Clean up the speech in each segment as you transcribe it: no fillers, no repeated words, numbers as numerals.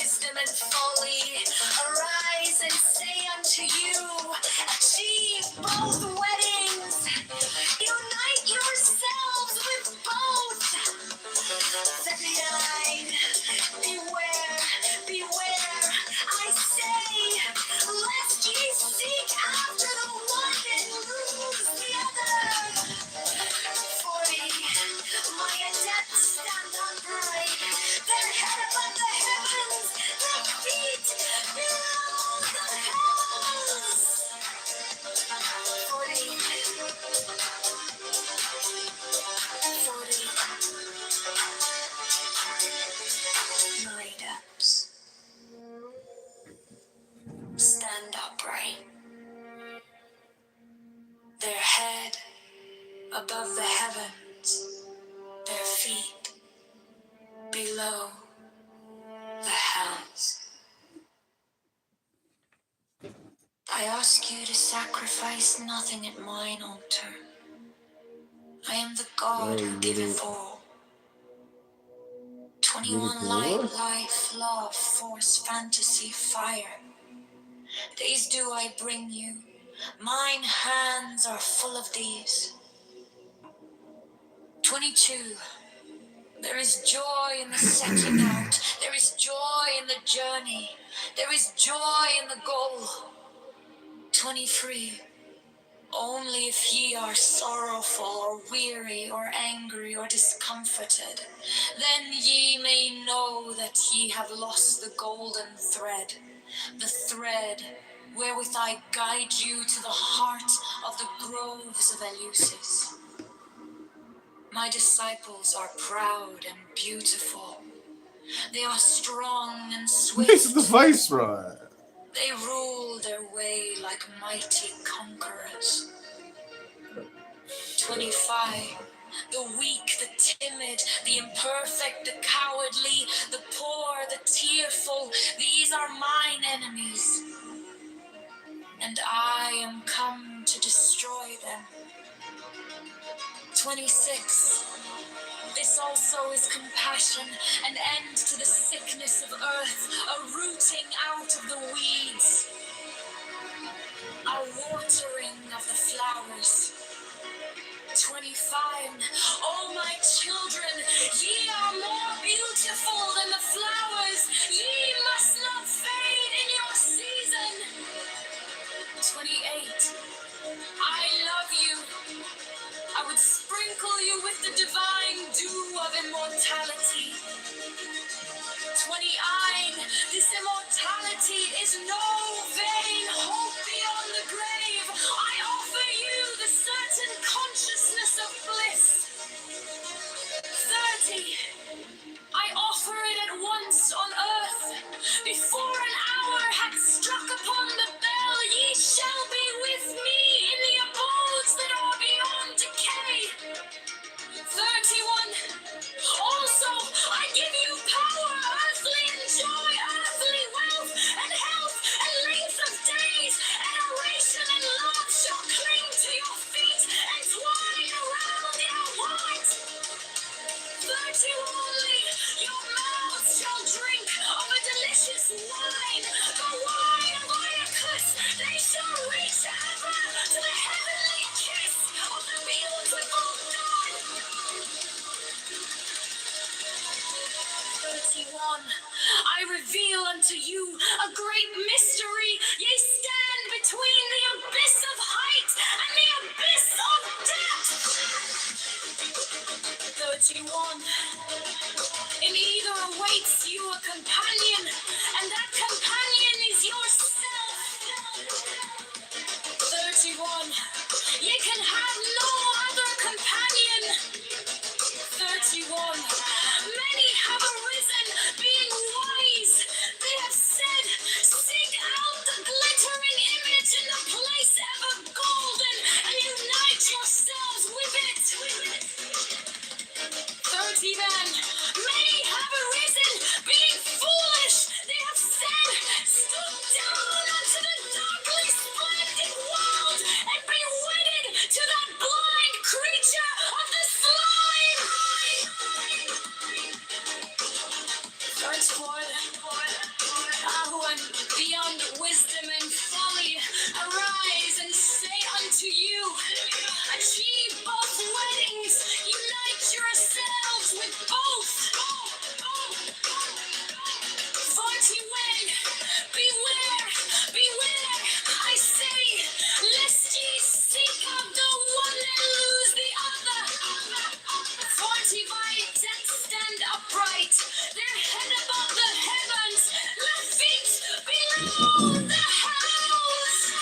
wisdom and folly, arise and say unto you, achieve both weddings, unite yourselves with both. 39, beware, beware, I say, lest ye seek after the one and lose the other. 40, my adepts stand upright, their head above the heavens, their feet below the heavens. 40, 40, my adepts stand upright, their head above the heavens, their feet below the hells. I ask you to sacrifice nothing at mine altar. I am the God who giveth all. 21 light, life, love, force, fantasy, fire. These do I bring you. Mine hands are full of these. 22. There is joy in the setting out. There is joy in the journey. There is joy in the goal. 23. Only if ye are sorrowful or weary or angry or discomforted, then ye may know that ye have lost the golden thread, the thread wherewith I guide you to the heart of the groves of Eleusis. My disciples are proud and beautiful. They are strong and swift. This is the Viceroy. They rule their way like mighty conquerors. 25. The weak, the timid, the imperfect, the cowardly, the poor, the tearful, these are mine enemies. And I am come to destroy them. 26. This also is compassion, an end to the sickness of earth, a rooting out of the weeds, a watering of the flowers. 25. Oh, my children, ye are more beautiful than the flowers. Ye must not fade in your season. 28. I love you. I would sprinkle you with the divine dew of immortality. 29. This immortality is no vain hope beyond the grave. I offer you the certain consciousness of bliss. 30. I offer it at once on earth. Before an hour hath struck upon the bell, ye shall be with me in the abodes that are beyond decay. 31. Also, I give you power, earthly enjoy, earthly wealth, and health, and length of days. Adoration and love shall cling to your feet and twine around your heart. 31. Your mouths shall drink of a delicious wine, the wine of Iacus. They shall reach ever to the heavenly kiss of the beautiful dawn. 31. I reveal unto you a great mystery. Ye stand between the abyss of height and the abyss of depth. 31. In either awaits you a companion, and that companion is yourself. 31. Ye can have no other companion. 31. Many have arisen, being wise. They have said, seek out the glittering image in the place ever golden, and unite yourselves with it. 30 then. Many have arisen, being foolish. The house.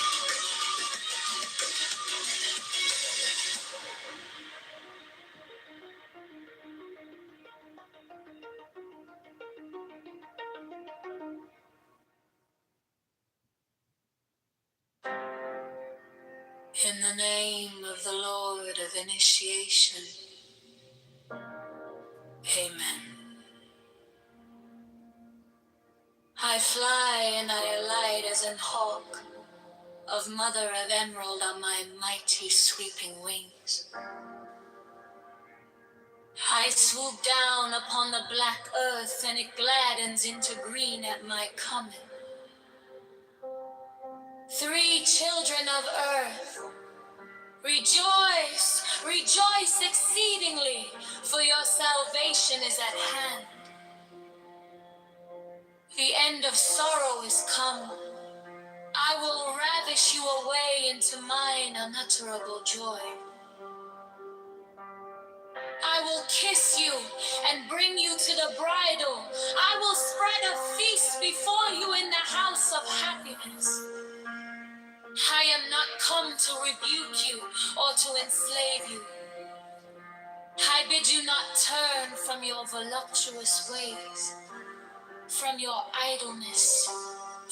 In the name of the Lord of initiation, amen. I fly and I alight as an hawk, of mother of emerald on my mighty sweeping wings. I swoop down upon the black earth and it gladdens into green at my coming. Three children of earth, rejoice, rejoice exceedingly, for your salvation is at hand. The end of sorrow is come. I will ravish you away into mine unutterable joy. I will kiss you and bring you to the bridal. I will spread a feast before you in the house of happiness. I am not come to rebuke you or to enslave you. I bid you not turn from your voluptuous ways, from your idleness,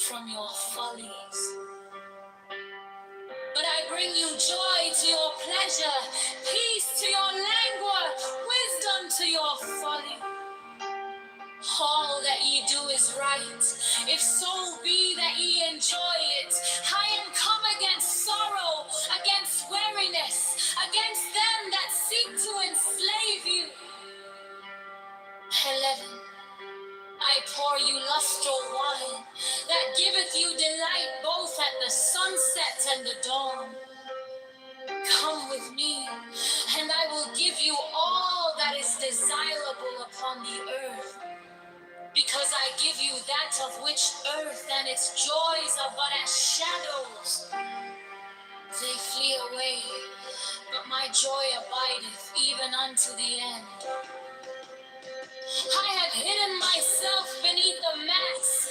from your follies. But I bring you joy to your pleasure, peace to your languor, wisdom to your folly. All that ye do is right, if so be that ye enjoy it. I am come against sorrow, against weariness, against them that seek to enslave you. 11. I pour you lustral wine, that giveth you delight both at the sunset and the dawn. Come with me, and I will give you all that is desirable upon the earth. Because I give you that of which earth and its joys are but as shadows. They flee away, but my joy abideth even unto the end. I have hidden myself beneath a mask.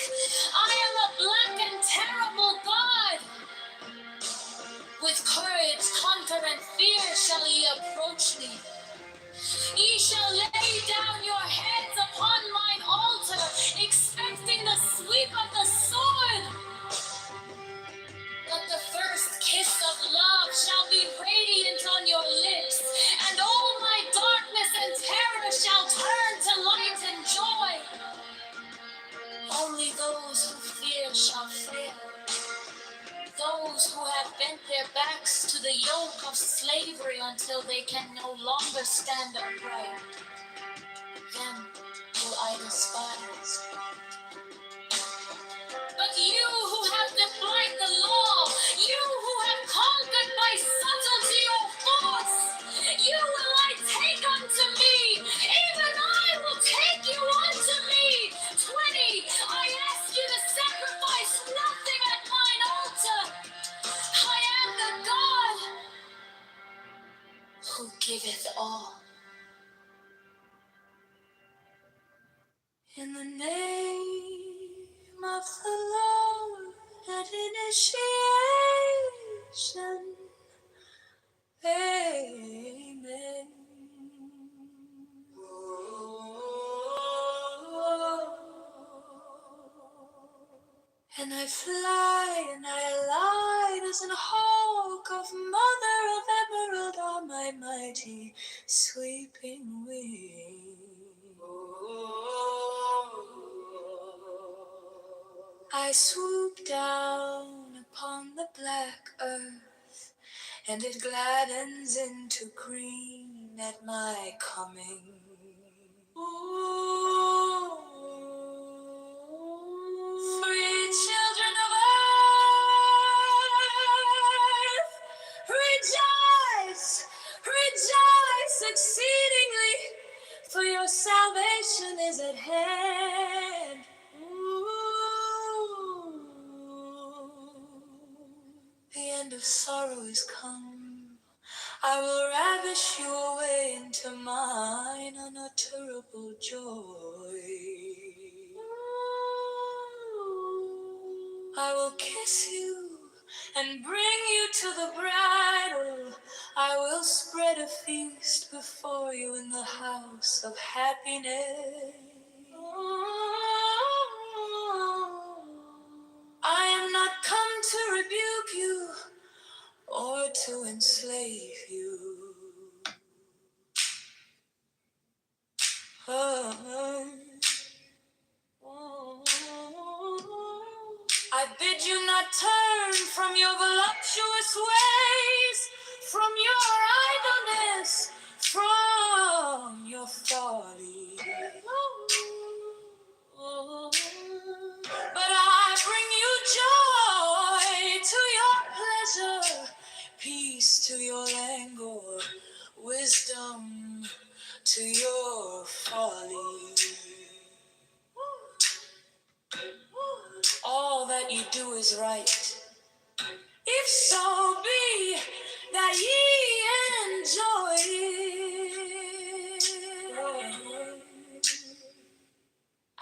I am a black and terrible God. With courage, conquer, and fear shall ye approach me. Ye shall lay down your heads upon mine altar, expecting the sweep of the sword. But the first kiss of love shall be radiant on your lips, and all my darkness and terror shall turn to light and joy. Only those who fear shall fail. Those who have bent their backs to the yoke of slavery until they can no longer stand upright, them will I despise. But you who have defied the law, you who have conquered by subtlety or force, you will I take unto me, even I will take you unto me. 20, I ask you to sacrifice nothing at mine altar. I am the God who giveth all. In the name of the Lord at initiation, amen. And I fly and I alight as an hawk of mother of emerald on my mighty sweeping wing. I swoop down upon the black earth, and it gladdens into green at my coming. Ooh. Free children of earth, rejoice, rejoice exceedingly, for your salvation is at hand. Ooh. The end of sorrow is come. I will ravish you away into mine unutterable joy. I will kiss you and bring you to the bridal. I will spread a feast before you in the house of happiness. I am not come to rebuke you or to enslave you. I bid you not turn from your voluptuous ways, from your idleness, from your folly. But I bring you joy to your pleasure, peace to your languor, wisdom to your folly. All that you do is right, if so be that ye enjoy it.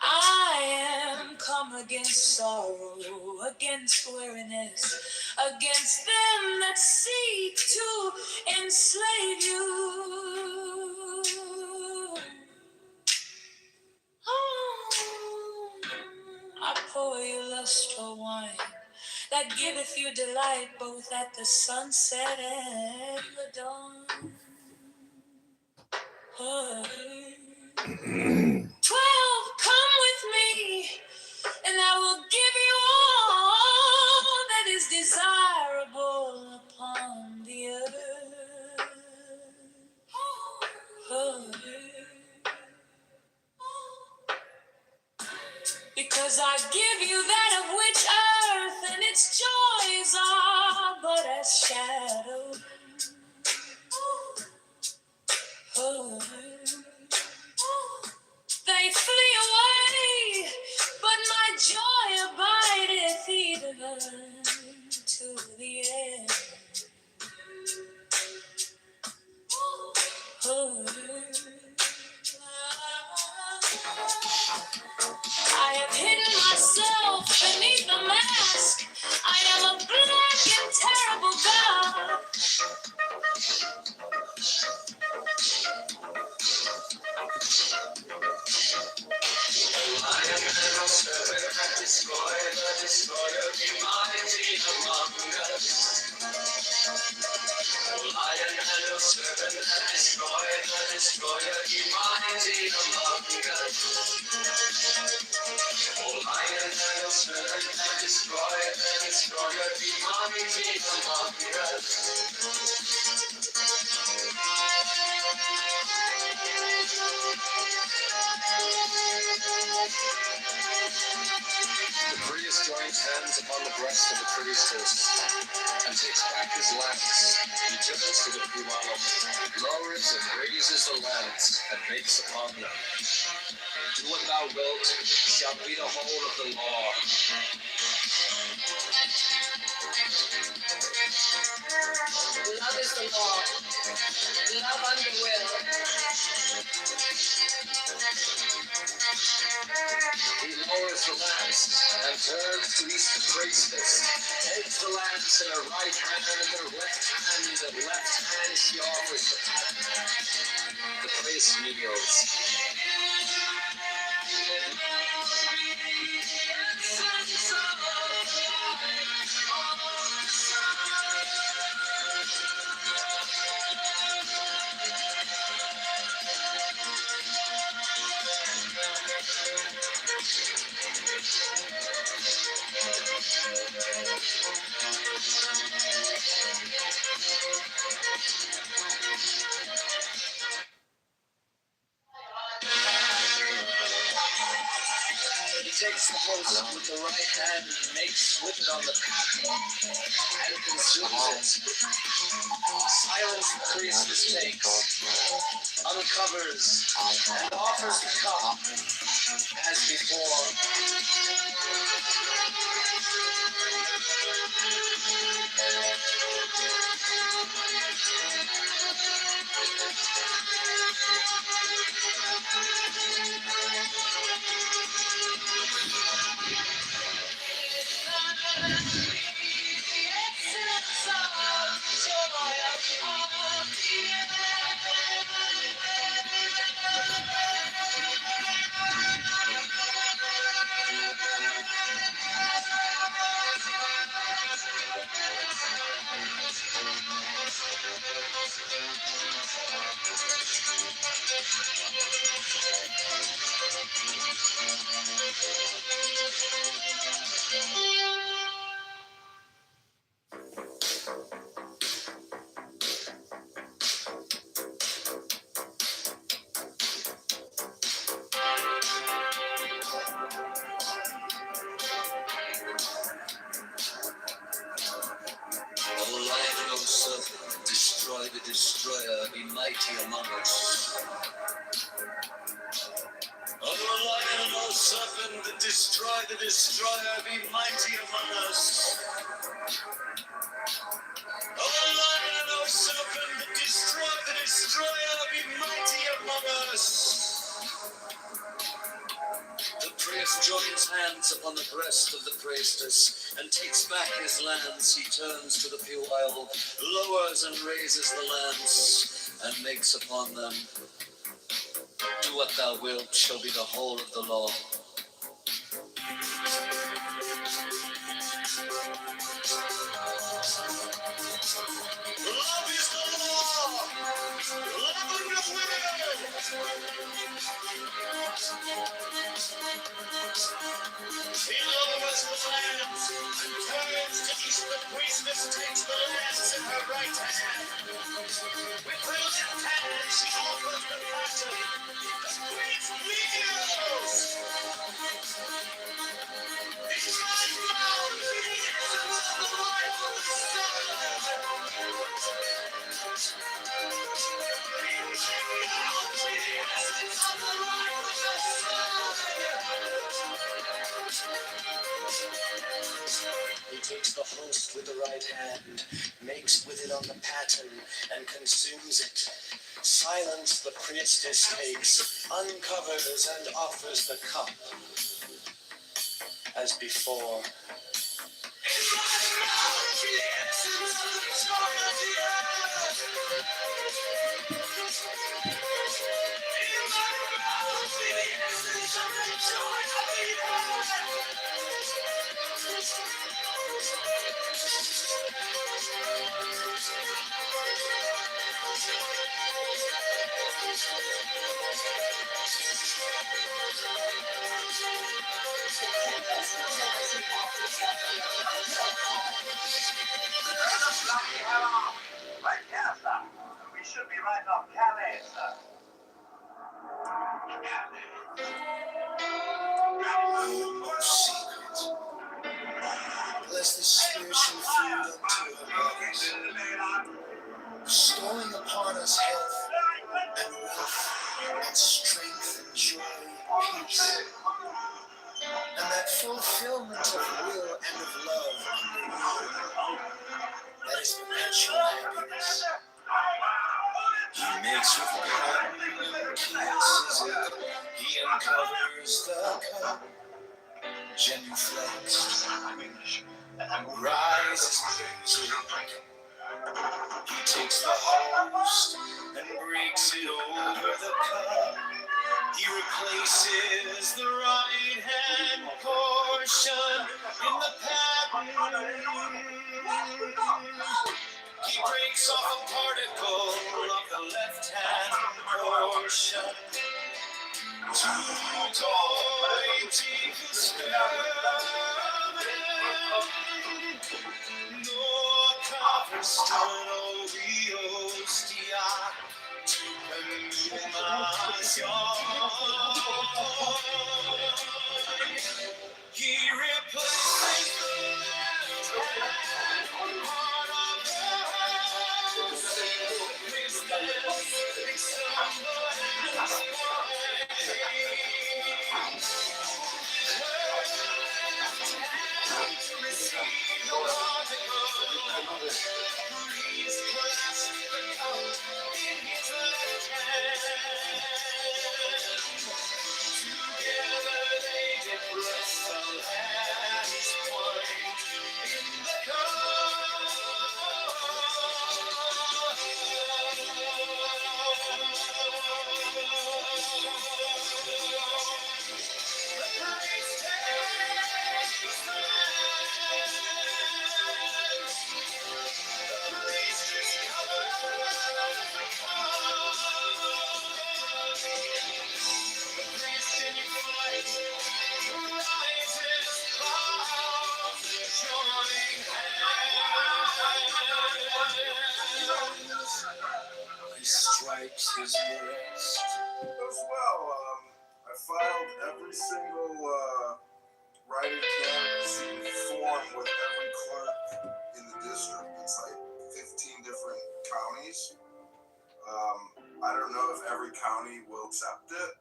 I am come against sorrow, against weariness, against them that seek to enslave you. I pour you lustful wine that giveth you delight both at the sunset and the dawn. 12, come with me, and I will give you all that is desirable upon the earth. Because I give you that of which earth and its joys are but as shadow. They flee away, but my joy abideth even to the end. I have hidden myself beneath the mask. I am a black and terrible God. I am the servant that destroyer, the destroyer, be mighty among us. I am the servant that destroyer, the destroyer, be mighty among us. I am the servant that destroyer, the destroyer, be mighty among us. The priest joins hands upon the breast of the priestess and takes back his lance. He turns to the Kumalo, lowers and raises the lance and makes upon them. Do what thou wilt shall be the whole of the law. Love is the law. Love under will. He lowers the lance and turns to each the priestess, takes the lance in her right hand and her left hand, and left hand she offers the pattern. The priest kneels. He takes the host with the right hand and makes with it on the pattern and consumes it. Silence the priestess takes, uncovers, and offers the cup as before. Lion, O serpent, destroy the destroyer, be mighty among us. O lion, O serpent, that destroy the destroyer, be mighty among us. O lion, O serpent, that destroy the destroyer, be mighty among us. The priest joins hands upon the breast of the priestess and takes back his lance. He turns to the puerile, lowers and raises the lance, and makes upon them, do what thou wilt shall be the whole of the law. Love is the law. Love and the will. He lowers the lance and turns to east. The priestess takes the lance in her right hand. With her left hand she offers the pattern. The priest kneels. His right mouth is the essence of the life of the He takes the host with the right hand, makes with it on the pattern, and consumes it. Silence the priestess takes, uncovers and offers the cup, as before. Right here, sir. We should be right off Calais, sir. No secret. Bless the spiritual food unto our bodies, bestowing upon us health and wealth and strength and joy and peace, and that fulfillment of will and of love under you, that is perpetual happiness. He makes with cotton and kisses it, he uncovers the cup, genuflects, rises music. He takes the host and breaks it over the cup. He replaces the right hand portion in the pattern. He breaks off a particle of the left hand portion. To toy no cavestano riostia to He replaces the left hand part of the house. His death is somewhere to receive the particle. Please clasp the cup in his left hand. Together they did press the last point in the cup. He stripes his breast. As well, I filed every single writing candidacy form with every clerk in the district. It's like 15 different counties. I don't know if every county will accept it.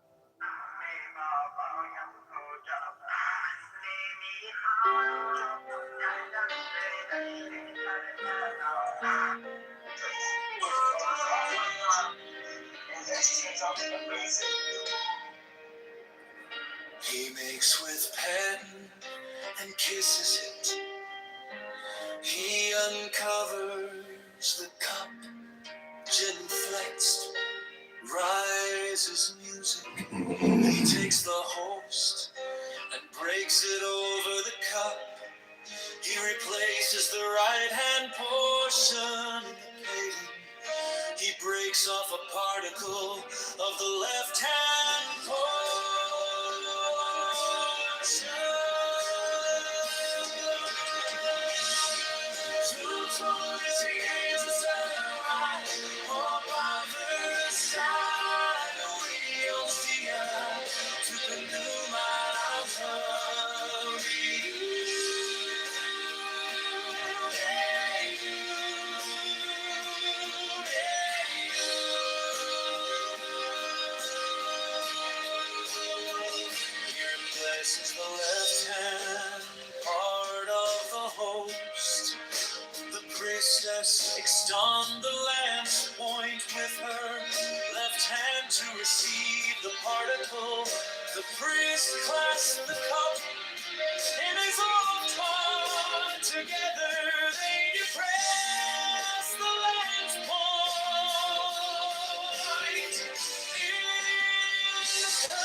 He makes with pen and kisses it. He uncovers the cup, genuflects, rises music. He takes the host and breaks it over the cup. He replaces the right-hand portion in the painting. He breaks off a particle of the left-hand portion. Two toys he is a samurai, all by the side of wheels, to the new man of This is the left-hand part of the host. The priestess extend the lance point with her left hand to receive the particle. The priest clasps the cup in his own heart. Together they depress the lance point in the cup.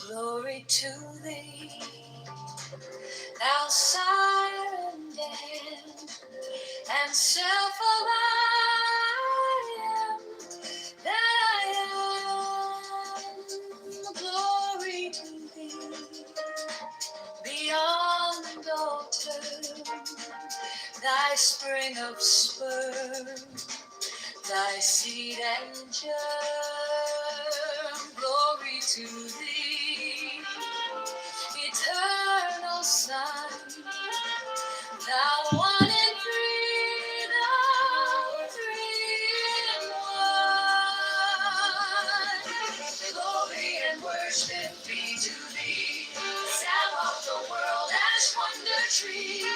Glory to thee, thou siren dead, and self-alive that I am. Glory to thee, beyond all term, thy spring of sperm, thy seed and germ. Glory to thee, Son, thou one in three, thou three in one. Glory and worship be to thee, sap of the world, ash wonder tree.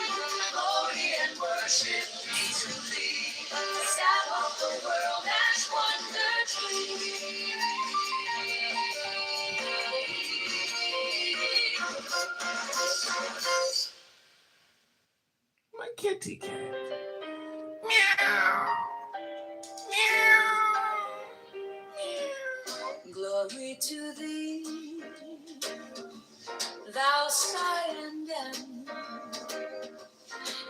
Glory and worship be to thee, sap of the world, ash wonder tree. My kitty cat. Meow. Meow. Glory to thee, thou sky and end,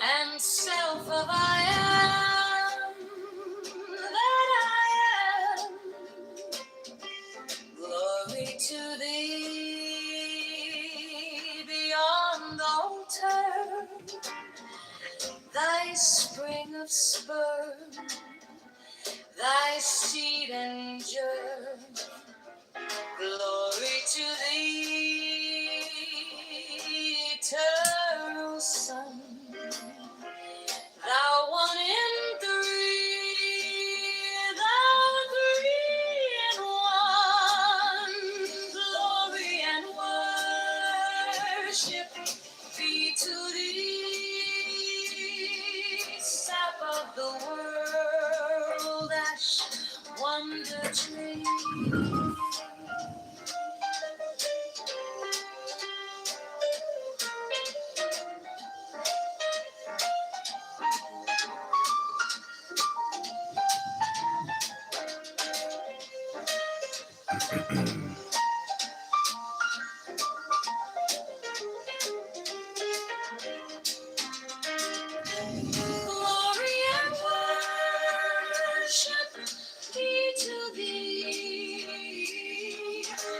and self of I am that I am. Glory to thee, beyond altar, thy spring of sperm, thy seed and germ. Glory to thee, eternal Son, thou one in three, thou three in one. Glory and worship be to thee, sap of the world, ash wonder tree. Glory and worship be to thee,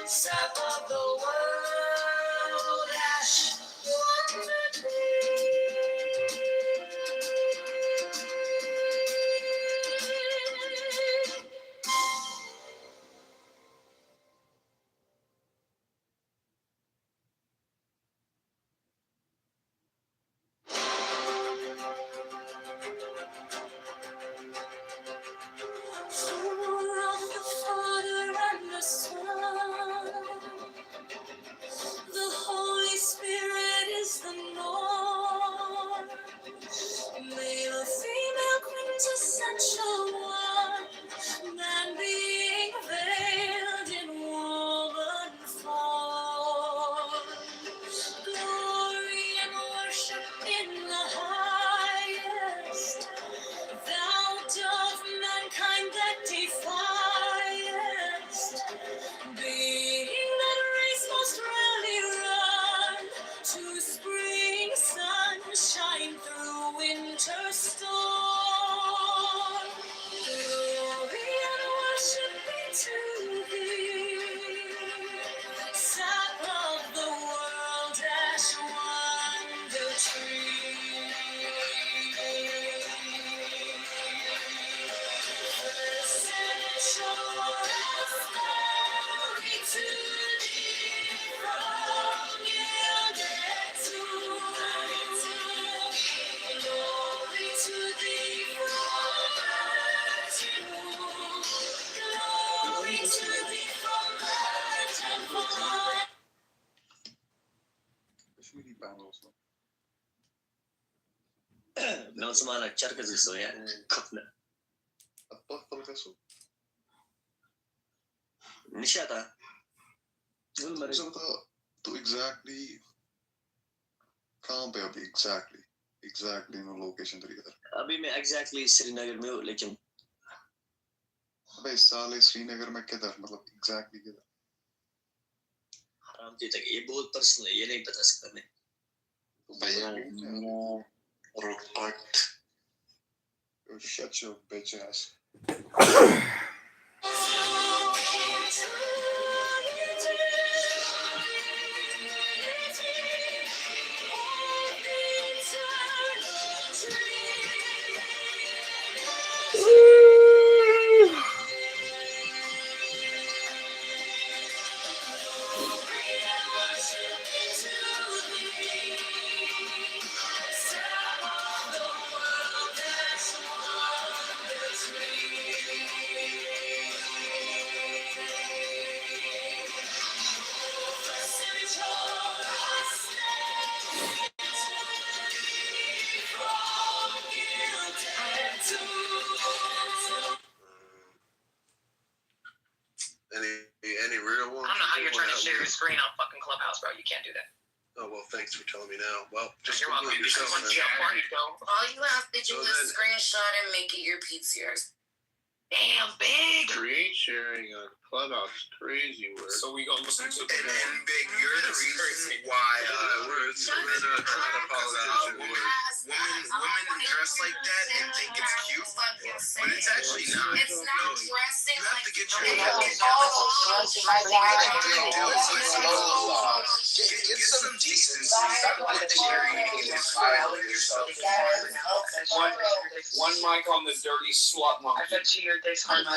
sap of the world, ash wonder tree. Full of the Father and the Son, the Holy Spirit is the norm. Male, female, quintessential one, man being veiled in woman form. Glory and worship in the highest, thou dove mankind that defiest, being that race most rarely run, to spring sunshine through winter storm. Glory and worship be to thee, sap of the world, ash wonder tree. Essential glory to thee, from yielded to glory to thee, from virtue, glory to thee, from virgin born. Kashmiri panels. Non so ma cerca di so ya. Kapna. أتبطل كسو. Nishata. तो exactly कहाँ पे अभी exactly no location तरीके से. अभी मैं exactly Srinagar में हूँ लेकिन अबे इस साल श्रीनगर में किधर मतलब exactly किधर? हराम की तक ये बहुत पर्सनल है ये नहीं बता सकता मैं. भैया respect. Shut your bitch ass. you're trying to share your screen on fucking Clubhouse, bro. You can't do that. Oh, well, thanks for telling me now. Well, just You're welcome. yourself, One man. jail party, go. All you have to do So is then- screenshot and make it your PTRs. Damn, big. Screen sharing on Clubhouse is crazy word. So we gonna listen to And Big, you're the reason why words when trying to politician words. Women dress like that and think it's cute, but it's actually not. It's not dressing You have like to get your Get some decency. Stop deteriorating and defiling yourself. One mic on the dirty slut monkey. I bet you your dick's hard. My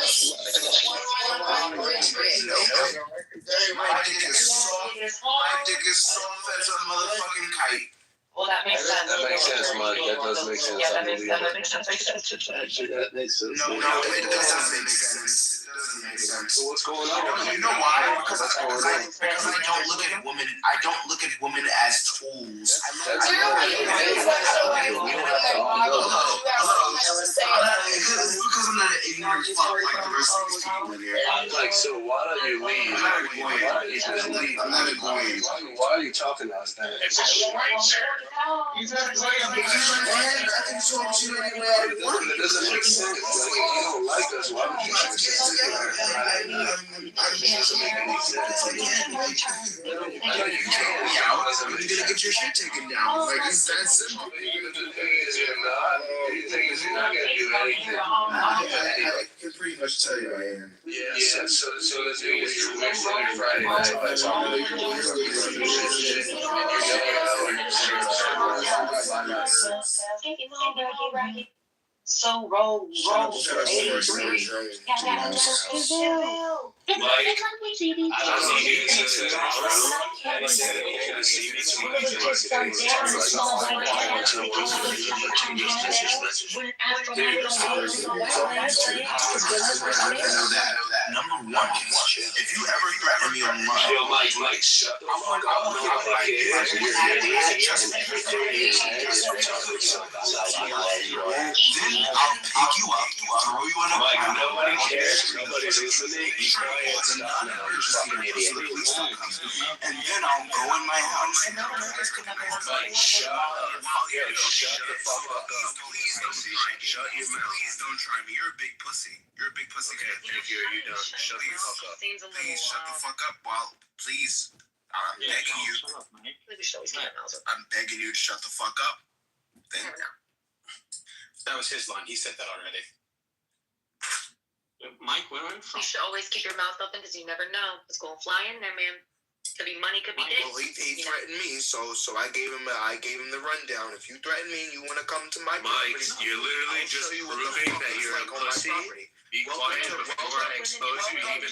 dick is soft as a motherfucking kite. Well, that makes sense. That makes sense, Mike. That does make sense. Yeah, that makes sense. Actually, that makes sense. No, it doesn't make sense. It doesn't make sense. So what's going on? You know why? Because I don't look at women. I don't look at women as tools. Because I'm not an ignorant fuck like the rest of these people in here. Like, so why don't you leave? Why don't you just leave? I'm not a goy. Why are you talking to us then? It's a stranger. I can talk to you any way I want. It doesn't make sense. Like, you don't like us. Why would you Let's get together. It doesn't make any sense. I know you can. Yeah, I'm gonna get your shit taken down. Like, it's that simple. The thing is, you're not gonna do anything. I can pretty much tell you I am. Yeah, so the thing is, you're wasting your Friday night by talking to your shit, and you're So roll. Shut up, 83. Mike, I don't need you to sit tomorrow and say that you're gonna see me tomorrow. Number one, if you ever threaten me online, Yo, Mike, shut the fuck then I'll pick you up, throw you in a Mike, car. nobody cares. Nobody's listening. You Sure, quiet. it's Stop not an now. You emergency fucking number, so idiot. the police don't come. And then I'll go in my house. Mike, shut up. Yo, shut the fuck up. Please don't try me. Shut your mouth. Please don't try me. You're a big pussy. You're a big pussy. Okay, thank you. Are you done? Shut the fuck up. Seems a little. Please shut the fuck up. Well, please. I'm begging you. Maybe show his cat mouth. I'm begging you to shut the fuck up. Then That was his line. He said that already. Mike, where are you from? You should always keep your mouth open because you never know what's going to fly in there, man. Could be money, could be dicks. well, he threatened me, so I gave him the rundown. If you threaten me and you want to come to my Mike, property, you're literally I'll just show you what the proving fuck that it's you're a like on my pussy. property. Be quiet before I expose you even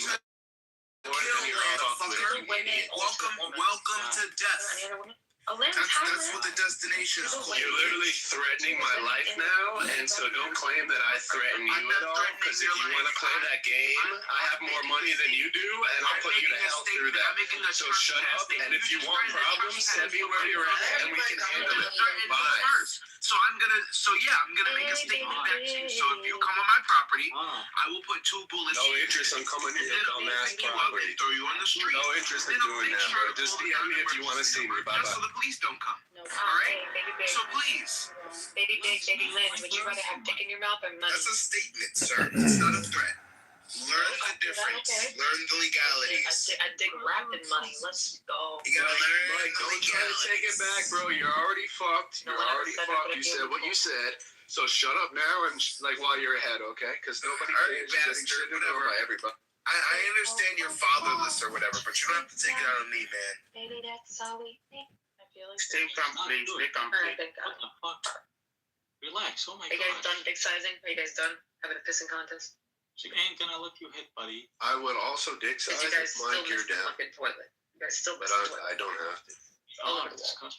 more than you're talking with. Welcome to death. Any other women? Oh, Lynn's That's what the destination is called. You're literally threatening my life now, and so don't claim that I threaten you at all, because if you want to play that game, I have more money than you do, and I'll put you to hell through that. So shut up, and if you want problems, send me where you're at, and we can handle it. Bye. So I'm gonna make a statement back to you. So if you come on my property, I will put 2 bullets. No interest in coming to your dumbass property. Throw you on the street. No interest in doing that, bro. Just DM me if you want to see me. Just Bye-bye. so the police don't come. No, Alright? baby big. So please. Baby big, baby Lynn, would you rather have dick in your mouth or money? That's a statement, sir. It's not a threat. Learn the difference. Okay. Learn the legalities. A dick wrapped in money. Let's go. You gotta learn Mike, the don't try to take it back, bro. You're already fucked. You're already fucked. You said what you said. So shut up now and while you're ahead, okay? Because nobody cares. You're getting shit over by everybody. I understand you're fatherless or whatever, but you don't have to take it out on me, man. Baby, that's all we think. I feel like. Stay calm, please. Stay calm, Alright, please. thank God. What the fuck? Relax. Oh my Are you guys god. done dick sizing? Are you guys done having a pissing contest? She ain't gonna let you hit, buddy. I would also dick size Because you guys if still Mike, you're miss the down. fucking toilet. You guys still But miss the toilet. I don't have to. all over the wall.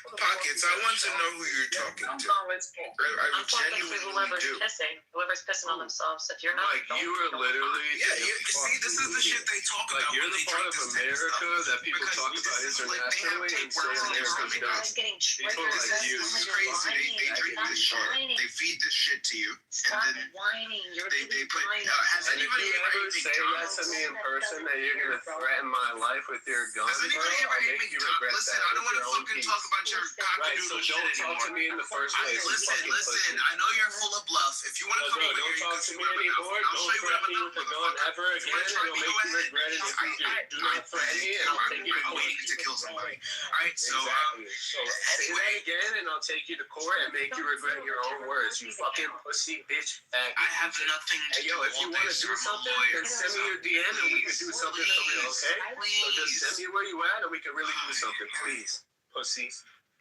Pockets, I want to know who you're talking to. I I'm talking to genuinely whoever's do. pissing on themselves. If you're not, Like, you are literally. Yeah, see, this is the shit they talk Like, about you're when the they part drink of this type of America stuff. that people Because talk this about is like, they have internationally and say tapeworms in their America's stomach. dumb. I'm getting People triggered. like you. This is crazy. They drink this shit. They feed this shit to you. Stop And then whining. You're they put. whining. Has And if anybody you ever ever ate say that McDonald's? to me in person that you're gonna threaten my life with your gun, Has anybody bro, ever I'll ate make you McDonald's? regret Listen, that I don't with want your to own fucking piece. talk about your Right, cockadoodle so shit don't talk to anymore. me in the first place. you Listen, fucking listen. pussy. I know you're full of bluff. If you want to No, come bro, over don't here, you talk can to see me what I'm about. anymore. I'll Don't show you what I'm threaten me about, with a gun motherfucker. ever If you again, want to try and me, it'll go make you ahead. regret it if you do. Do not threaten me, and I'll take you to I'm court. waiting to kill somebody. All right, so Exactly. So say that anyway, again, and I'll take you to court and make you regret your own words. You fucking pussy bitch. I have nothing to Hey, do yo, if you all want day, to sir. do I'm a something, lawyer. then send me your DM and we can do something for real, okay? So just Please. send me where you at and we can really do something, please. Pussy.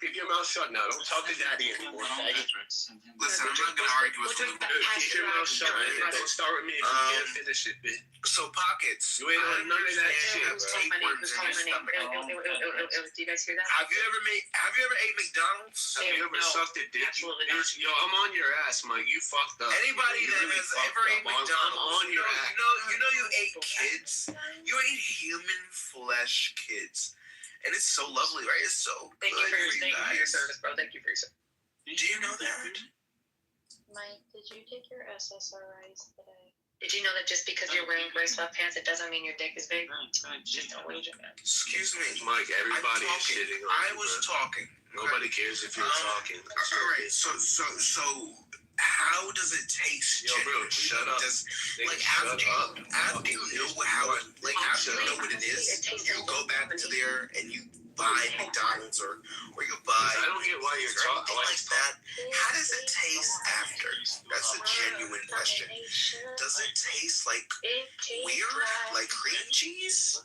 Keep your mouth shut now. Don't talk to daddy anymore, faggot. Listen, I'm not gonna argue with you. Keep your mouth shut, man. Don't start with me if you can't finish it, bitch. So pockets. You ain't on none of that shit, Have bro. tapeworms in your stomach. Do you guys hear that? Have you ever ate McDonald's? Have you ever No, sucked a dick, you absolutely not. bitch? Yo, I'm on your ass, Mike. You fucked up. Anybody You that really has fucked ever up. ate I'm McDonald's, on your ass. you ate kids. You ate human flesh kids, and it's so lovely, right? It's so Thank you good for for you your guys. service, bro. Thank you for your service. Do you know that? Mike, did you take your SSRIs today? Did you know that just because you're wearing gray sweatpants, it doesn't mean your dick is big? Just don't lose it, man. Excuse me. Mike, everybody I'm is talking. shitting on I you, was bro. talking. Nobody cares if you're talking. All right. So, how does it taste? Yo, bro, genuinely? shut up. Does, Nigga, like shut after up. after you know how it, like after you know what it is, you go back to there and you buy McDonald's or you buy. I don't get why you're anything talking like that. How does it taste after? That's a genuine question. Does it taste like weird, like cream cheese?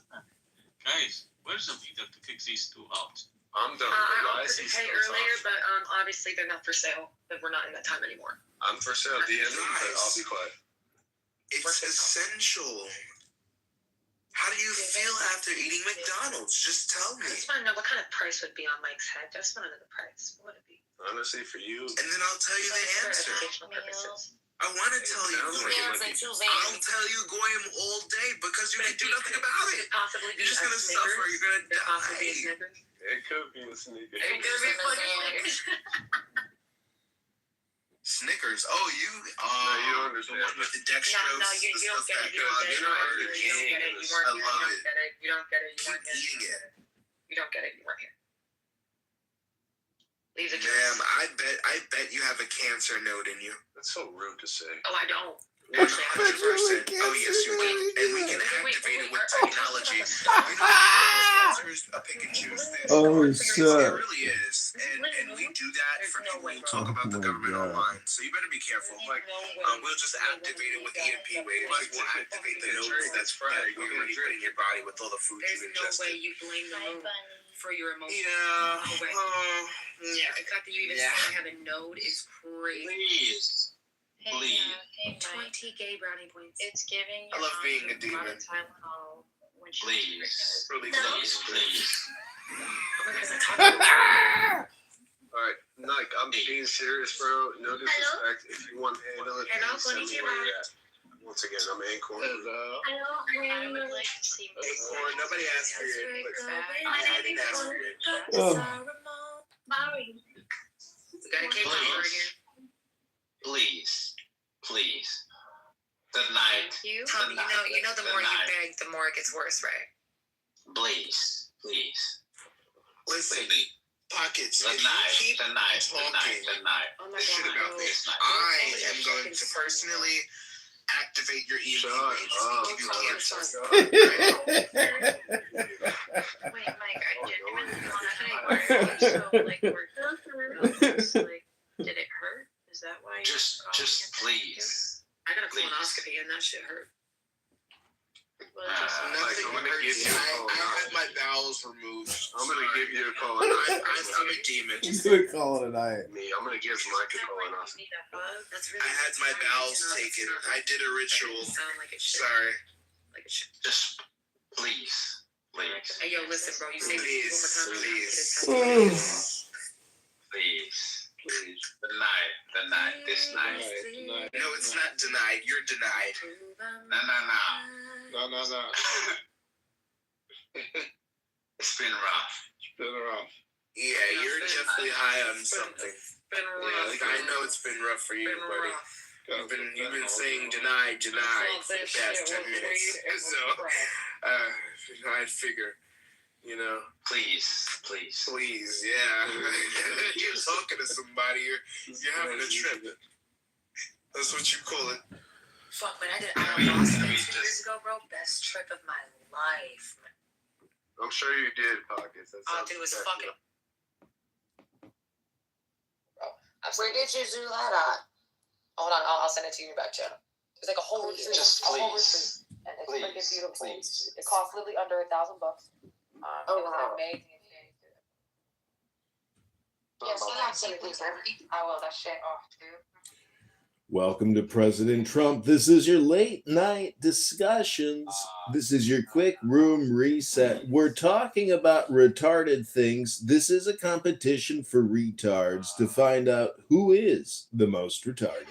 Guys, where's the video to kick these two out? I'm done. I Guys, offered to he's pay still earlier, talking. but obviously they're not for sale. But we're not in that time anymore. I'm for sale. DM me, but I'll be quiet. It's essential. How do you feel after eating McDonald's? Just tell I me. just want to know what kind of price would be on Mike's head. I just want to know the price. What would it be? Honestly, for you, And then I'll tell you the For answer. educational purposes. I want to tell you. Sounds like it might be- I'll tell you Goyim all day because you can do nothing about Could it. it possibly be You're just a gonna Snickers? suffer. You're gonna Could it possibly be a die. Snickers? it could be a sneaker. It could be fucking Snickers. Snickers. Oh, you. No, you don't understand. The one with the dextrose. No, you the don't stuff get that it. You don't God, get it. you're You not don't really get it. You eating don't it. get it. I love it. You don't get it. You Keep don't get it. eating it. You don't get it. You weren't here. Leave the Damn, juice. I bet you have a cancer note in you. That's so rude to say. Oh, I don't. 100%. Oh yes, you do. And we can activate it with technology. You know, sponsors pick and choose this. Oh, It shit. really is, and we do that for people who talk about the Oh, my government God. online. So you better be careful. Like, we'll just activate it with EMP waves. We'll activate the nodes that's that you're going to put in your body with all the food There's you no way ingested. you blame the Hi, moon Bunny. for your emotions. Yeah. No way. Yeah. The fact that you even Yeah. say I have a node is crazy. Please. Hey, Please. hey, Mike. 20 gay brownie points. It's giving I your love mom being a lot demon. of Tylenol when she's Please. Really No. close. Please. Alright, Nike, I'm being serious, bro. No disrespect. If you want to handle it, Hello, please send me konnichiwa. where you're at. Once again, I'm Acorn. I would like to see Or nobody asked for your input. I didn't ask for your input. Oh. We got a cake over here. Please. Please. Tonight. Thank you. Tommy, you know the more you beg, the more it gets worse, right? Please. Please. Listen, Please. Pockets. If you Tonight. keep Tonight. talking Oh my this shit God, about no. me, Tonight. I am going to personally activate your EMP Shut waves and up. give you Oh, cancer. Wait, Mike, I genuinely want to know. So, like, like, did it hurt? Is that why? you're Just calling it that? please. I got a Please. colonoscopy and that shit hurt. Well, it just Nothing I'm gonna hurts. give you a I had colonoscopy. my bowels removed. I'm gonna give you a call. I'm a demon. He's gonna call it a night. Me, I'm gonna give Mike a call. you need a hug. That's I had my bowels taken. I did a ritual. Sound like it should. Sorry. Like it should. Just please. Please. Are Hey, yo, listen, bro. You say Please, this please, one more time. Please. Deny. This night. No, it's not denied. You're denied. No. It's been rough. Yeah, you're definitely high on something. Been Yeah, rough. like I know it's been rough for you, buddy. You've been saying denied for the past 10 minutes. So, I'd figure, you know. Please. Yeah. You're talking to somebody. You're having a trip. That's what you call it. Fuck, man, I did Ayahuasca 2 years ago, bro. Best trip of my life, man. I'm sure you did, Pockets. Dude, it was fucking... Where did you do that at? Hold on, I'll send it to you back channel. There's like a whole retreat. Just a whole please. retreat. And it's freaking beautiful. It costs literally under $1,000. It was an amazing experience. Yes, I will. That shit off, dude. Welcome to President Trump. This is your late night discussions. This is your quick room reset. We're talking about retarded things. This is a competition for retards to find out who is the most retarded.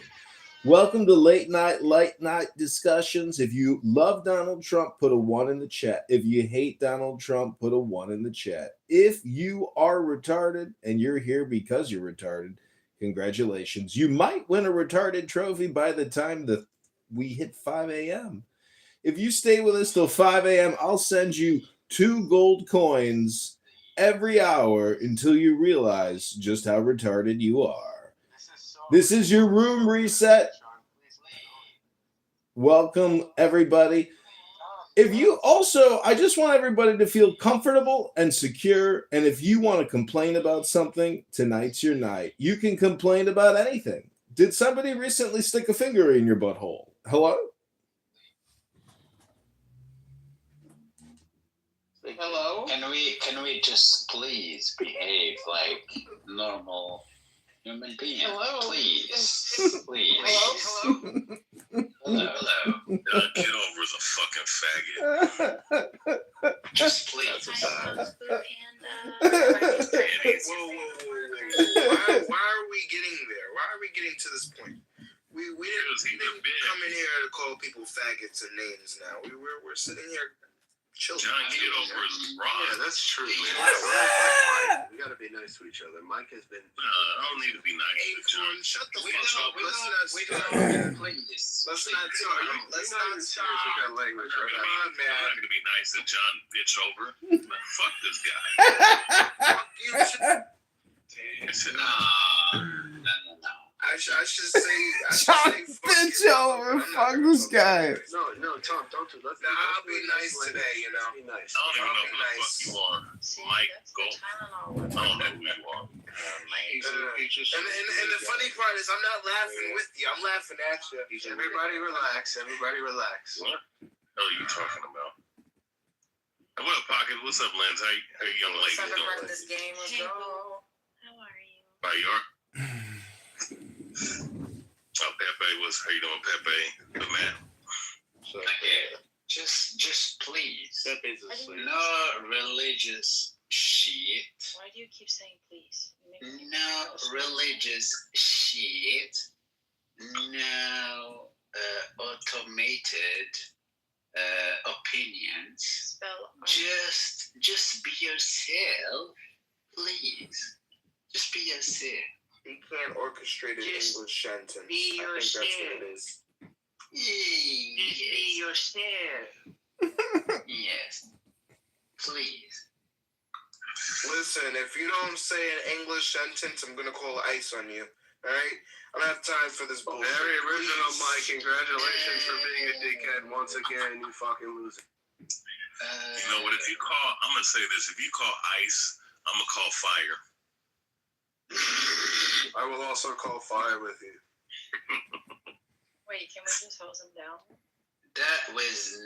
Welcome to late night discussions. If you love Donald Trump, put a 1 in the chat. If you hate Donald Trump, put a 1 in the chat. If you are retarded and you're here because you're retarded, congratulations. You might win a retarded trophy by the time we hit 5 a.m. If you stay with us till 5 a.m., I'll send you 2 gold coins every hour until you realize just how retarded you are. This is your room reset. Welcome, everybody. I just want everybody to feel comfortable and secure. And if you want to complain about something, tonight's your night. You can complain about anything. Did somebody recently stick a finger in your butthole? Hello? Hello? Can we just please behave like normal human beings? Hello? Please. Hello. Kitover is a fucking faggot. Just please. Whoa. Why are we getting there? Why are we getting to this point? We didn't come in here to call people faggots and names now. We're sitting here chilling. John Kitover is wrong. Yeah, that's true, man. We gotta be nice to each other. Mike has been. I don't need to be nice to John. Shut the fuck up. Let's not start with that language. Come on, man. I'm not gonna be nice to John bitch over. Fuck this guy. Fuck you. No. I should say. Bitch over. Fuck this guy. No, Tom, don't do that. I'll be nice today, you know. Be nice. I don't even know who the fuck you are. Mike, go. I don't know who you are. And the funny part is, I'm not laughing with you. I'm laughing at you. Everybody relax. What the hell are you talking about? Hey, what up, Pocket? What's up, Lance? How you young ladies doing? This game was Hey, go. How are you? How you are? Oh, Pepe, how you doing, Pepe? Good man. Okay. Just please. No religious shit. Why do you keep saying please? No religious shit. No automated opinions. Spell Just be yourself, please. Just be yourself. He can't orchestrate an English sentence. I think that's what it is. Be yourself. Yes. Please. Listen, if you don't say an English sentence, I'm gonna call ICE on you. Alright? I don't have time for this bullshit. Very original, Mike. Congratulations for being a dickhead once again. You fucking loser. You know what? I'm gonna say this. If you call ICE, I'm gonna call fire. I will also call fire with you. Wait, can we just hose him down? That was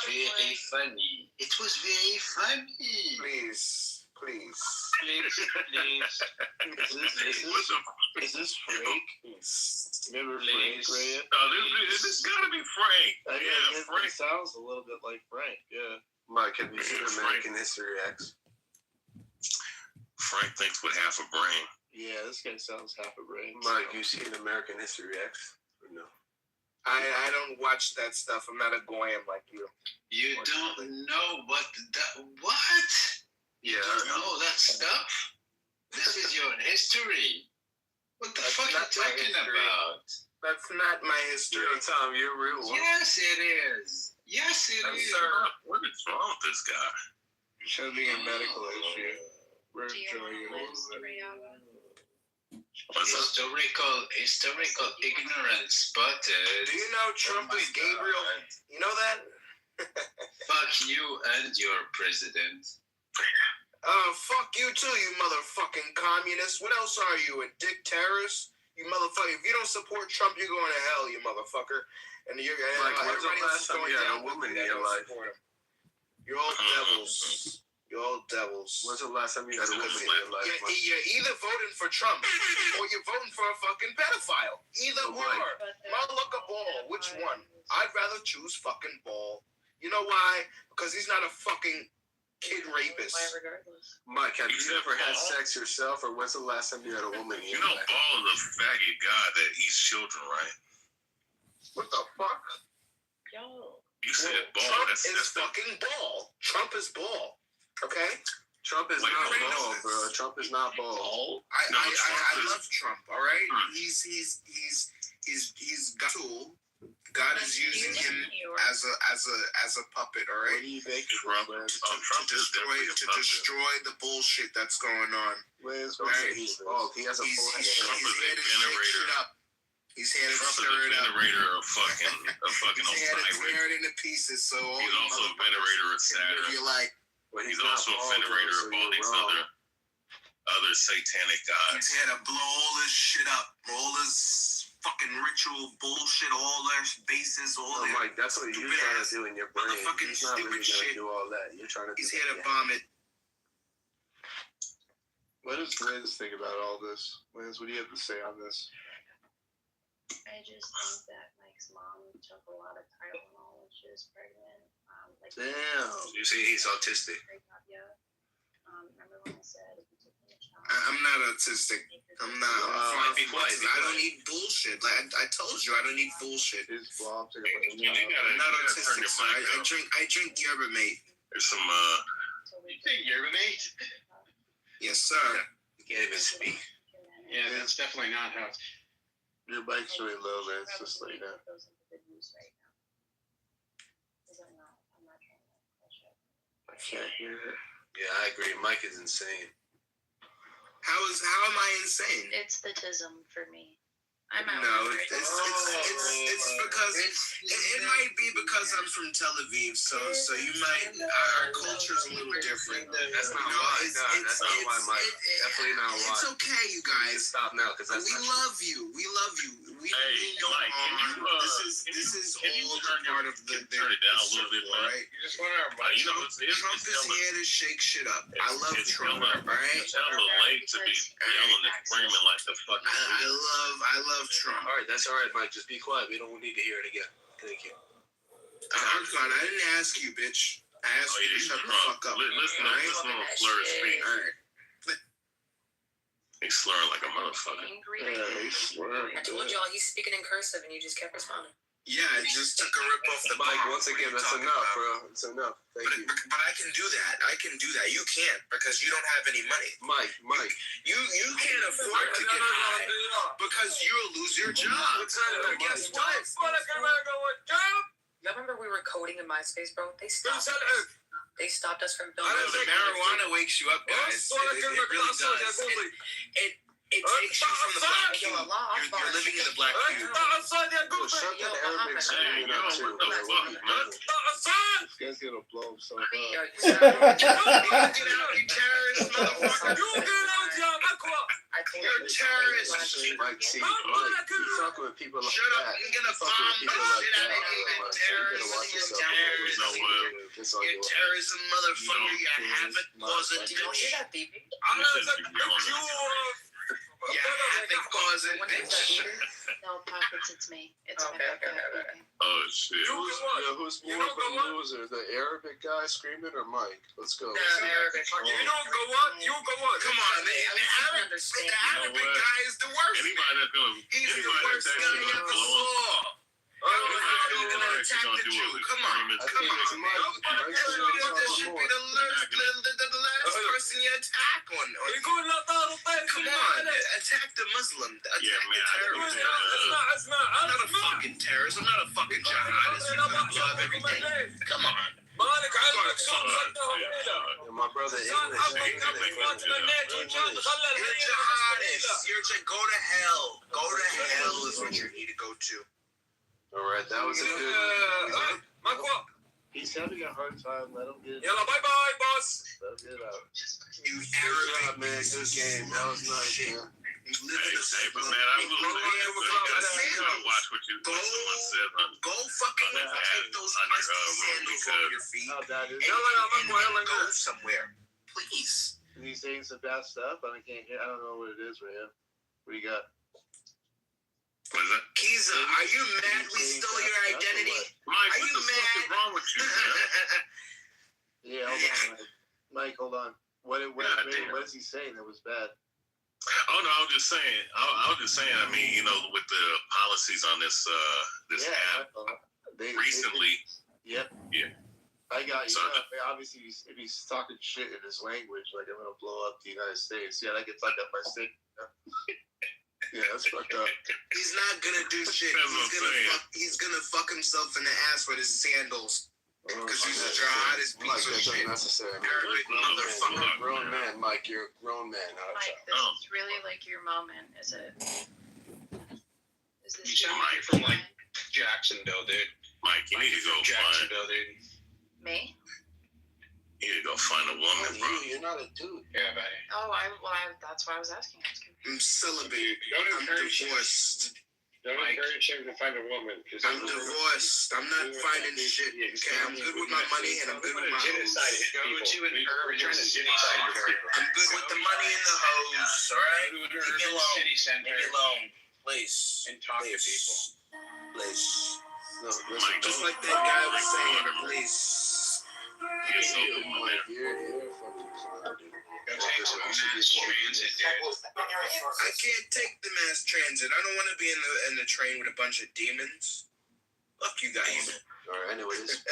very funny. It was very funny. Please. Please. Is this fake? Remember Frank, Please. Ray? This gotta be Frank. Yeah, Frank. sounds a little bit like Frank, yeah. Mike, have you seen American History X? Frank thinks with half a brain. Yeah, this guy sounds half a brain. Mike, you seen American History X? Or no? I don't watch that stuff. I'm not a goyim like you. You don't know what? You don't know that stuff? This is your history. What the fuck are you talking about? That's not my history. Tom, you're real. Yes, it is. Yes, it is. Sir, what is wrong with this guy? Should be a medical issue. We're Do you enjoying want it a to little bit. Historical ignorance spotted. Do you know Trump is Gabriel? You know that? Fuck you and your president. Fuck you too, you motherfucking communist. What else are you, a dick terrorist? You motherfucker. If you don't support Trump, you're going to hell, you motherfucker. And you're like, everybody else is going down. Woman in your life. You're all devils. You're all devils. When's the last time you had a woman in your life? You're either voting for Trump or you're voting for a fucking pedophile. Either or. Motherfucker Ball. Which one? I'd rather choose fucking Ball. You know why? Because he's not a fucking kid rapist. Mike, have you ever had sex yourself, or when's the last time you had a woman in your life? Ball is a faggot guy that eats children, right? What the fuck? Yo. You said Ball. Trump That's fucking Ball. Trump is Ball. Okay? Trump is Wait, not wait, Ball, no. bro. Trump is not Ball. I Trump love Trump, all right? He's got a tool. God is using him as a puppet, all right? What do you think? Trump is definitely a To puppet. destroy the bullshit that's going on. Right? He has a full head. Trump is a generator. He's here to Trump is stir a it up. generator of fucking He's here to Osiris. tear it into pieces. So all He's you also a motherfuckers venerator of can Saturn. live your life. He's also a venerator of all these other satanic gods. He's here to blow all this shit up, all this fucking ritual bullshit, all their bases, all their. Mike, that's what you're trying to do in your brain. Motherfucking he's not stupid really shit. Do all that. You're trying to. He's here to bomb it. What does Liz think about all this? Liz, what do you have to say on this? I just think that Mike's mom took a lot of Tylenol when she was pregnant. Damn. You see, he's autistic. Remember when I said if you took me a child? I'm not autistic. I'm not. I don't need bullshit. Like I told you, I don't need bullshit. I'm not autistic. So I drink yerba mate. There's some You think yerba mate? Yes, sir. You can't even speak. Yeah, that's definitely not how. Your bike's really low, man. It's just like that. I can't hear it. Yeah, I agree. Mike is insane. How am I insane? It's the tism for me. I'm out. No, it's because it might be because I'm from Tel Aviv, so you might our culture's a little different. That's not why. That's not why, Mike. Definitely not why. It's okay, you guys. Stop now, because we love you. We love you. We mean no harm. This is all part of the turn it down a little bit, right? Trump is here to shake shit up. I love Trump, right? It's a little late to be yelling and screaming like the fucking. I love Trump. All right, that's all right, Mike. Just be quiet. We don't need to hear it again. Thank you. I'm fine. I didn't ask you, bitch. I asked you to shut the fuck up. Listen to Fleur speak. He's slurring like a motherfucker. I told y'all he's speaking in cursive and you just kept responding. Yeah, I just took a rip off the Mike, bomb. once again, that's enough, bro. It's enough. Thank you. But I can do that. I can do that. You can't because you don't have any money. Mike. You can't afford to get high because you'll lose your job. Guess what? Y'all remember we were coding in MySpace, bro? They stopped us. They stopped us from building. Marijuana wakes you up, guys. It really does. It takes you from the black cube. You're living in the black cube. Shut that Arabic screaming up too. This guy's gonna blow himself up. Yo, You terrorist motherfucker. You're a terrorist. Mike, see, you're talking with people like Shut that. up. You're gonna bomb the shit out of you. You're terrorism, motherfucker. You have it. did you hear that beeping? havoc causing bitch. No, Pockets, it's me. It's my Okay. Oh shit. Who's more of a loser, the Arabic guy screaming or Mike? Let's go. Arabic. You don't go up, you go up. Come on, the Arabic guy is the worst. Anybody that's gonna He's the worst guy you ever saw. How are you gonna attack the Jew? Come on. I think it's Mike. Mike Should be the last person you attack on. Come on, attack the Muslim. Attack the terrorist. I'm not a fucking terrorist. I'm not a fucking jihadist. You're gonna blow up everything. Come on. My brother English. You're go to hell. Go to hell is what you need to go to. All right, that was a good. He's having a hard time. Let him get it. Bye, boss. Let him get it out. You Good job, man. Good game. That was nice, man. You live in a Hey, but man, I will watch what someone says on Go fucking take those sandals off your feet Oh, that is. and go somewhere. Please. Is he saying some bad stuff? I can't hear. I don't know what it is right now. What do you got? What is that? Kiza, are you mad we stole your identity? Mike, Are what you the fuck is wrong with you, man? Yeah, hold on, Mike. Hold on. What is he saying that was bad? Oh no, I was just saying. I mean, you know, with the policies on this app recently. Yep. Yeah. I got you. So, Obviously, if he's talking shit in his language, like I'm gonna blow up the United States. Yeah, that gets fucked up my stick. Yeah, that's fucked up. He's not gonna do shit. He's gonna fuck himself in the ass with his sandals. Because he's a jihadist piece of shit. Necessary. Arabic motherfucker. Grown man, Mike. You're a grown man. Mike, this is really like your moment, is it? Is this You sound like you're from like Jacksonville, dude. Mike, you need to go Jacksonville, dude. Me? You need to go find a woman, bro. You're not a dude. Yeah, buddy. Oh, that's why I was asking. I'm celibate. Don't I'm encourage divorced. Don't encourage him to find a woman. I'm divorced. I'm not finding shit. Okay, I'm good with my money and I'm good with my hoes. Go to an urban trying to genocide her. I'm good with the money and the hoes. All right, Go to an leave me urban alone. city center Leave me alone, please. and talk to people. Please. No, listen, Mike, Just like that guy was saying, please. You're so good, man. You're fucking clown, dude. Go take some mass transit, dude. I can't take the mass transit. I don't want to be in the train with a bunch of demons. Fuck you guys. All right, anyways.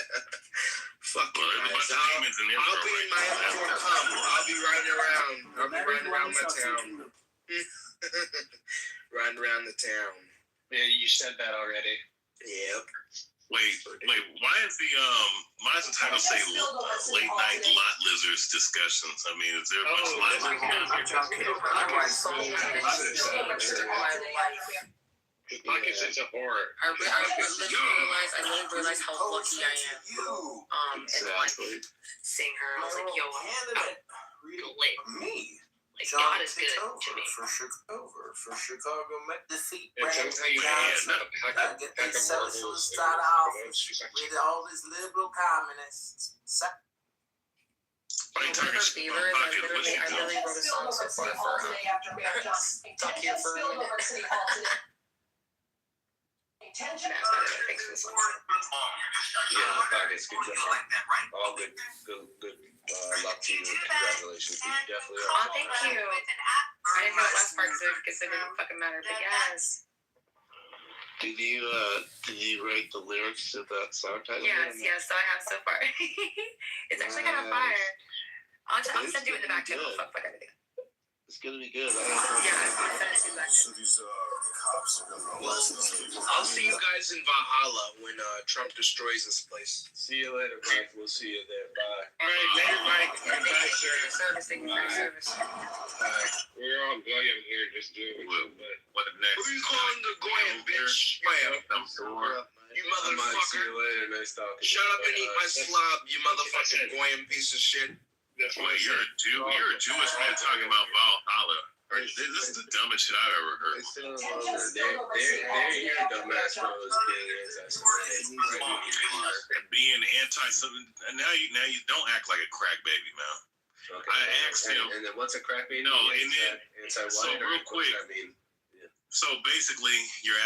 Fuck you Well, there's a bunch guys. of demons in there. I'll be in my M4 cum. I'll be riding around. I'll be riding around my town. Riding around the town. Yeah, you said that already. Yep. Wait, why is the title say late night lot lizards discussions? I mean, is there a bunch of lot His pocket sense of horror. I literally realized how lucky I am. And like seeing her, I was like, yo, I'm lit. Me. Like God is good Kitover to me. for Chicago met the feet. Yeah, tell him how you had I get these sellers from the side of office with all these liberal communists. Why you talking shit about pocket? What you I do? literally wrote a song so far for talk here for a minute. Yeah, the pocket's good job. All good luck to you. Congratulations. You definitely are. Oh, thank you. I didn't know the last part because it didn't fucking matter, but yes. Did you write the lyrics to that song title? Yes, so I have so far. It's actually kind of fire. I'll send you in the back too. Fuck everything. It's gonna be good. I'll send it to you back. So these cops are gonna arrest us. I'll see you guys in Valhalla when Trump destroys this place. See you later, Mike. We'll see you there. Bye. All right, later, Mike. Thank you for your service. Thank you for your service. Bye. We're all going here just doing What next? Who you calling the Goyim, bitch? Bam. I'm sure. You Mike, see motherfucker. you later. Nice talking. Shut up and eat my slob, you motherfucking Goyim piece of shit. That's Wait, you're a Jew? You're a Jewish man talking about Valhalla. This is the dumbest shit I've ever heard. They're your dumbass fellas being anti-Semitic. Being anti-something. Now you don't act like a crack baby, man. Okay. I asked him. And then what's a crack baby? No, and then inside so wine, real quick. I mean, so basically, you're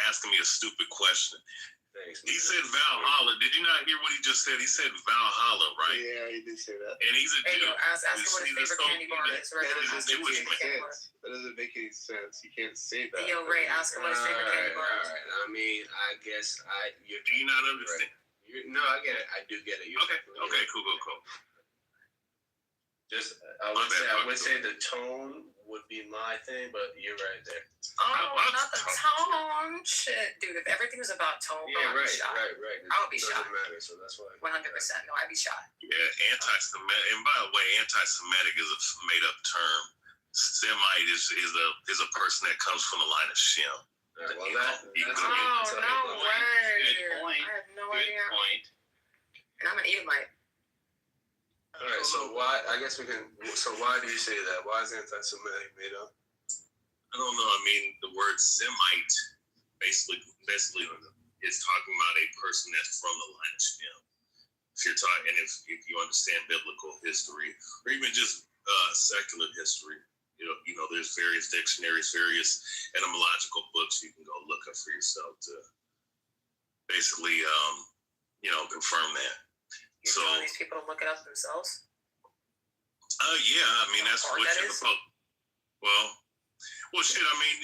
asking me a stupid question. thanks. He said Valhalla. Did you not hear what he just said? He said Valhalla, right? Yeah, he did say that. And he's a Hey, Jew. yo, ask him what his favorite candy bar is. Right That now. doesn't Ask him what his make favorite any candy bar is. sense. That doesn't make any sense. You can't say that. Hey, yo, Ray, ask him what his favorite candy bar is. Alright. I mean, I guess Do you not understand? No, I get it. I do get it. Okay, cool. Just, My I bad, would say the tone would be my thing, but you're right there. Oh, not the tone. Shit, dude. If everything was about tone, Yeah, bro, I'd be right. shot. I would be doesn't shot. matter, so that's why. 100%. No, I'd be shot. Yeah, anti-Semitic. And by the way, anti-Semitic is a made-up term. Semite is a person that comes from the line of Shem. Well, Oh, no way. Good point. I have no Good idea. point. And I'm an Edomite. All right, so why? I guess we can. So why do you say that? Why is anti-Semitic made up? I don't know. I mean, the word Semite basically is talking about a person that's from the line of Shem. If you're talking, and if you understand biblical history or even just secular history, you know, there's various dictionaries, various etymological books you can go look up for yourself to basically, confirm that. You're So, telling these people to look it up themselves? yeah, I mean, that's what that you're is? supposed. Well, shit. I mean,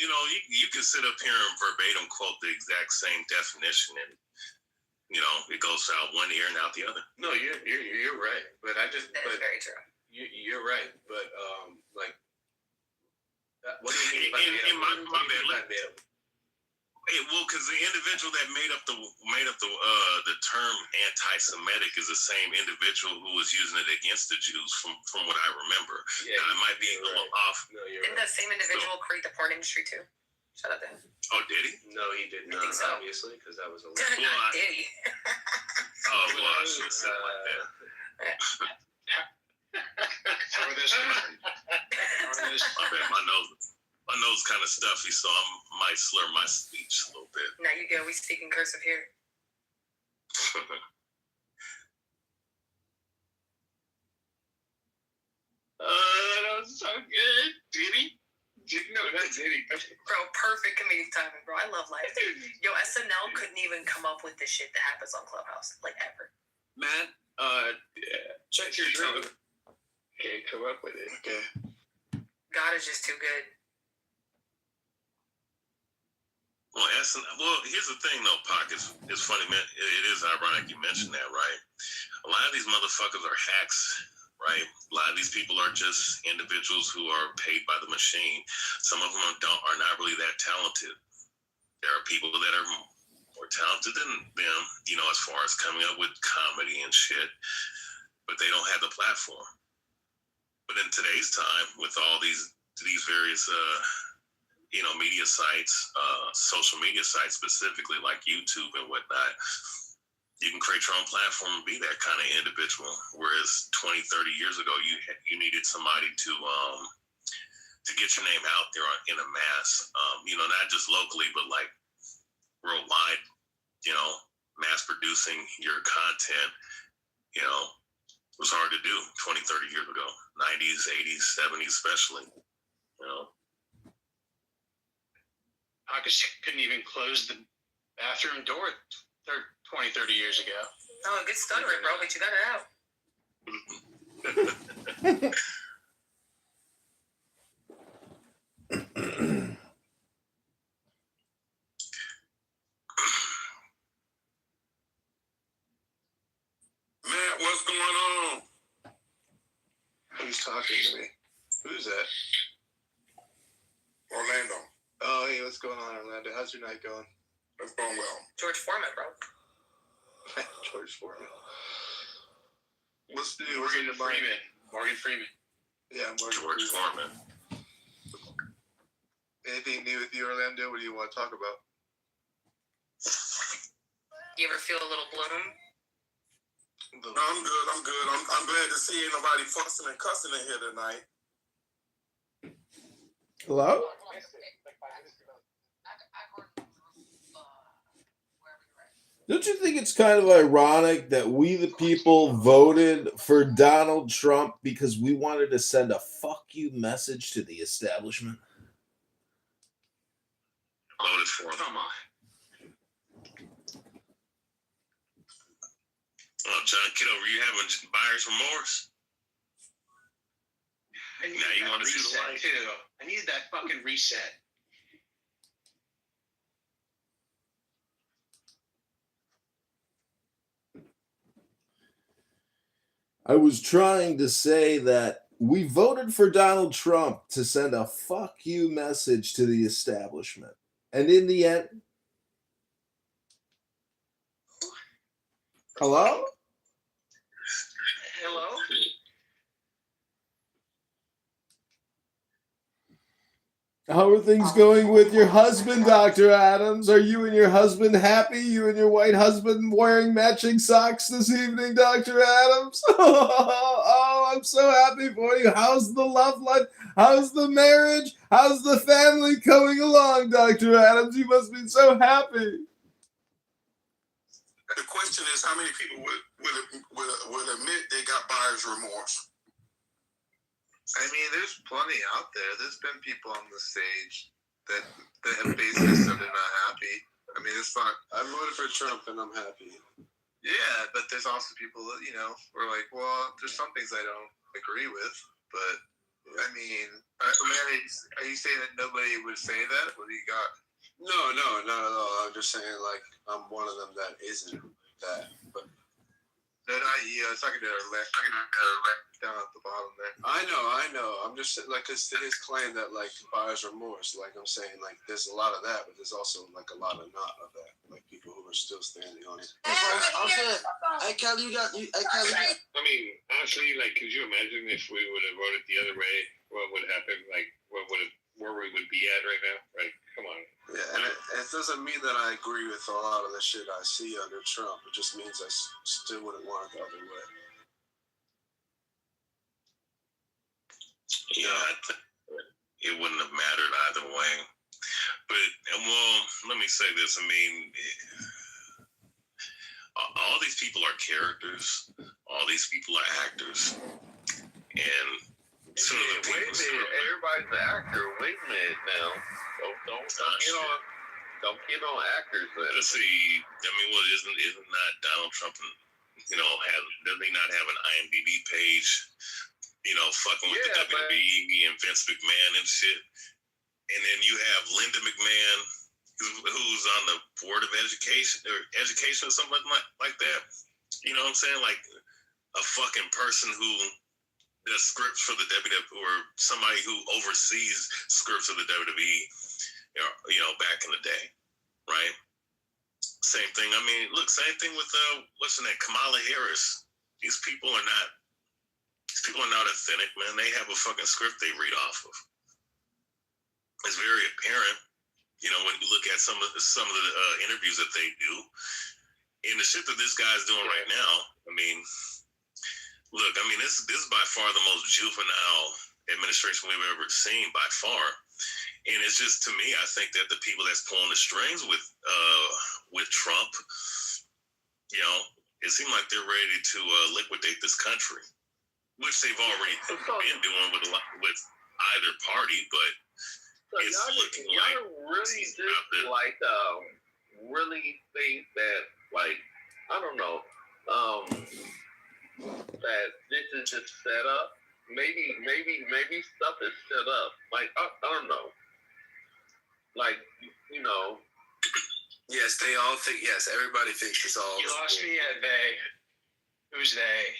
you can sit up here and verbatim quote the exact same definition, and it goes out one ear and out the other. No, you're right, but That is very true. you're right, but what do you mean by In my bad. made up? Because the individual that made up the term anti-Semitic is the same individual who was using it against the Jews, from what I remember. Yeah, I might be a little off. No, you're Didn't right. that same individual create the porn industry too? Shout out to him. Oh, did he? No, he did I not. think so. Obviously, because that was a. Not did he? Oh, well, I should have said it like that. For this one. My bad. My nose kind of stuffy, so I might slur my speech a little bit. Now you go. We speak in cursive here. That was so good. Did he? No, not did he. Bro, perfect comedic timing, bro. I love life. Yo, SNL couldn't even come up with the shit that happens on Clubhouse, like ever. Matt, check your drink. Okay, come up with it. Okay. God is just too good. Well, here's the thing, though, Pac. It's funny, man. It is ironic you mentioned that, right? A lot of these motherfuckers are hacks, right? A lot of these people are just individuals who are paid by the machine. Some of them are not really that talented. There are people that are more talented than them, as far as coming up with comedy and shit, but they don't have the platform. But in today's time, with all these various media sites, social media sites specifically, like YouTube and whatnot, you can create your own platform and be that kind of individual. Whereas 20, 30 years ago, you needed somebody to get your name out there in a mass, not just locally, but like worldwide, mass producing your content, was hard to do 20, 30 years ago, 90s, 80s, 70s, especially, Marcus couldn't even close the bathroom door 20, 30 years ago. Oh, good stuttering, bro, but you got it out. Matt, what's going on? Who's talking to me? Who's that? Orlando. Oh, hey, what's going on, Orlando? How's your night going? That's going well. George Foreman, bro. George Foreman. What's new? What's in your mind? Morgan Freeman. Yeah, Morgan George Freeman. Foreman. Anything new with you, Orlando? What do you want to talk about? You ever feel a little bloom? No, I'm good. I'm glad to see ain't nobody fussing and cussing in here tonight. Hello? Don't you think it's kind of ironic that we, the people, voted for Donald Trump because we wanted to send a fuck you message to the establishment? Voted for him. Come on. Oh, John Kitover, you having buyer's remorse? I need Now you that want to see the reset light? too. I need that fucking reset. I was trying to say that we voted for Donald Trump to send a fuck you message to the establishment. And in the end... Hello? Hello? How are things going with your husband, Dr. Adams? Are you and your husband happy? You and your white husband wearing matching socks this evening, Dr. Adams? Oh, I'm so happy for you. How's the love life? How's the marriage? How's the family coming along, Dr. Adams? You must be so happy. The question is, how many people would admit they got buyer's remorse? I mean, there's plenty out there. There's been people on the stage that have basically said they're not happy. I mean, it's fine. I voted for Trump and I'm happy. Yeah, but there's also people that, were like, well, there's some things I don't agree with. But, I mean, are you saying that nobody would say that? What do you got? No, not at all. I'm just saying, like, I'm one of them that isn't that. But they're not you. It's talking to their left. Down at the bottom there. I know. I'm just like, cause his claim that like buyer's remorse, like I'm saying, like there's a lot of that, but there's also like a lot of not of that, like people who are still standing on it. Hey, Kelly, you got. I mean, honestly, like, could you imagine if we would have voted the other way? What would happen? Like, where we would be at right now? Like, come on. Yeah, and it doesn't mean that I agree with a lot of the shit I see under Trump. It just means I still wouldn't want it the other way. Yeah, I think it wouldn't have mattered either way. But, well, let me say this. I mean, all these people are characters. All these people are actors. And some of the people... Wait a minute. Everybody's an actor. Wait a minute now. Don't get on actors. Let's see. I mean, well, isn't not Donald Trump, doesn't he not have an IMDb page? Fucking with the WWE and Vince McMahon and shit. And then you have Linda McMahon, who's on the board of education or something like that. You know what I'm saying? Like a fucking person who does scripts for the WWE, or somebody who oversees scripts of the WWE, back in the day, right? Same thing. I mean, look, same thing with what's her name, Kamala Harris. These people are not authentic, man. They have a fucking script they read off of. It's very apparent, when you look at some of the interviews that they do, and the shit that this guy's doing right now. I mean, look, I mean, this is by far the most juvenile administration we've ever seen, by far. And it's just, to me, I think that the people that's pulling the strings with Trump, it seemed like they're ready to liquidate this country, which they've already been doing with either party, but so it's looking like really just like really think that, like, I don't know, that this is just set up. Maybe stuff is set up. Like, I don't know. Like, Yes, they all think. Yes, everybody thinks it's all. You lost me at they. Who's they?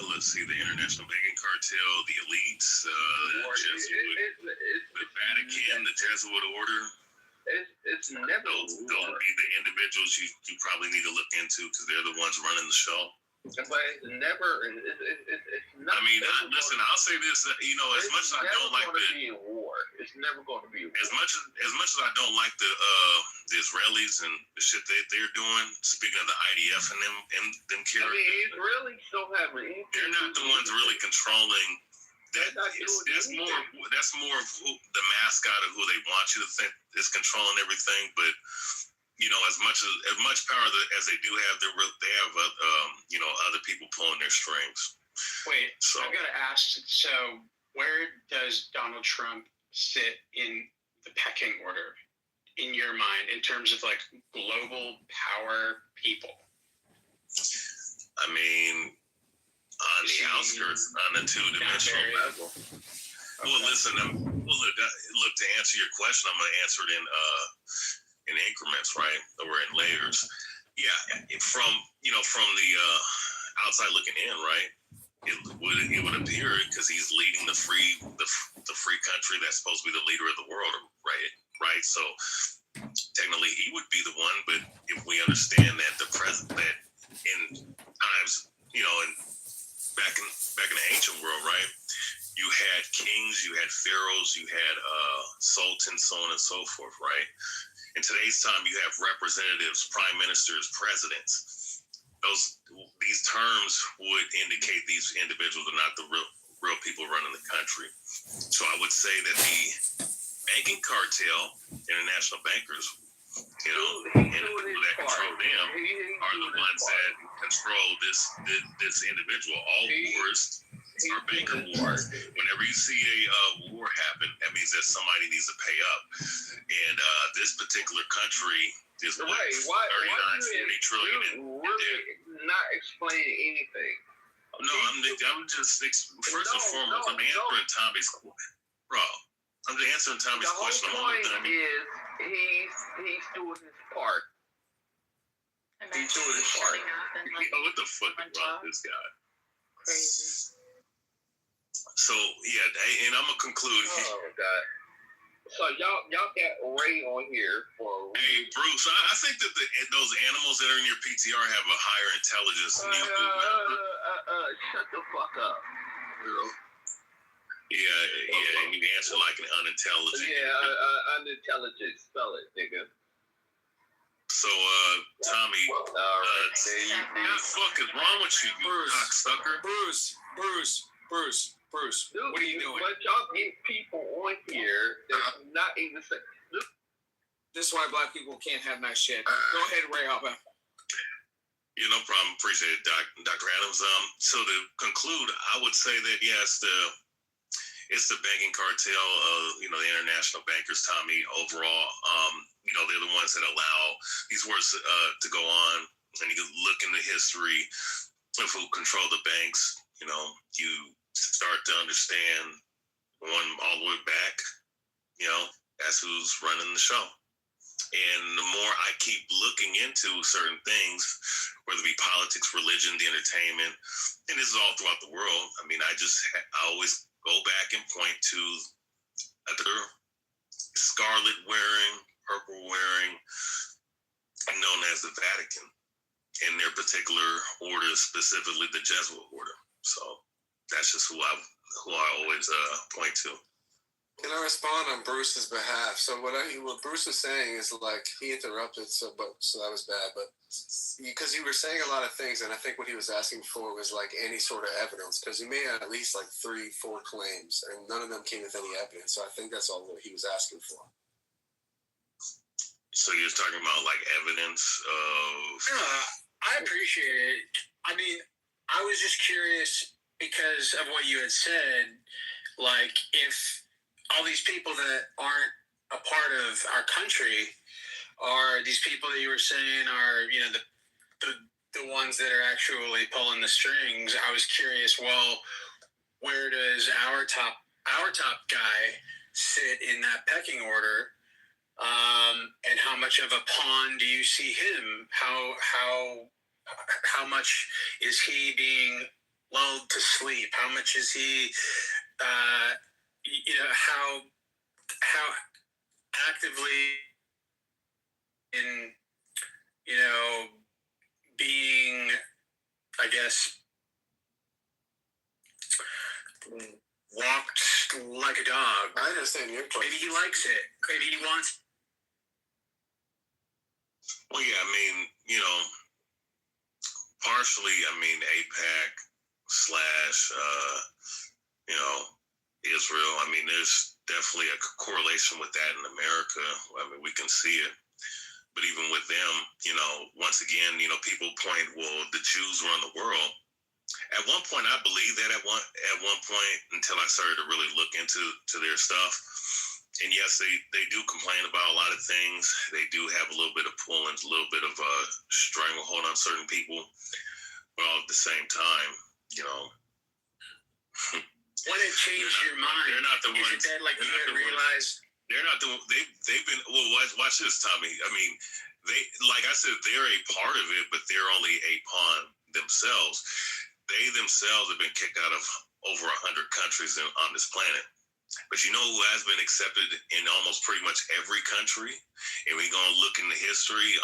Let's see, the International Begging Cartel, the elites, the Vatican, the Jesuit Order. It's never. Those would be the individuals you probably need to look into, because they're the ones running the show. But it's never. It's not. I mean, listen. I'll say this. As much as I don't like the war, it's never going to be a war. As much as I don't like the Israelis and the shit they're doing. Speaking of the IDF and them characters, I mean, Israelis don't have anything. They're not the ones really controlling that's more of who, the mascot of who they want you to think is controlling everything. But as much power as they do have, they have other people pulling their strings. Wait, so I've got to ask. So where does Donald Trump sit in the pecking order in your mind in terms of like global power people? I mean, on the outskirts, on the two-dimensional level. Well, listen, look, to answer your question, I'm going to answer it in increments, right, or in layers. Yeah, from the outside looking in, right, it would appear, because he's leading the free country that's supposed to be the leader of the world, right? So technically he would be the one, but if we understand that that in times, back in the ancient world, right, you had kings, you had pharaohs, you had sultans, so on and so forth, right? In today's time, you have representatives, prime ministers, presidents. These terms would indicate these individuals are not the real people running the country. So I would say that the banking cartel, international bankers, and the people that control them are the ones that control this individual. All wars are banker wars. Whenever you see a war happen, that means that somebody needs to pay up. And this particular country is what, 39-40 trillion in debt. Not explaining anything. No, I'm just first and foremost, I'm answering Tommy's question. Bro, I'm answering Tommy's question. The whole point is he's doing his part. He's doing his part. What the fuck is wrong with this guy? Crazy. So yeah, and I'm gonna conclude. Oh God. So y'all got Ray on here for. Hey Bruce, I think that those animals that are in your PTR have a higher intelligence than you do. Shut the fuck up, girl. Yeah, and you answer like an unintelligent. Yeah, unintelligent. Spell it, nigga. So, Tommy, what the fuck is wrong with you, cocksucker? Bruce. Dude, what are you doing? But y'all get people on here that's not even. This is why black people can't have nice shit. Go ahead, Ray Alba. Yeah, no problem. Appreciate it, Dr. Adams. So to conclude, I would say that it's the banking cartel, the international bankers, Tommy, overall. They're the ones that allow these wars to go on. And you can look into history of who control the banks. You start to understand one all the way back, that's who's running the show. And the more I keep looking into certain things, whether it be politics, religion, the entertainment, and this is all throughout the world. I mean, I always go back and point to other scarlet wearing, purple wearing, known as the Vatican, and their particular order, specifically the Jesuit order. So that's just who I always point to. Can I respond on Bruce's behalf? So what Bruce was saying is like he interrupted, so that was bad. But because you were saying a lot of things, and I think what he was asking for was like any sort of evidence, because he made at least like 3-4 claims, and none of them came with any evidence. So I think that's all that he was asking for. So you're talking about like evidence of? I appreciate it. I mean, I was just curious because of what you had said, like if all these people that aren't a part of our country are these people that you were saying are, the ones that are actually pulling the strings. I was curious, well, where does our top guy sit in that pecking order? And how much of a pawn do you see him? How much is he being lulled to sleep? How much is he, how actively in, being, I guess, walked like a dog. I understand your question. Maybe he likes it. Maybe he wants. Well, yeah, I mean, partially, I mean, APAC / Israel. I mean, there's definitely a correlation with that in America. I mean, we can see it. But even with them, once again, people point, well, the Jews run the world. At one point, I believed that at one point until I started to really look into their stuff. And yes, they do complain about a lot of things. They do have a little bit of pull and a little bit of a stranglehold on certain people. But all at the same time, What had changed your mind? They're not the ones. Is it that like you had realized? They're not the. They've been. Well, watch this, Tommy. I mean, they, like I said, they're a part of it, but they're only a pawn themselves. They themselves have been kicked out of over 100 countries on this planet. But you know who has been accepted in almost pretty much every country? And we're going to look into history.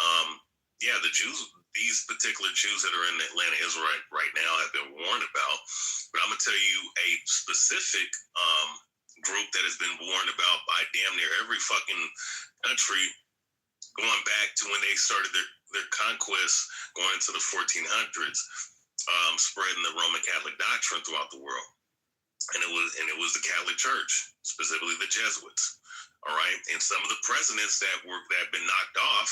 The Jews, these particular Jews that are in Atlanta, Israel right now have been warned about. But I'm going to tell you a specific group that has been warned about by damn near every fucking country going back to when they started their conquest going into the 1400s, spreading the Roman Catholic doctrine throughout the world. And it was the Catholic Church, specifically the Jesuits. All right, and some of the presidents that have been knocked off,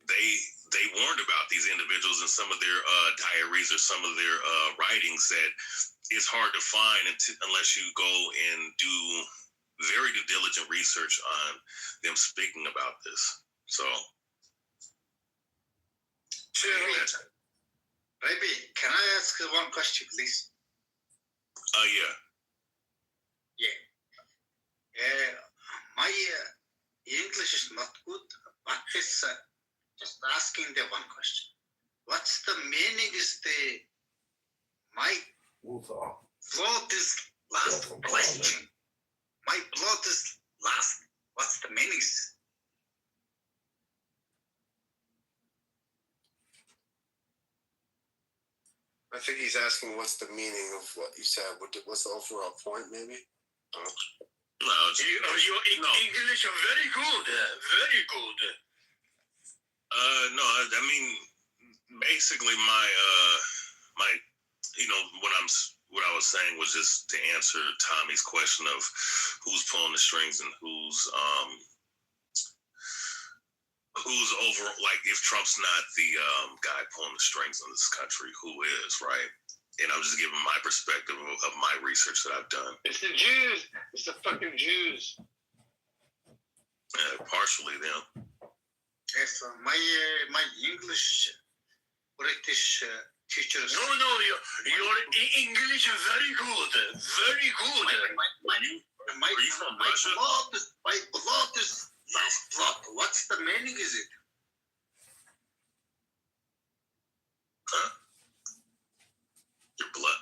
they warned about these individuals in some of their diaries or some of their writings that it's hard to find unless you go and do very due diligent research on them speaking about this. So, Maybe can I ask one question, please? My English is not good, but it's just asking the one question. What's the meaning? Is my blood is last question. My blood is last. What's the meaning? I think he's asking what's the meaning of what you said. What's the overall point, maybe? No, your English are very good. Very good. No, I mean, basically my what I was saying was just to answer Tommy's question of who's pulling the strings and who's over, like if Trump's not the guy pulling the strings in this country, who is, right? And I'm just giving my perspective of my research that I've done. It's the Jews. It's the fucking Jews. Partially them. Yes, my English, British teachers. No, your English is very good. Very good. My blood is last blood. What's the meaning? Is it? Huh? Your blood.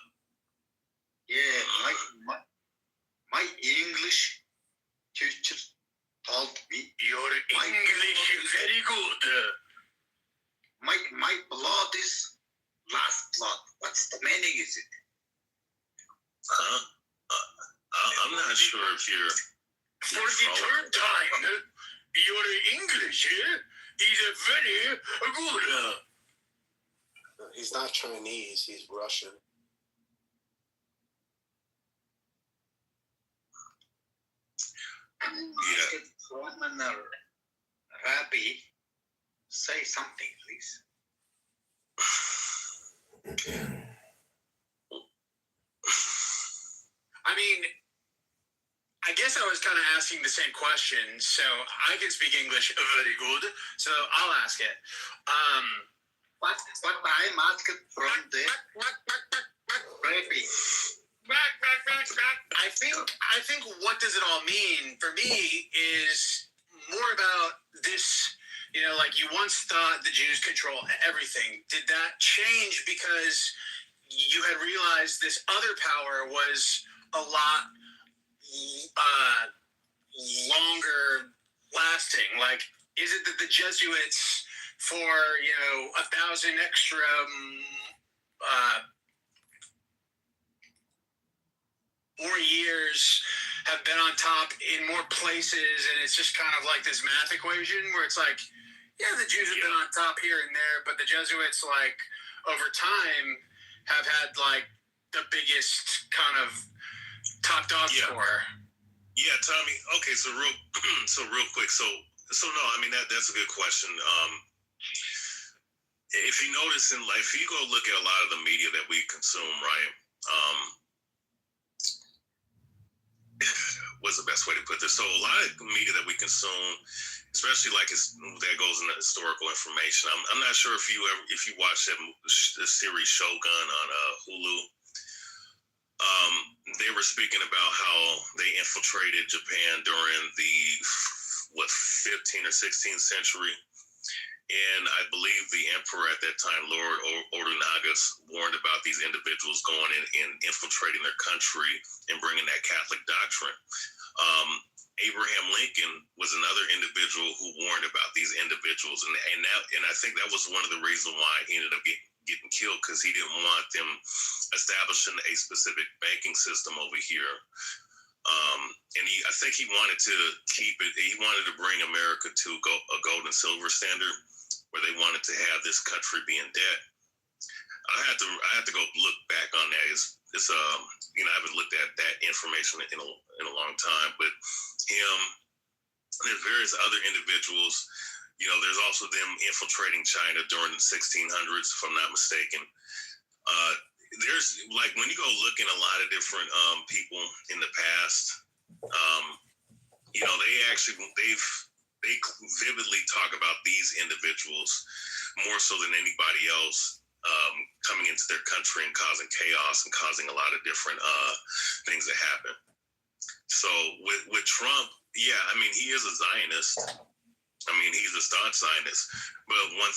Yeah, my English teacher told me your English is very good. My blood is last blood. What's the meaning? Is it? I'm not sure if you're. For the third time, your English is very good. He's not Chinese. He's Russian. Roman Rabbi, say something, please. I mean, I guess I was kind of asking the same question, so I can speak English very good, so I'll ask it. What I'm asking from the Rabbi. I think what does it all mean for me is more about this, like you once thought the Jews control everything. Did that change because you had realized this other power was a lot longer lasting? Like, is it that the Jesuits for 1,000 extra more years have been on top in more places, and it's just kind of like this math equation where it's like, yeah, the Jews have been on top here and there, but the Jesuits, like, over time have had like the biggest kind of top dog for her. Yeah, Tommy. Okay, so real quick. So no, I mean that's a good question. If you notice in life, if you go look at a lot of the media that we consume, right? What's the best way to put this? So a lot of media that we consume, especially like that goes into historical information. I'm not sure if you watched the series Shogun on Hulu. They were speaking about how they infiltrated Japan during the 15th or 16th century. And I believe the emperor at that time, Lord Orunaga, warned about these individuals going in and infiltrating their country and bringing that Catholic doctrine. Abraham Lincoln was another individual who warned about these individuals, and I think that was one of the reasons why he ended up getting killed, because he didn't want them establishing a specific banking system over here. And I think he wanted to keep it. He wanted to bring America to a gold and silver standard, where they wanted to have this country be in debt. I had to go look back on that. It's I haven't looked at that information in a long time, but him, there's various other individuals. There's also them infiltrating China during the 1600s, if I'm not mistaken. There's like, when you go look in a lot of different people in the past, they vividly talk about these individuals more so than anybody else, coming into their country and causing chaos and causing a lot of different things that happen. So with Trump, yeah, I mean, he is a Zionist. I mean, he's a staunch Zionist. But one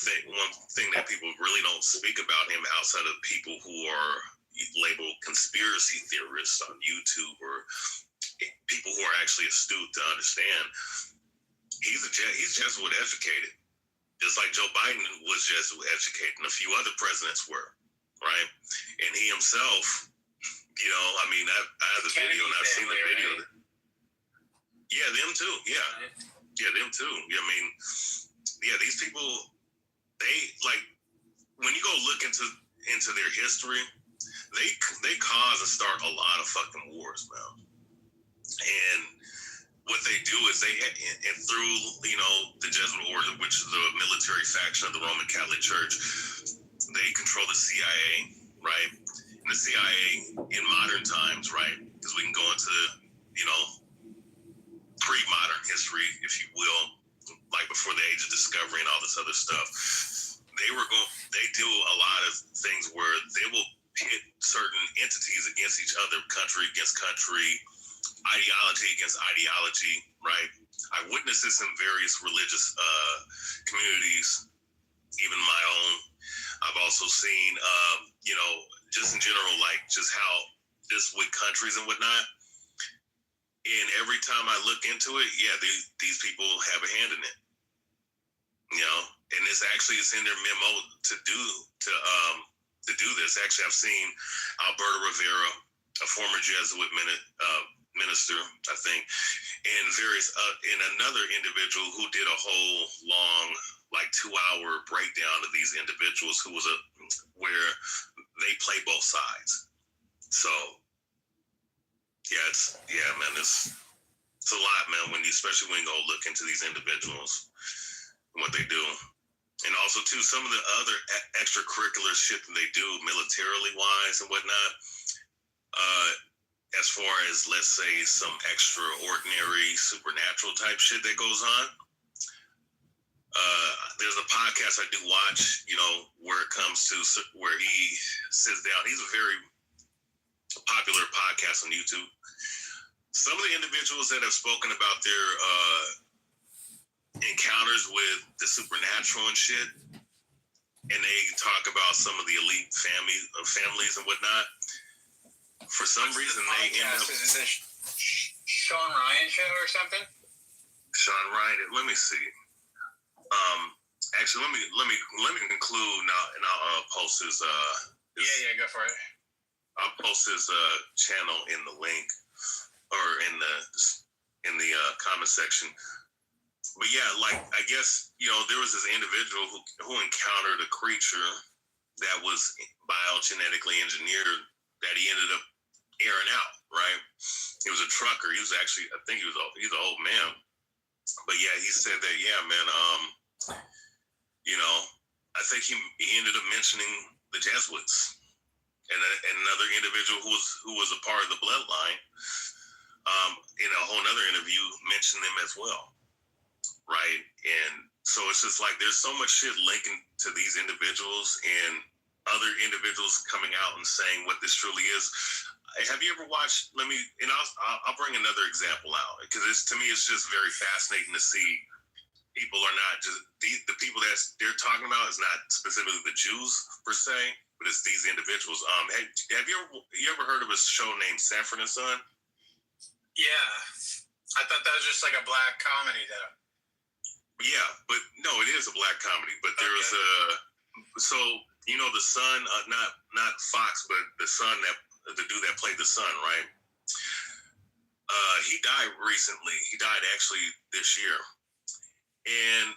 thing that people really don't speak about him, outside of people who are labeled conspiracy theorists on YouTube, or people who are actually astute to understand, he's Jesuit educated. Just like Joe Biden was Jesuit educated, and a few other presidents were, right? And he himself, I mean, I have the video, and I've seen the video. Right? Yeah, them too. Yeah, them too. I mean, yeah, these people, they, like, when you go look into their history, they cause and start a lot of fucking wars, man. And what they do is and through, the Jesuit order, which is the military faction of the Roman Catholic Church, they control the CIA, right? And the CIA in modern times, right? Because we can go into, pre-modern history, if you will, like before the age of discovery and all this other stuff. They do a lot of things where they will pit certain entities against each other, country against country, ideology against ideology, right? I witnessed this in various religious communities, even my own. I've also seen, just in general, like just how this with countries and whatnot. And every time I look into it, yeah, these people have a hand in it, and it's in their memo to do this. Actually, I've seen Alberto Rivera, a former Jesuit minister, I think, and and another individual who did a whole long, like 2-hour breakdown of these individuals where they play both sides. So man, it's a lot, man, especially when you go look into these individuals and what they do. And also, too, some of the other extracurricular shit that they do militarily wise and whatnot, as far as, let's say, some extraordinary supernatural type shit that goes on. There's a podcast I do watch, where it comes to where he sits down. He's a very popular podcast on YouTube. Some of the individuals that have spoken about their encounters with the supernatural and shit, and they talk about some of the elite families and whatnot. For some reason, they end up. Is it Sean Ryan show or something? Sean Ryan. Let me see. Actually, let me conclude now, and I'll post his. Yeah, go for it. I'll post his channel in the link, or in the comment section. But yeah, like, I guess, there was this individual who encountered a creature that was biogenetically engineered, that he ended up airing out, right? He was a trucker. He was actually, I think he's an old man. But yeah, he said that, yeah, man, I think he ended up mentioning the Jesuits and another individual who was a part of the bloodline. In a whole other interview, mentioned them as well, right? And so it's just like there's so much shit linking to these individuals and other individuals coming out and saying what this truly is. Have you ever watched? I'll bring another example out because to me it's just very fascinating to see people are not just the people that they're talking about is not specifically the Jews per se, but it's these individuals. Have you ever heard of a show named Sanford and Son? Yeah, I thought that was just like a black comedy though. Yeah, but no, it is a black comedy. But there was the son, not Fox, but the son the dude that played the son, right? He died recently. He died actually this year. And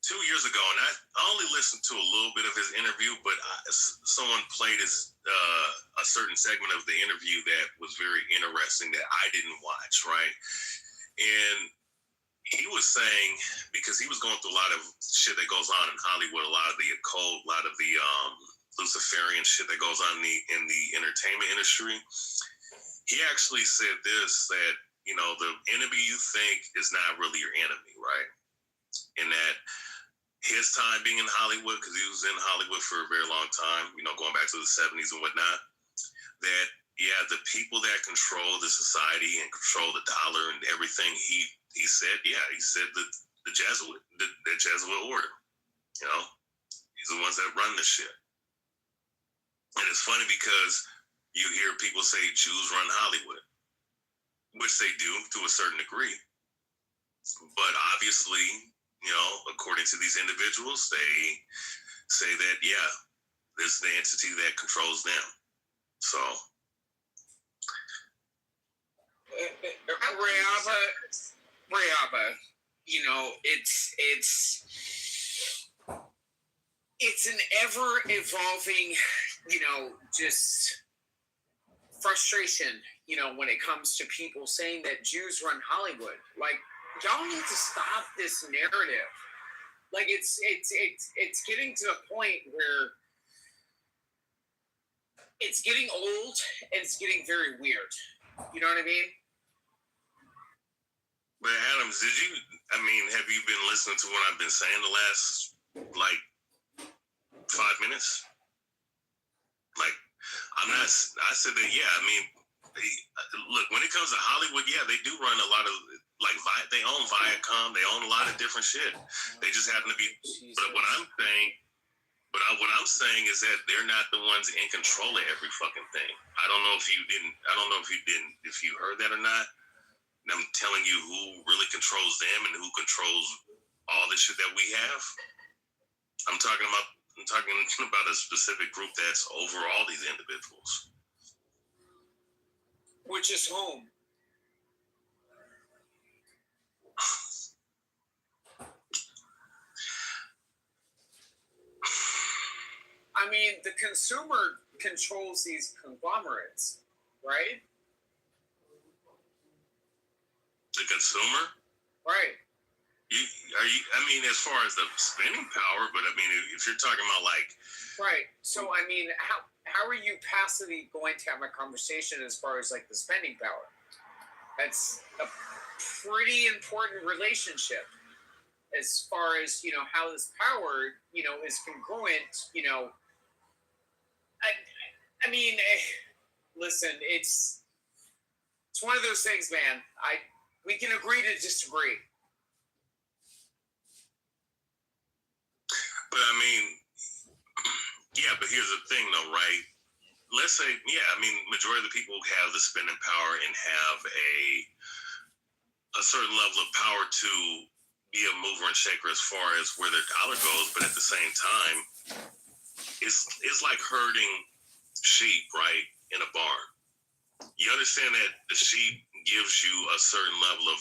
2 years ago, and I only listened to a little bit of his interview, but someone played a certain segment of the interview that was very interesting that I didn't watch, right? And he was saying, because he was going through a lot of shit that goes on in Hollywood, a lot of the occult, a lot of the Luciferian shit that goes on in the entertainment industry. He actually said this, that, the enemy you think is not really your enemy, right? And that his time being in Hollywood, because he was in Hollywood for a very long time, going back to the 70s and whatnot, that, yeah, the people that control the society and control the dollar and everything, he said the Jesuit order, he's the ones that run the shit. And it's funny because you hear people say Jews run Hollywood, which they do to a certain degree. But obviously, according to these individuals, they say that, yeah, this is the entity that controls them. So. Rayaba, it's an ever evolving, just frustration, when it comes to people saying that Jews run Hollywood. Like, y'all need to stop this narrative. Like, it's getting to a point where it's getting old and it's getting very weird. You know what I mean? But Adams, have you been listening to what I've been saying the last, 5 minutes? I said that, yeah, look, when it comes to Hollywood, yeah, they do run a lot of, they own Viacom, they own a lot of different shit. They just happen to be, but what I'm saying is that they're not the ones in control of every fucking thing. I don't know if you heard that or not. And I'm telling you who really controls them and who controls all the shit that we have. I'm talking about a specific group that's over all these individuals. Which is whom? The consumer controls these conglomerates, right? The consumer? Right. As far as the spending power, but if you're talking about right. So how are you passively going to have a conversation as far as the spending power? That's a pretty important relationship as far as how this power is congruent. Listen, it's one of those things, man. We can agree to disagree. But yeah, but here's the thing though, right? Let's say, yeah, majority of the people have the spending power and have a certain level of power to be a mover and shaker as far as where their dollar goes, but at the same time, it's like herding sheep, right, in a barn. You understand that the sheep gives you a certain level of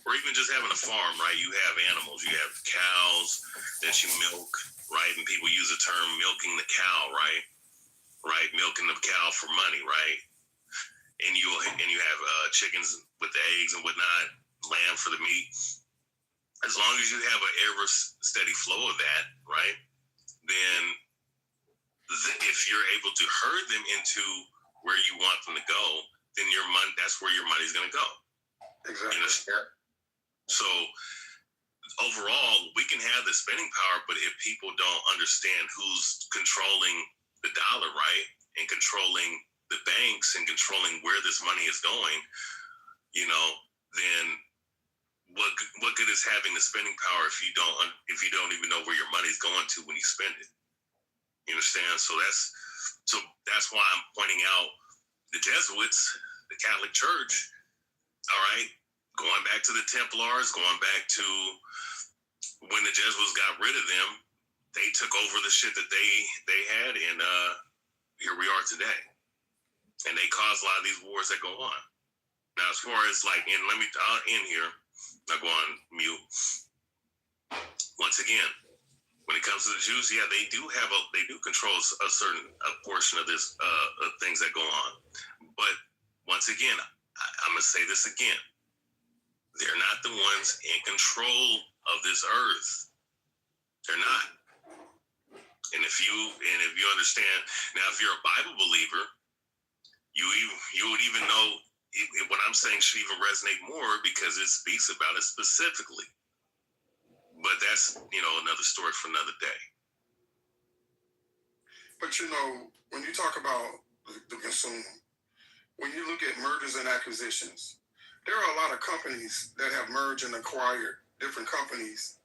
or even just having a farm, right? You have animals, you have cows that you milk, right? And people use the term milking the cow, right? Right, milking the cow for money, right? and you have chickens with the eggs and whatnot, lamb for the meat. As long as you have an ever steady flow of that, right? Then if you're able to herd them into where you want them to go, then your money, that's where your money's going to go. Exactly. You know? So overall, we can have the spending power, but if people don't understand who's controlling the dollar, right, and controlling the banks and controlling where this money is going, you know, then what good is having the spending power if you don't even know where your money's going to when you spend it? You understand? So that's why I'm pointing out the Jesuits, the Catholic Church, all right, going back to the Templars, going back to when the Jesuits got rid of them, they took over the shit that they had, and here we are today. And they caused a lot of these wars that go on. Now, as far as like, and I'll end here, I'll go on mute. Once again, when it comes to the Jews, yeah, they do control a certain portion of this things that go on. But once again, I'm gonna say this again: they're not the ones in control of this earth. They're not. And if you understand, now if you're a Bible believer, you would even know what I'm saying should even resonate more because it speaks about it specifically. But that's, another story for another day. But when you talk about the consumer, when you look at mergers and acquisitions, there are a lot of companies that have merged and acquired different companies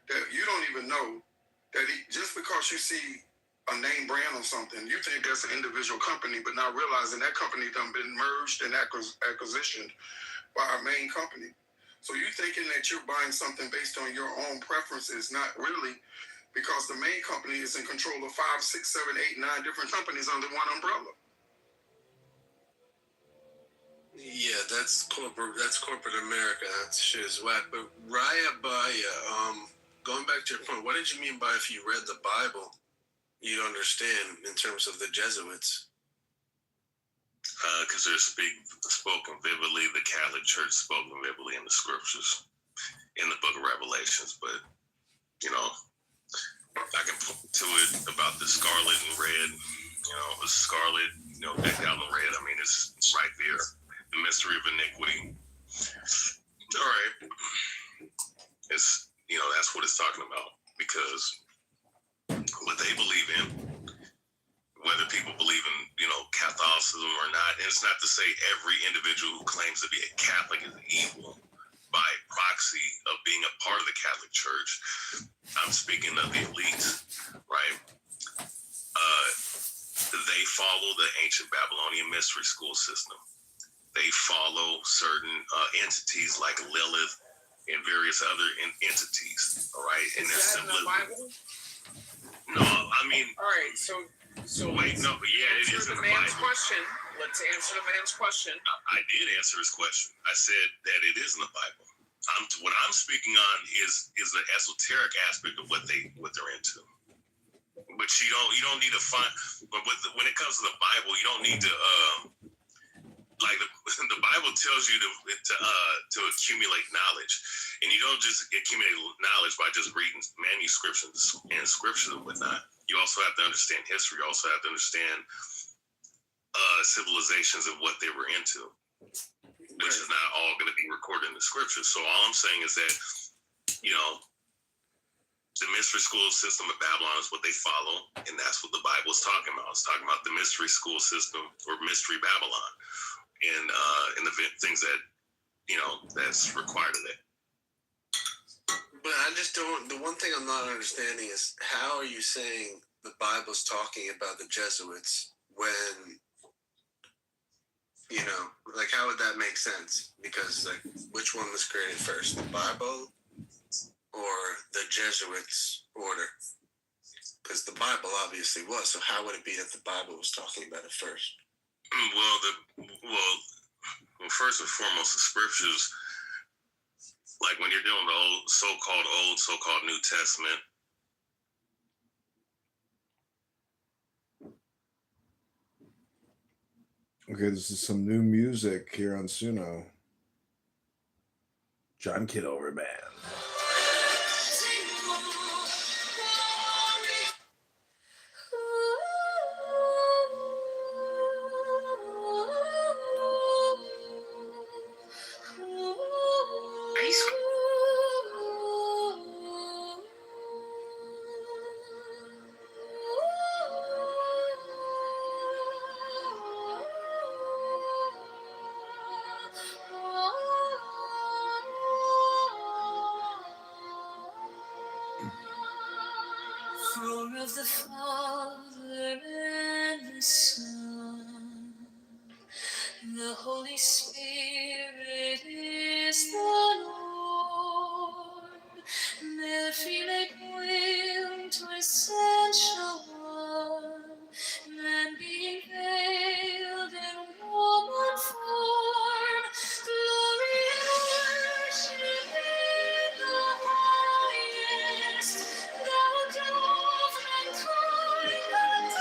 that you don't even know that just because you see a name brand on something, you think that's an individual company, but not realizing that company done been merged and acquisitioned by our main company. So you thinking that you're buying something based on your own preferences, not really, because the main company is in control of 5, 6, 7, 8, 9 different companies under one umbrella. Yeah, that's corporate America. That shit is whack. But Raya Baya, going back to your point, what did you mean by if you read the Bible, you'd understand in terms of the Jesuits? Because they're spoken vividly, the Catholic Church spoken vividly in the scriptures, in the book of Revelations. But, I can point to it about the scarlet and red, the scarlet, decked out in red. I mean, it's right there. The mystery of iniquity. All right. It's, that's what it's talking about. Because what they believe in, whether people believe in, Catholicism or not, and it's not to say every individual who claims to be a Catholic is evil by proxy of being a part of the Catholic Church. I'm speaking of the elites, right? They follow the ancient Babylonian mystery school system. They follow certain entities like Lilith and various other entities, all right? And is that in the Bible? No, I mean... All right, so wait, no, but yeah, it is in the Bible. Question. Let's answer the man's question. I did answer his question. I said that it is in the Bible. What I'm speaking on is the esoteric aspect of what they're into. But you don't need to find. But when it comes to the Bible, you don't need to the Bible tells you to accumulate knowledge, and you don't just accumulate knowledge by just reading manuscripts and scriptures and whatnot. You also have to understand history. You also have to understand civilizations and what they were into, which is not all going to be recorded in the scriptures. So all I'm saying is that, the mystery school system of Babylon is what they follow, and that's what the Bible is talking about. It's talking about the mystery school system or mystery Babylon, and the things that, that's required of it. But I just don't. The one thing I'm not understanding is how are you saying the Bible's talking about the Jesuits when, how would that make sense? Because which one was created first, the Bible or the Jesuits' order? Because the Bible obviously was. So how would it be that the Bible was talking about it first? Well, first and foremost, the scriptures. Like when you're doing the so-called New Testament, Okay, this is some new music here on Suno. John Kitover Band. Roar of the Father and the Son, the Holy Spirit is the Lord. May the free make will to essential one, man being veiled in woman form, glory and worship in the highest. Thou dove and kind and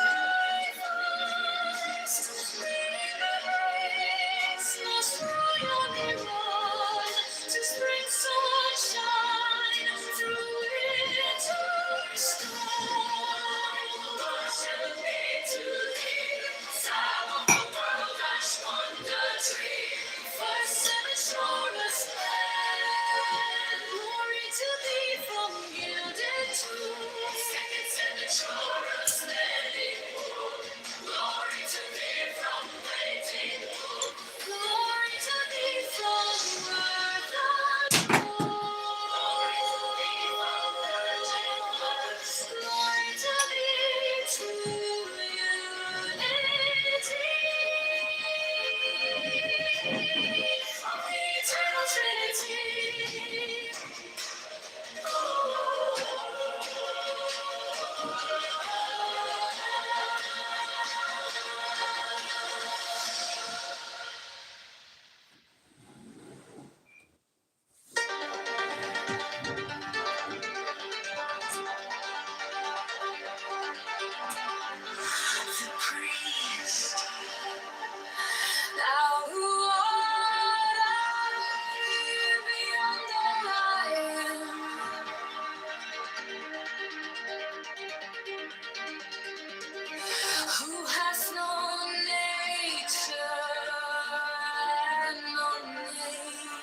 diverse, leading the race most royally run, to spring sunshine through winter storm. Worship be to thee, Son of the world, ash wonder tree, first and surest land. Glory to thee from gilded tomb, second and surest landing wood. Glory to thee from waiting womb, glory to thee from earth glory to thee from virgin birth, glory to thee true unity of the eternal Trinity. The priest, thou who art beyond all I am, who has no nature and no name,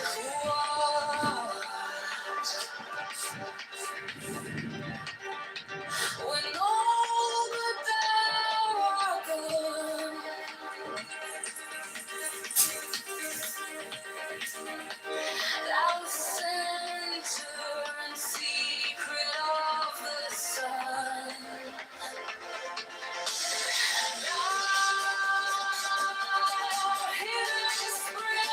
who art when all but thou art gone. Thou center and secret of the sun. Thou hidden spring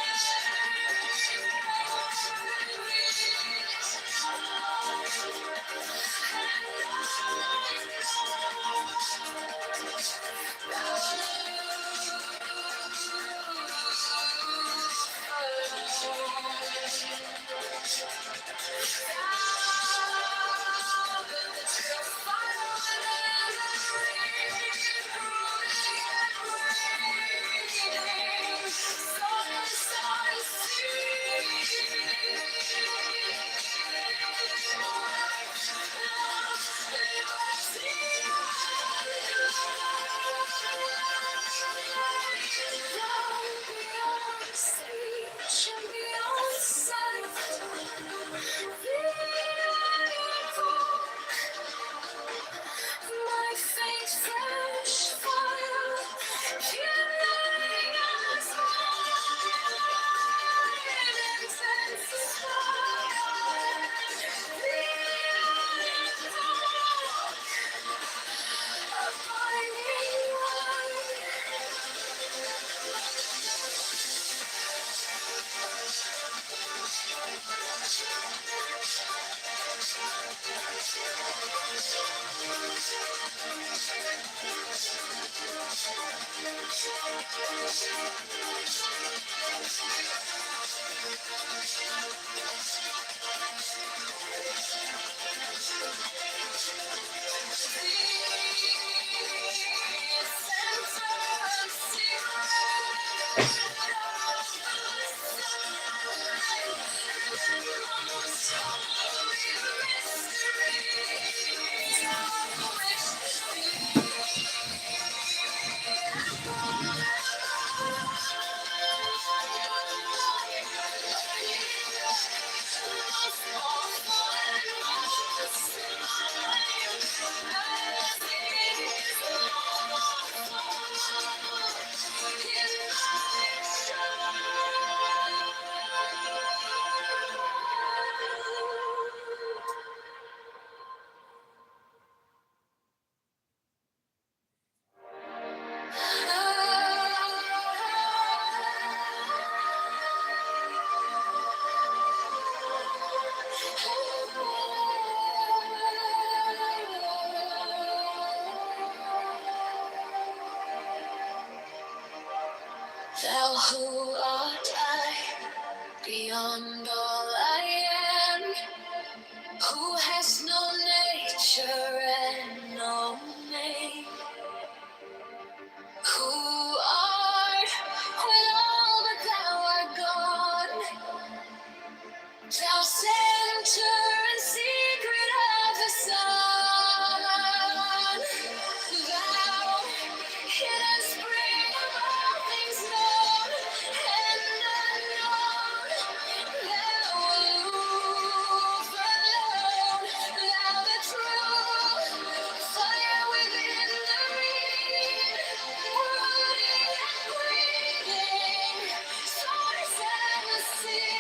my faint fresh fire, kindling as mine, intensify the abiding Thou who art I, beyond all I am, who has no nature and no name, who art when all but thou art gone, thou center and secret of the sun, thou hidden spring of all things known and unknown, thou aloof alone, thou the true fire within the reed, rooting and breathing, source and the sea.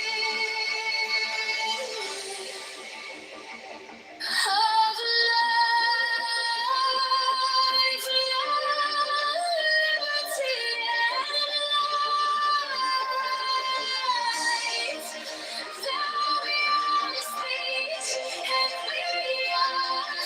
Of life, liberty, and light, thou beyond speech, and beyond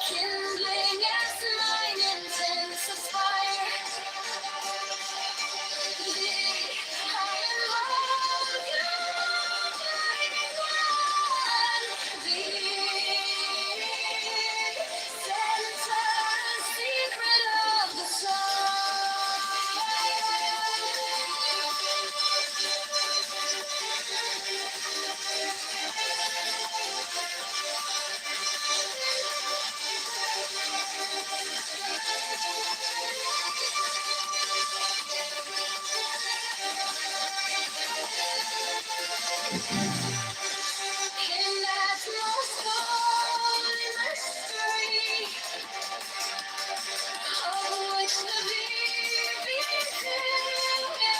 kindling as mine intensify. In that most holy mystery, of which the being and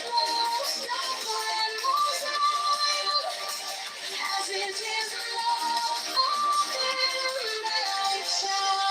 most noble and most mild, as it is lawful in thy child.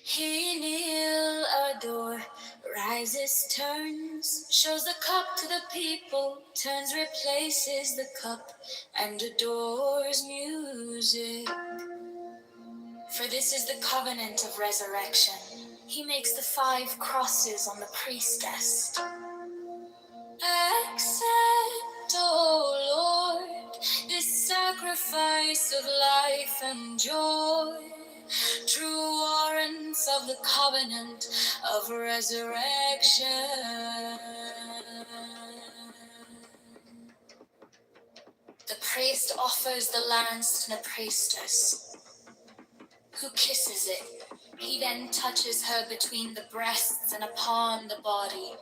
He kneel, adore, rises, turns, shows the cup to the people, turns, replaces the cup, and adores music. For this is the covenant of resurrection. He makes the 5 crosses on the priestess. Accept, O Lord, this sacrifice of life and joy, true warrants of the covenant of resurrection. The priest offers the lance to the priestess, who kisses it. He then touches her between the breasts and upon the body.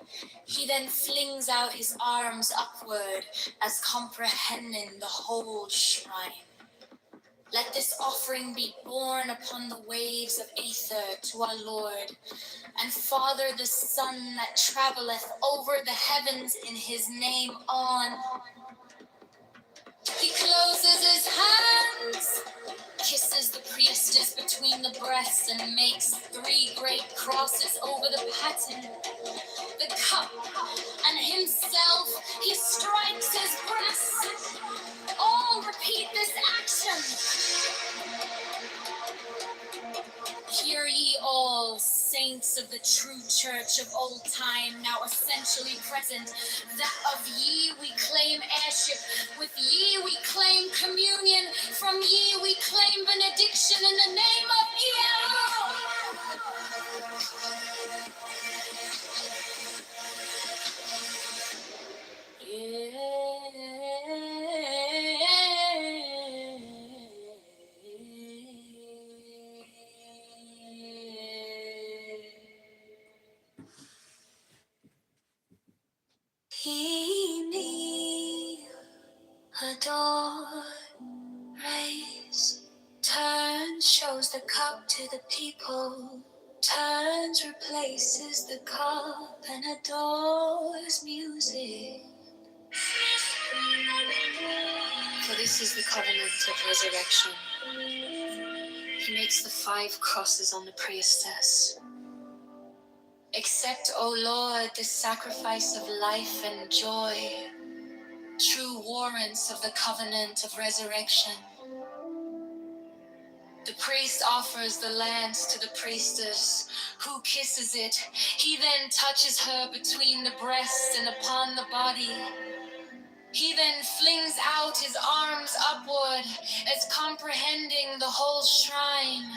He then flings out his arms upward as comprehending the whole shrine. Let this offering be borne upon the waves of aether to our Lord, and Father the Son that travelleth over the heavens in his name on. He closes his hands, kisses the priestess between the breasts, and makes 3 great crosses over the paten, the cup, and himself. He strikes his breast. All repeat this action. Hear ye all, saints of the true church of old time, now essentially present, that of ye we claim heirship, with ye we claim communion, from ye we claim benediction in the name of door raised. Turns, shows the cup to the people. Turns, replaces the cup and adores music. For this is the covenant of resurrection. He makes the 5 crosses on the priestess. Accept, O Lord, this sacrifice of life and joy, true warrants of the covenant of resurrection. The priest offers the lance to the priestess, who kisses it. He then touches her between the breast and upon the body. He then flings out his arms upward, as comprehending the whole shrine.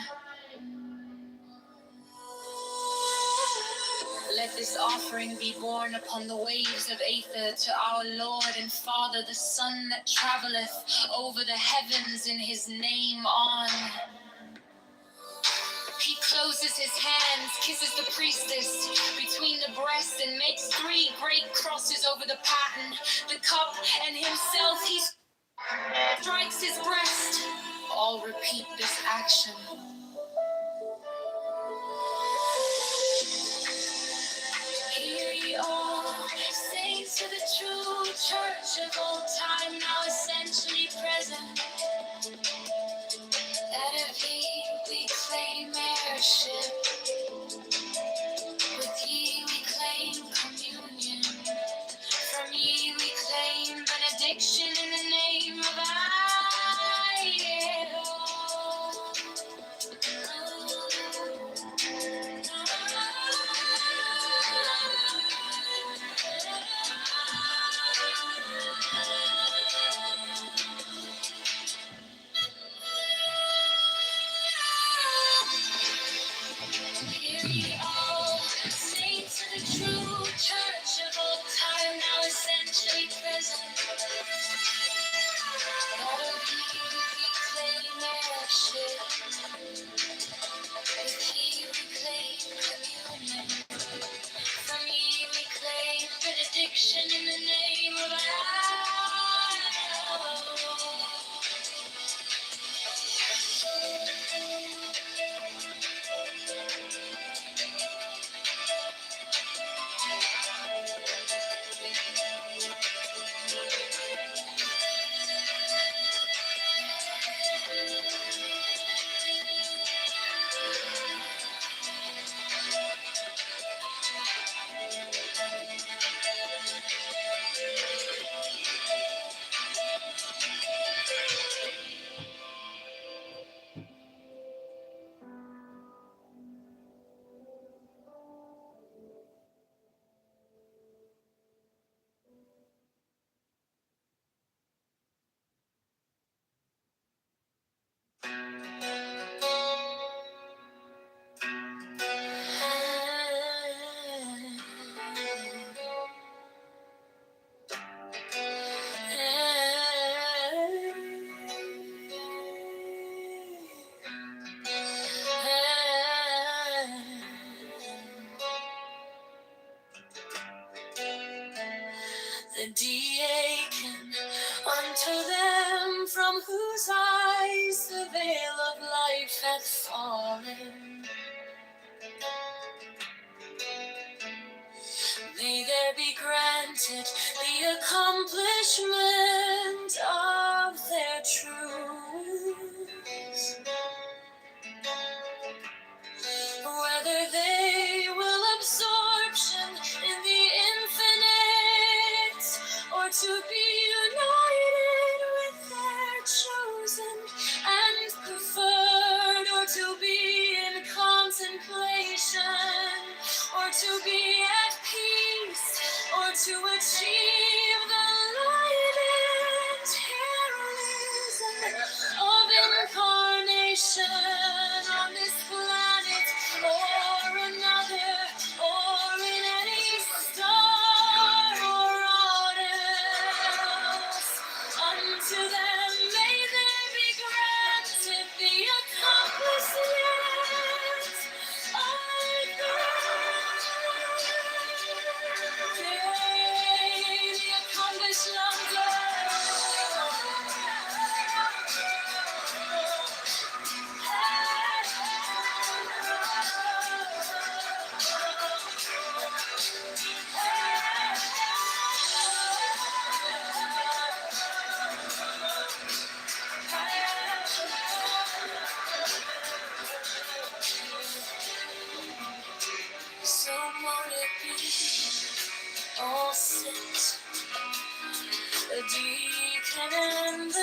Let this offering be borne upon the waves of Aether to our Lord and Father, the Son that travelleth over the heavens in his name on. He closes his hands, kisses the priestess between the breast, and makes 3 great crosses over the paten, the cup, and himself. He strikes his breast. All repeat this action. Hear ye all, saints of the true church of old time, now essentially present. That of ye we claim heirship. With ye we claim communion. From ye we claim benediction in the name of Hear ye all, saints of the true church of old time, now essentially present. That of ye we claim heirship. With ye we claim communion. From ye we claim benediction in the name of the deacon, unto them from whose eyes the veil of life hath fallen. May there be granted the accomplishment of their truths, whether they will absorption in the infinite, or to be united with their chosen and preferred, or to be in contemplation, or to be at peace, or to achieve the light and heroism of incarnation on this planet or another, or in any star or aught else. Unto them may there be granted the accomplishment of the accomplished number.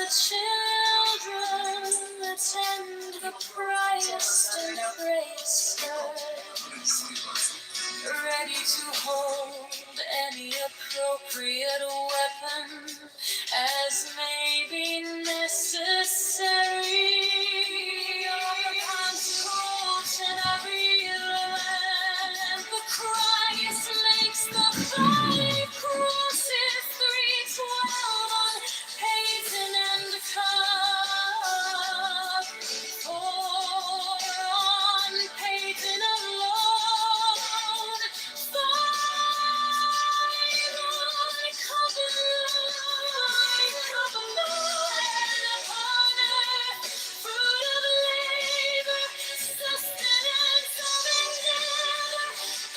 children attend the brightest embrace, ready to hold any appropriate weapon as may be necessary. Upon court in every land, the Christ makes the 5 crosses, 312 on Peyton and Cup. For on Peyton alone, 5 on covenant upon earth, fruit of labor, sustenance of endeavor,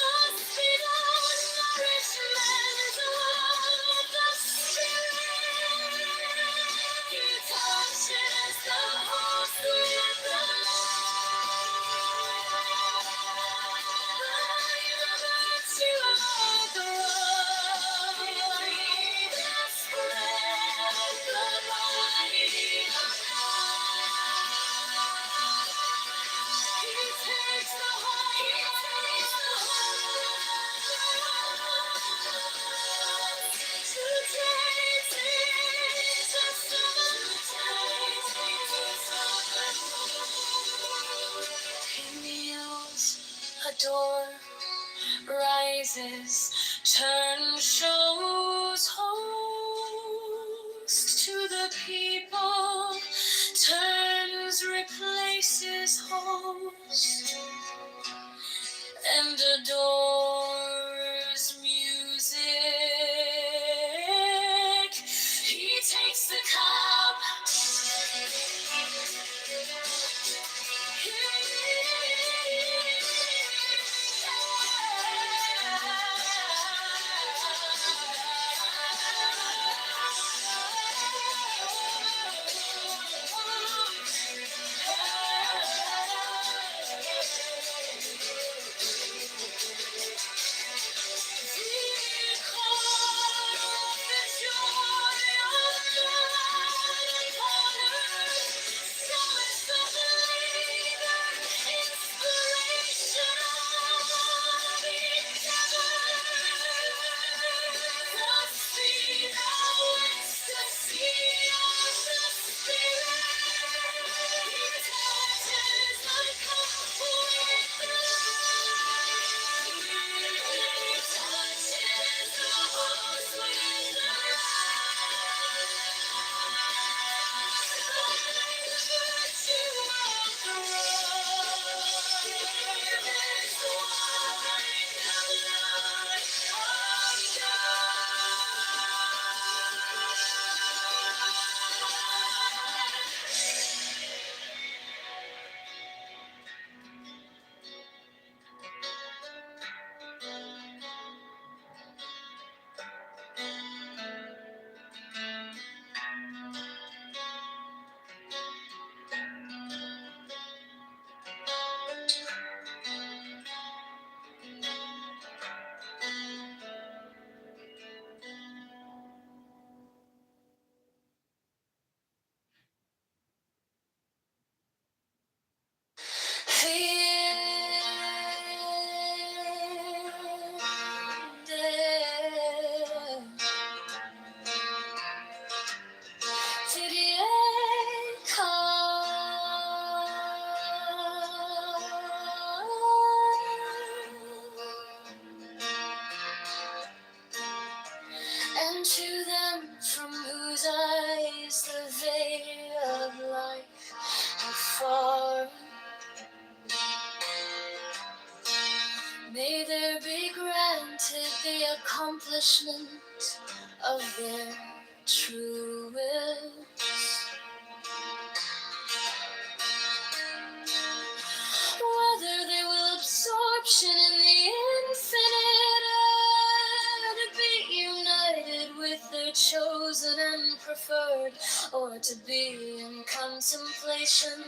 hospital nourishment of the spirit. He touches the host with the virtue of the road. Spread the body of He takes the whole. He kneels, adore, rises, turns, shows host to the people, turns, replaces host, and adores music. He takes the cup. And to them from whose eyes the veil of life have fallen, may there be granted the accomplishment of their true will. Whether they will absorption in the infinite, or to be united with their chosen and preferred, or to be in contemplation,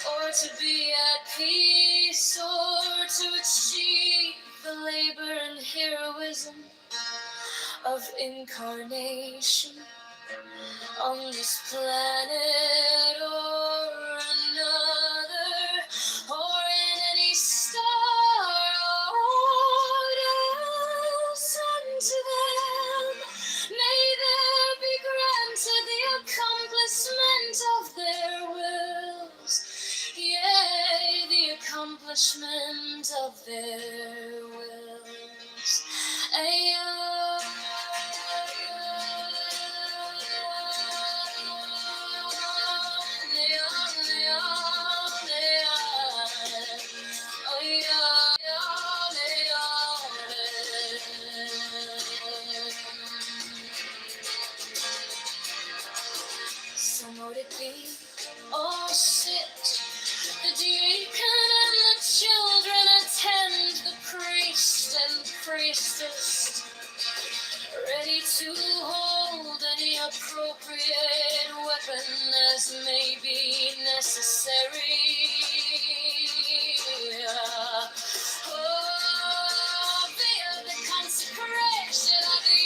or to be at peace, or to achieve the labor and heroism of incarnation. on this planet or another, or in any star or else unto them may there be granted the accomplishment of their wills, yea, the accomplishment of their wills. So mote it be, or sit, the deacon and the children attend the priest and priestess, ready to hold any appropriate weapon as may be necessary. Via the consecration of the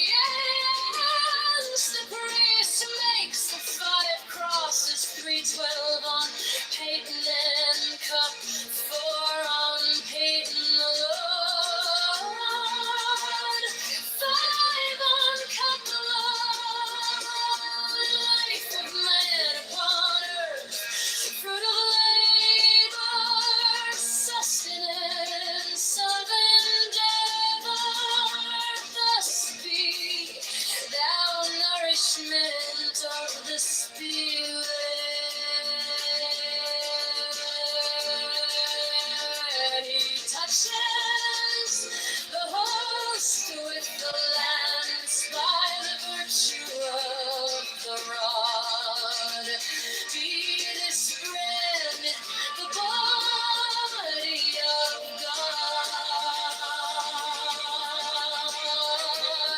ends, the priest makes the 5 crosses, 312 on Peyton and cup, 4 on Peyton the Lord, 5 on cup the Lord, life of man upon earth, fruit of labor, sustenance of endeavor, thus be thou nourishment of the Spirit. He touches the host with the lance by the virtue of the rod. Be this bread the body of God.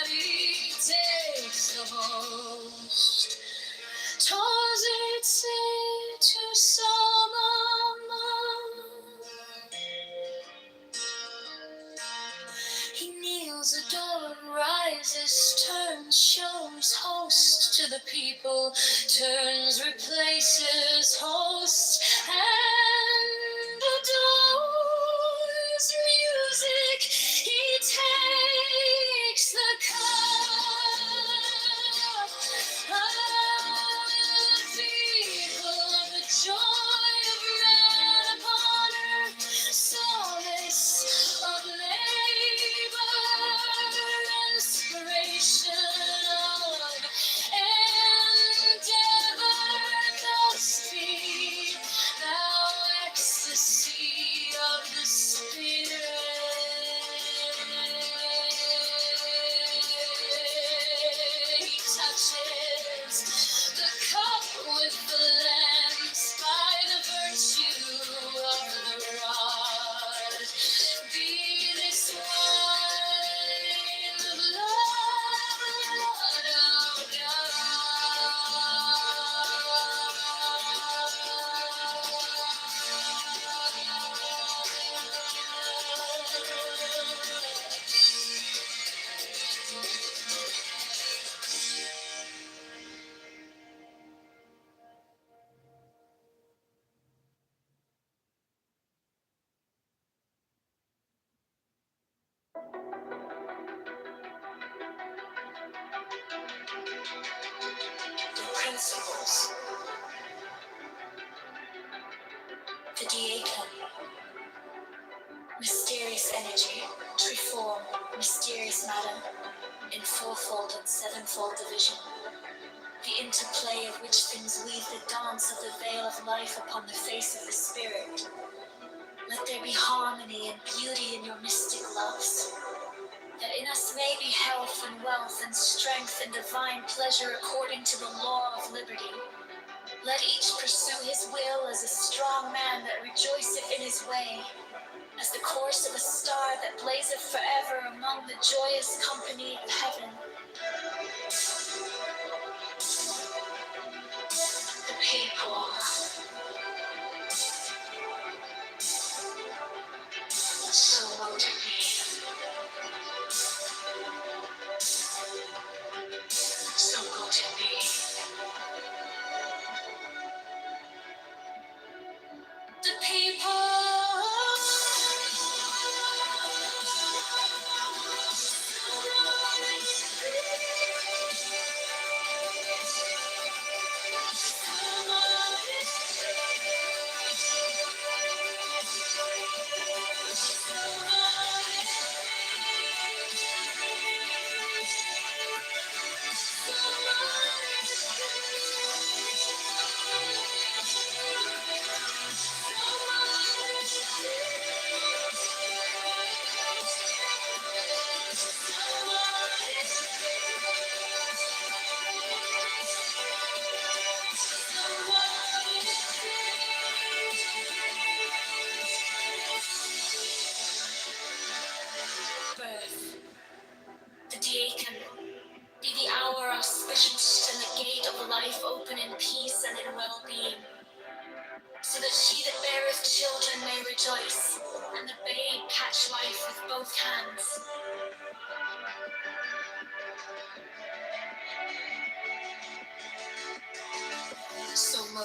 He takes the host, tours it to he kneels, adores, rises, turns, shows host to the people, turns, replaces host, and adores music. He takes the cup. People of the joy of man upon earth, solace of labor, inspiration of endeavor, thus be thou ecstasy of the Spirit. He touches the cup with the lance by the virtue of the rod. Be this wine the blood of principles. The diacon, mysterious energy, triform, mysterious matter, in fourfold and sevenfold division, the interplay of which things weave the dance of the veil of life upon the face of the spirit. Let there be harmony and beauty in your mystic loves, that in us may be health and wealth and strength and divine pleasure according to the law of liberty. Let each pursue his will as a strong man that rejoiceth in his way, as the course of a star that blazeth forever among the joyous company of heaven. The people, so woe to be, so woe to be.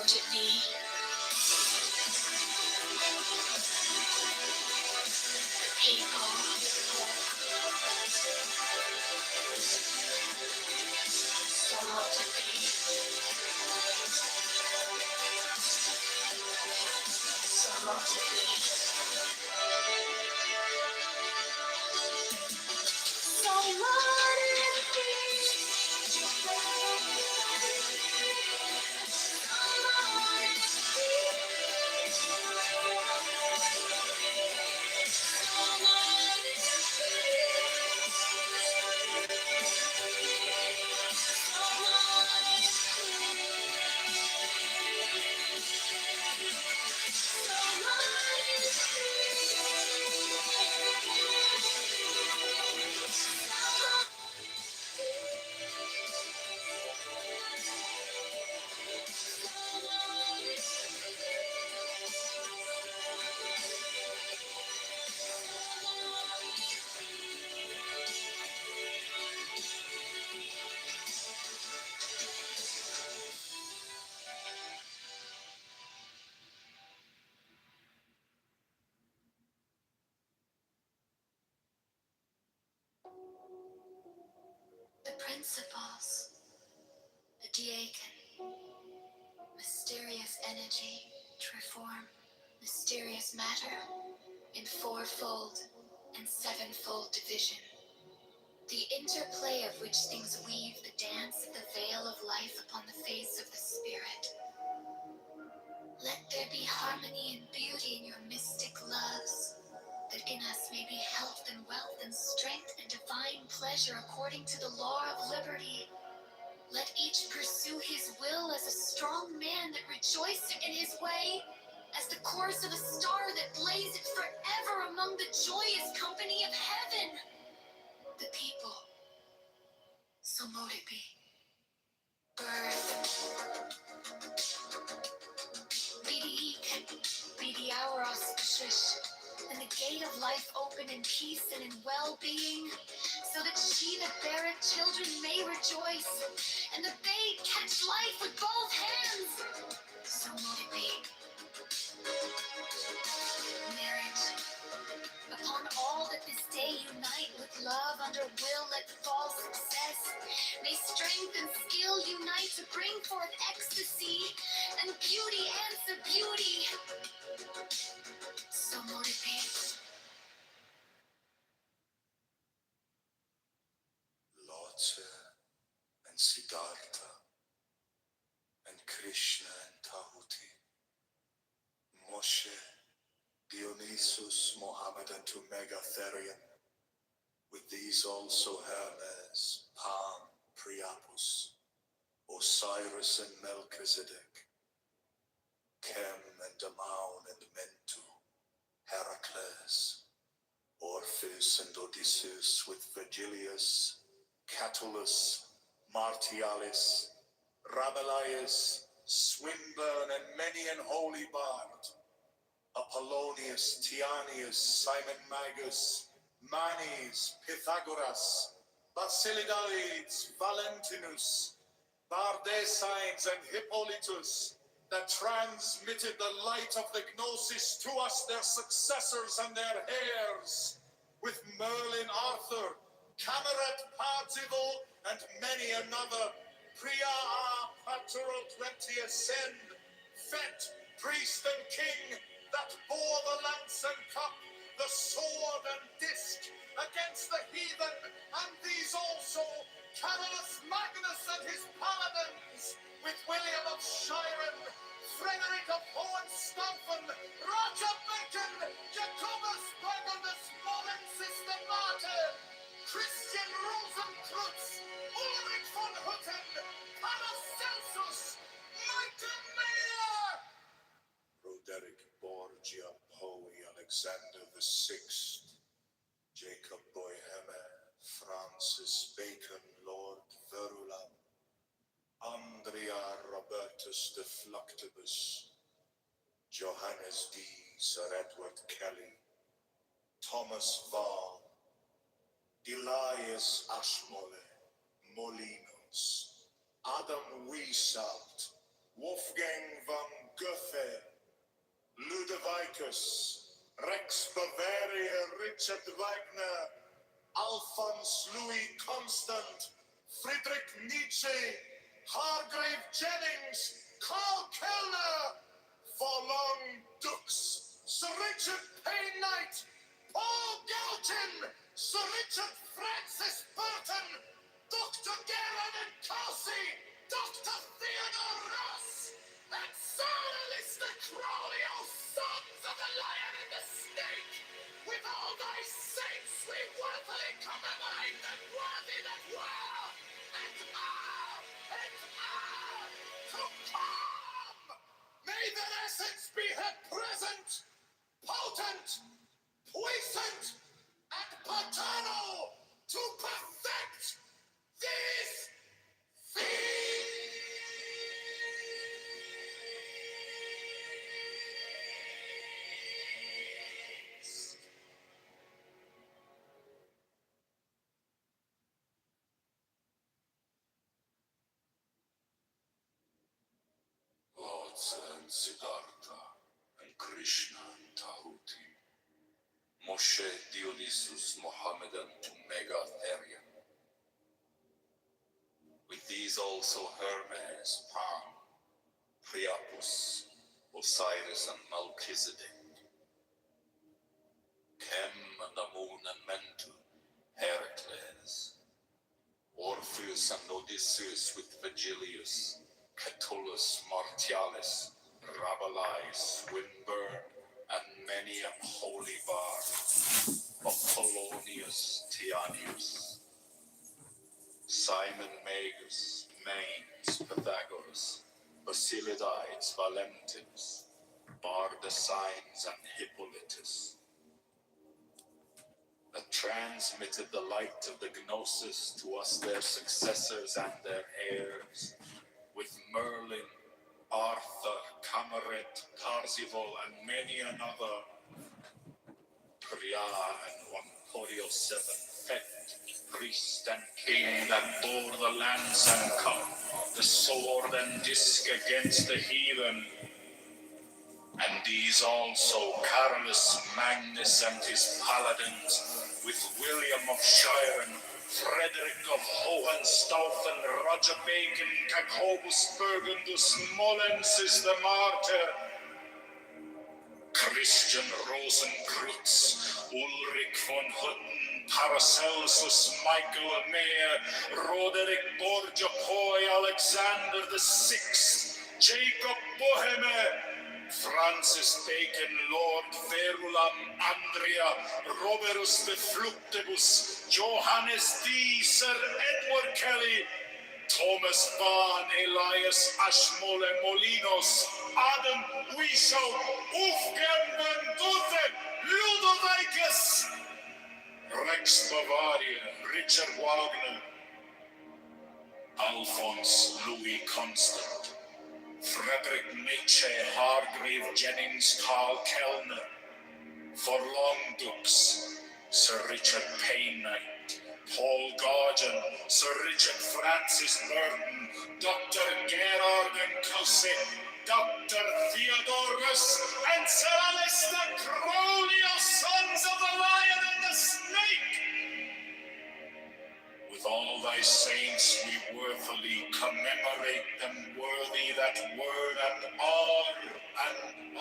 let it be. People. So let it be. So let it be. So let it be. The principles, the diaken, mysterious energy to reform, mysterious matter in fourfold and sevenfold division, the interplay of which things weave the dance of the veil of life upon the face of the spirit. Let there be harmony and beauty in your mystic loves, that in us may be health and wealth and strength and divine pleasure according to the law of liberty. Let each pursue his will as a strong man that rejoiceth in his way, as the course of a star that blazeth forever among the joyous company of heaven. The people, so mote it be. Birth, Vidique, Vidi auros shush, and the gate of life open in peace and in well-being, so that she that beareth children may rejoice, and the babe catch life with both hands. So mote it be. Marriage, upon all that this day unite with love under will let fall success. May strength and skill unite to bring forth ecstasy, and beauty answer beauty. So mote it be. Lhotse and Siddhartha and Krishna and Tahuti, Moshe, Dionysus, Mohammed and Megatherion, with these also Hermes, Pan, Priapus, Osiris and Melchizedek, Chem and Amaun and Mentu, Heracles, Orpheus and Odysseus with Virgilius, Catullus, Martialis, Rabelais, Swinburne and many an holy bard, Apollonius, Tianius, Simon Magus, Manes, Pythagoras, Basilides, Valentinus, Bardesines and Hippolytus, that transmitted the light of the Gnosis to us, their successors and their heirs, with Merlin Arthur, Cameret Parzival, and many another, Priya Patero Plenty Ascend, Fet, priest and king, that bore the lance and cup, the sword and disc, against the heathen, and these also, Carolus Magnus and his paladins, with William of Shiren, Frederick of Hohenstaufen, Roger Bacon, Jacobus Bernardus Molin Systemate, Christian Rosenkreutz, Ulrich von Hutten, Paracelsus, Michael Mayer, Roderick Borgia, Poe, Alexander the Sixth, Jacob Boehme, Francis Bacon, Lord Verulam, Andrea Robertus de Fluctibus, Johannes D. Sir Edward Kelly, Thomas Vaughan, Elias Ashmole, Molinos, Adam Weishaupt, Wolfgang von Germanicus, Rex Bavaria, Richard Wagner, Alphonse Louis Constant, Friedrich Nietzsche, Hargrave Jennings, Carl Kellner, Forlong Dux, Sir Richard Payne Knight, Paul Galton, Sir Richard Francis Burton, Dr. Gerard and Kelsey, Dr. Theodore Ross, and Sir Alistair Crowley, O sons of the Lion and the Snake! With all thy saints we worthily commemorate the worthy that were, and are to come! May their essence be her present, potent, puissant, and paternal, to perfect these feats. Lords and Siddhartha and Krishna and Tahuti, Moshe, Dionysus, Mohammed and Megatherium. With these also Hermes, Pan, Priapus, Osiris and Melchizedek, Chem and Amun and Mentu, Heracles, Orpheus and Odysseus with Vigilius, Catullus, Martialis, Rabelais, Swinburne, and many a holy bard, Apollonius, Tianius, Simon Magus, Manes, Pythagoras, Basilides, Valentins, Bardesigns, and Hippolytus, that transmitted the light of the Gnosis to us, their successors and their heirs, with Merlin, Arthur, Cameret, Parzival, and many another, Priya and Emporio VII, Fet, priest and king that bore the lance and cup, the sword and disc against the heathen. And these also, Carolus Magnus and his paladins, with William of Shiren, Frederick of Hohenstaufen, Roger Bacon, Jacobus Burgundus, Molensis the martyr, Christian Rosenkreutz, Ulrich von Hutten, Paracelsus, Michael Mayer, Roderick Borgia Poi, Alexander VI, Jacob Boheme, Francis Bacon, Lord Verulam, Andrea, Roberus de Fluctibus, Johannes D, Sir Edward Kelly, Thomas Bahn, Elias Ashmole Molinos, Adam Wishow, Wolfgang van Dutzen, Ludovicus, Rex Bavaria, Richard Wagner, Alphonse Louis Constant, Frederick Nietzsche, Hargrave Jennings, Carl Kellner, Forlong Dux, Sir Richard Payne Knight, Paul Gordon, Sir Richard Francis Burton, Dr. Gerard and Kelsey, Dr. Theodorus, and Sir Alistair Crowley, O sons of the Lion and the Snake! With all thy saints we worthily commemorate them, worthy that were and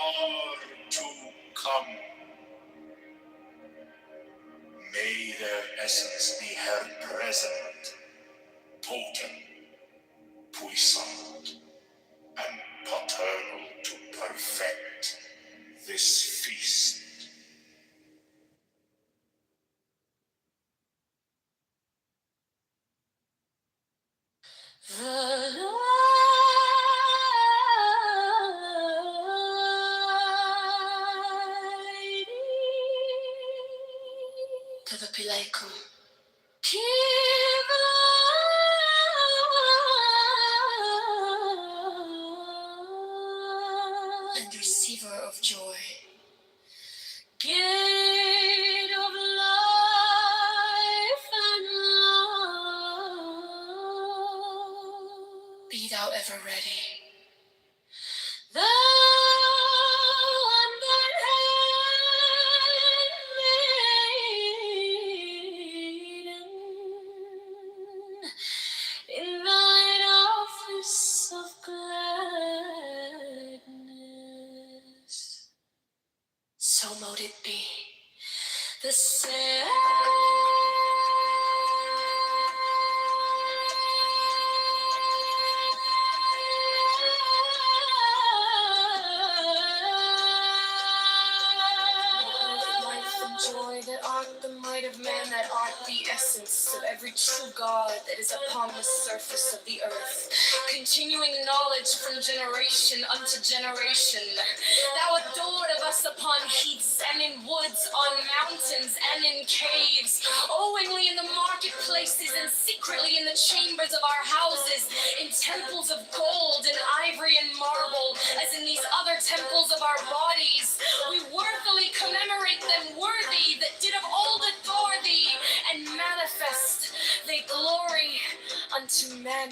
are to come. May their essence be held present, potent, puissant, and paternal to perfect this feast. Tadapileko. And receiver of joy, gate of life and love, be thou ever ready. Thou and thy So mote it be. The same. Joy that art the might of man, that art the essence of every true God that is upon the surface of the earth, continuing knowledge from generation unto generation. Thou adored of us upon heaths and in woods, on mountains and in caves, owingly in the marketplaces and secretly in the chambers of our houses, in temples of gold and ivory and marble, as in these other temples of our bodies. We worthily commemorate them worthy that did of old adore thee, and manifest thy glory unto men.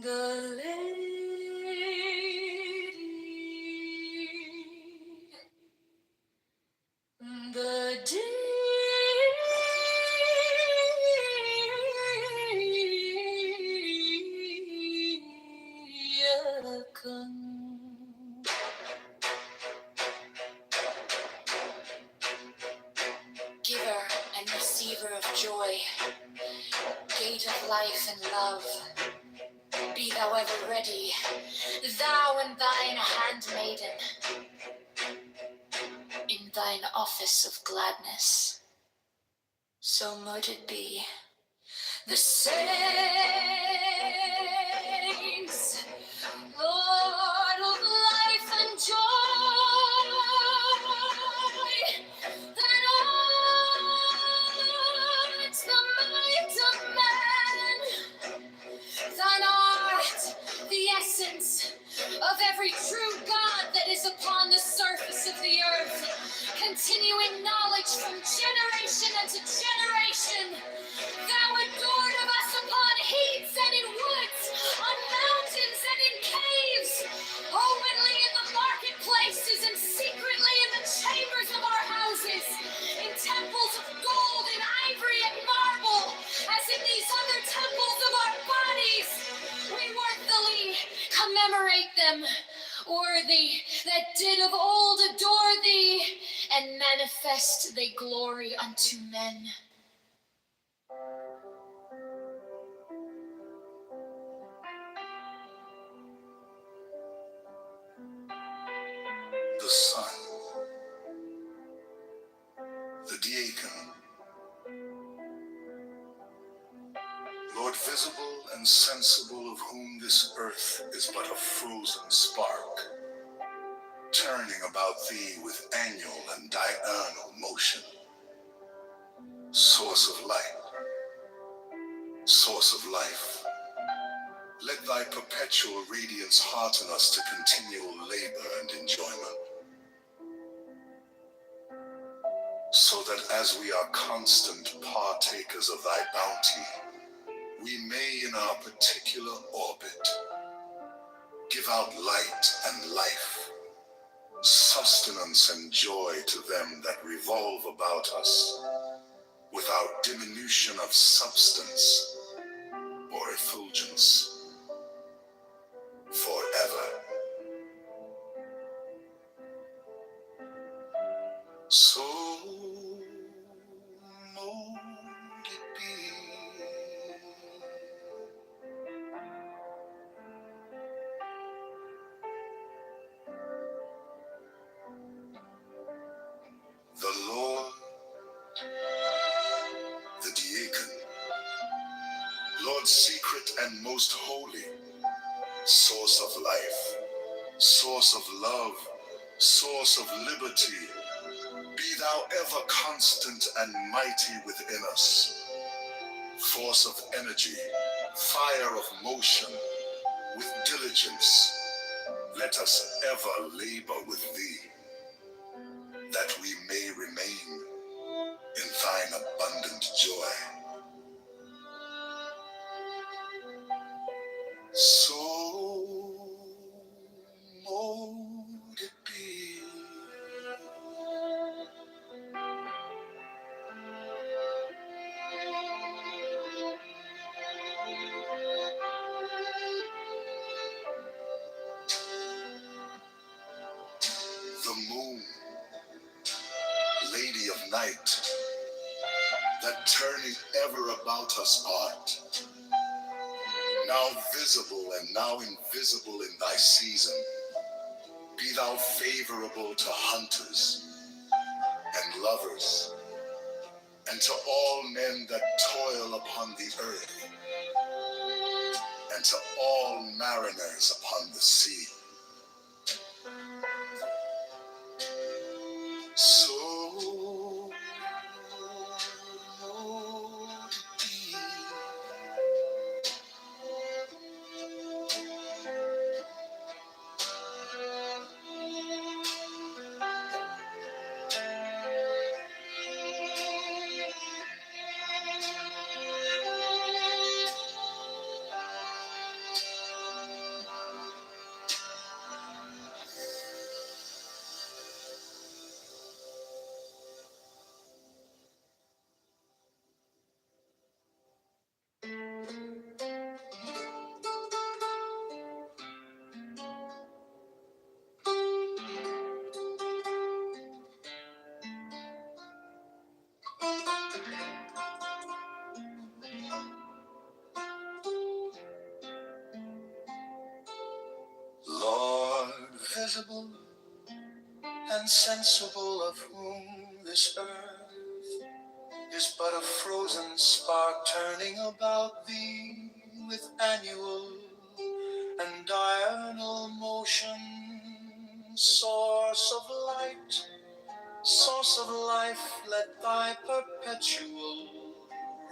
The lady, the deacon, giver and receiver of joy, gate of life and love. Be thou ever ready, thou and thine handmaiden, in thine office of gladness. So mote it be. The saints, Lord of life and joy, thine art the might of man. Thine art the essence of every true God that is upon the surface of the earth, continuing knowledge from generation unto generation. Thou adored of us upon heaths and in woods, on mountains and in caves, openly in the marketplaces and secretly in the chambers of our houses, in temples of gold and ivory and marble, as in these other temples of our bodies. We worthily commemorate them, worthy that did of old adore thee, and manifest thy glory unto men. The Son, the Deacon, Lord visible and sensible, of whom this earth is but a frozen spark, turning about thee with annual and diurnal motion. Source of light, source of life, let thy perpetual radiance hearten us to continual labor and enjoyment, so that as we are constant partakers of thy bounty, we may in our particular orbit give out light and life, sustenance and joy to them that revolve about us, without diminution of substance or effulgence, forever. So mote it be. The Lord, the Deacon, Lord secret and most holy, source of life, source of love, source of liberty, be thou ever constant and mighty within us, force of energy, fire of motion, with diligence, let us ever labor with thee, that we may remain in thine abundant joy. So mote it be. The moon, lady of night, that turning ever about us art, now visible and now invisible in thy season, be thou favorable to hunters and lovers, and to all men that toil upon the earth, and to all mariners upon the sea. So mote it be. Lord, visible and sensible, of whom this earth is but a frozen spark turning about thee with annual and diurnal motion, source of light, source of life, let thy perpetual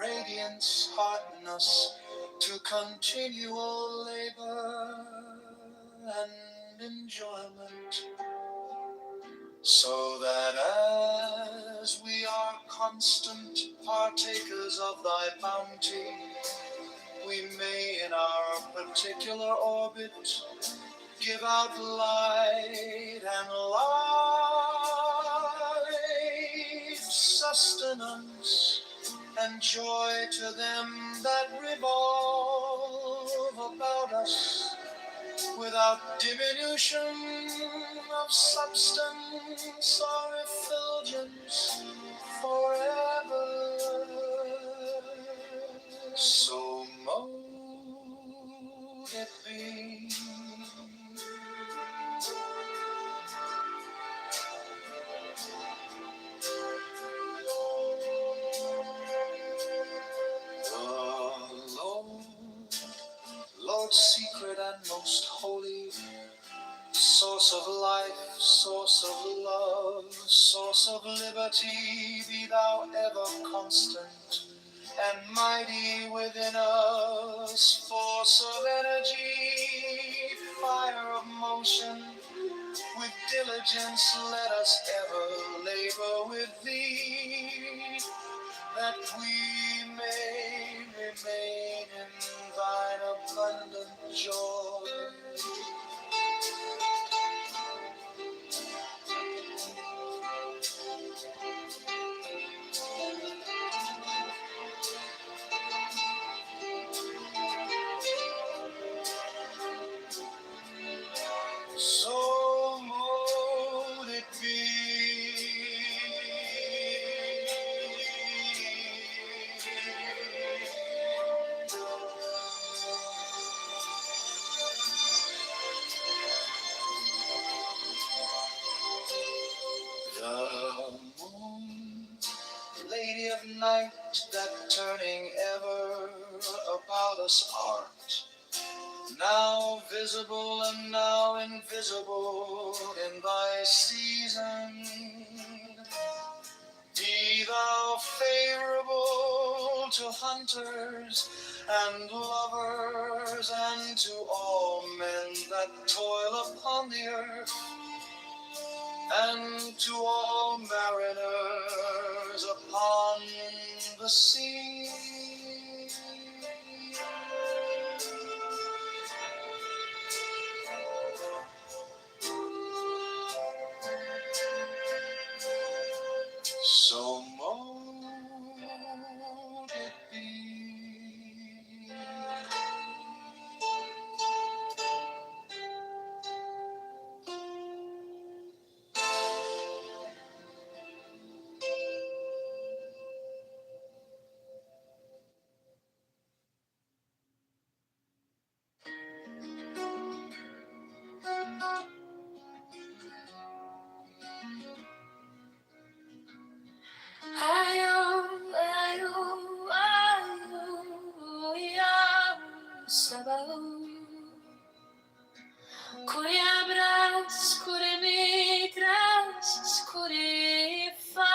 radiance hearten us to continual labor and enjoyment, so that as we are constant partakers of thy bounty, we may in our particular orbit give out light and life, sustenance and joy to them that revolve about us, without diminution of substance or effulgence forever. So mote it be. The Lord, secret and most holy, source of life, source of love, source of liberty, be thou ever constant and mighty within us, force of energy, fire of motion, with diligence let us ever labor with thee, that we may remain in thine abundant joy. So mote it be. The moon, lady of night, that turning ever about us art, now visible and now invisible in thy season, be thou favorable to hunters and lovers, and to all men that toil upon the earth, and to all mariners upon the sea. So mote it be. Curiabras, curimitras, curifale.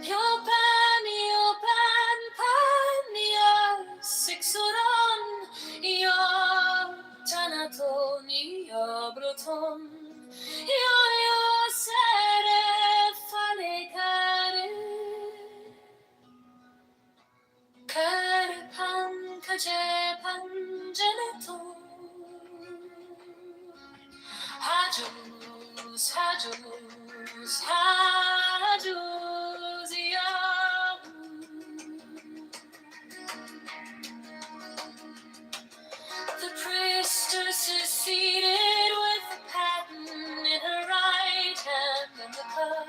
Yo pan, yo sixuron, yo tanaton, yo bruton, yo sere fale care. Pan, kajepan, gelato. Hajus, hajus, hajus, yum. The priestess is seated with the paten in her right hand and the cup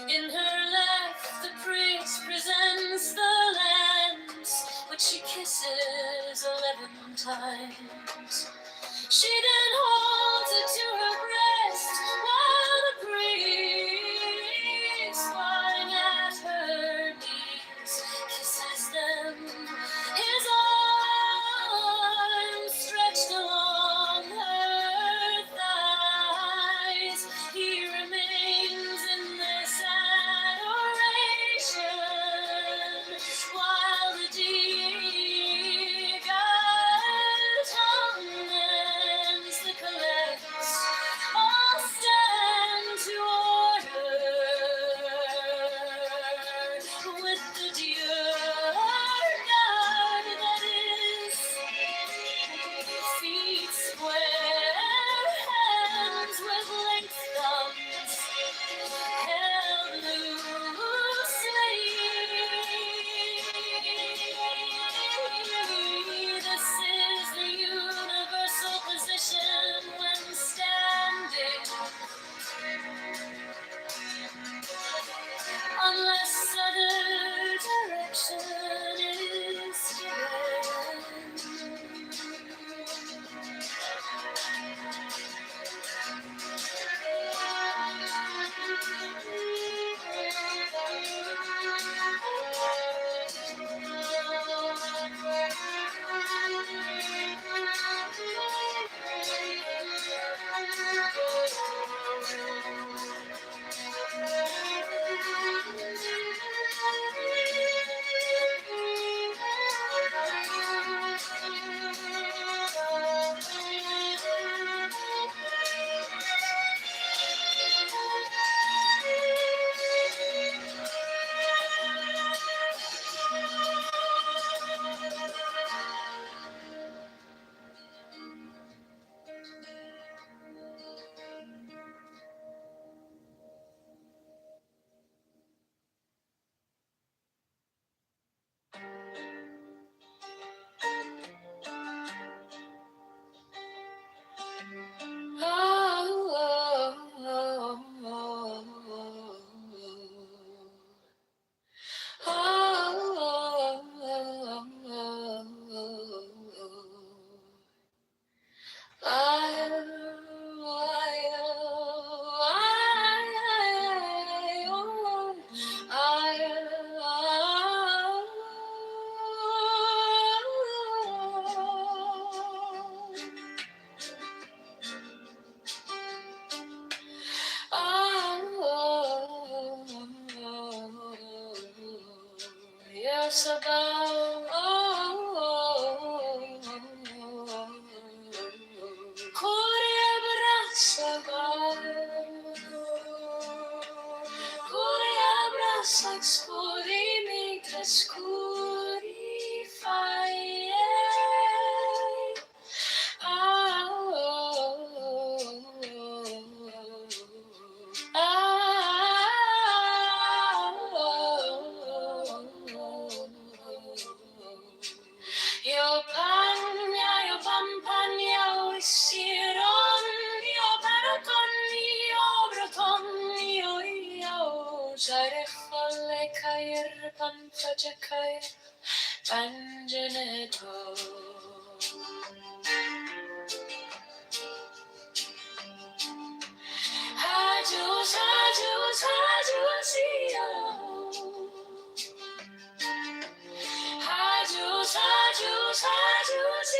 in her left. The priest presents the lambs, which she kisses 11 times. She then holds it to her breast while the priest, lying at her knees, kisses them. His arms stretched along her thighs. He remains in this adoration while the dear God ends the collect. Scuri mi trascuri fai Io pagna, io pampagna, io siron, io paraton, io broton, io Zare falle kair, panfaja kair, panjaneto Hajus, hajus, hajus, Hajus, hajus, hajus,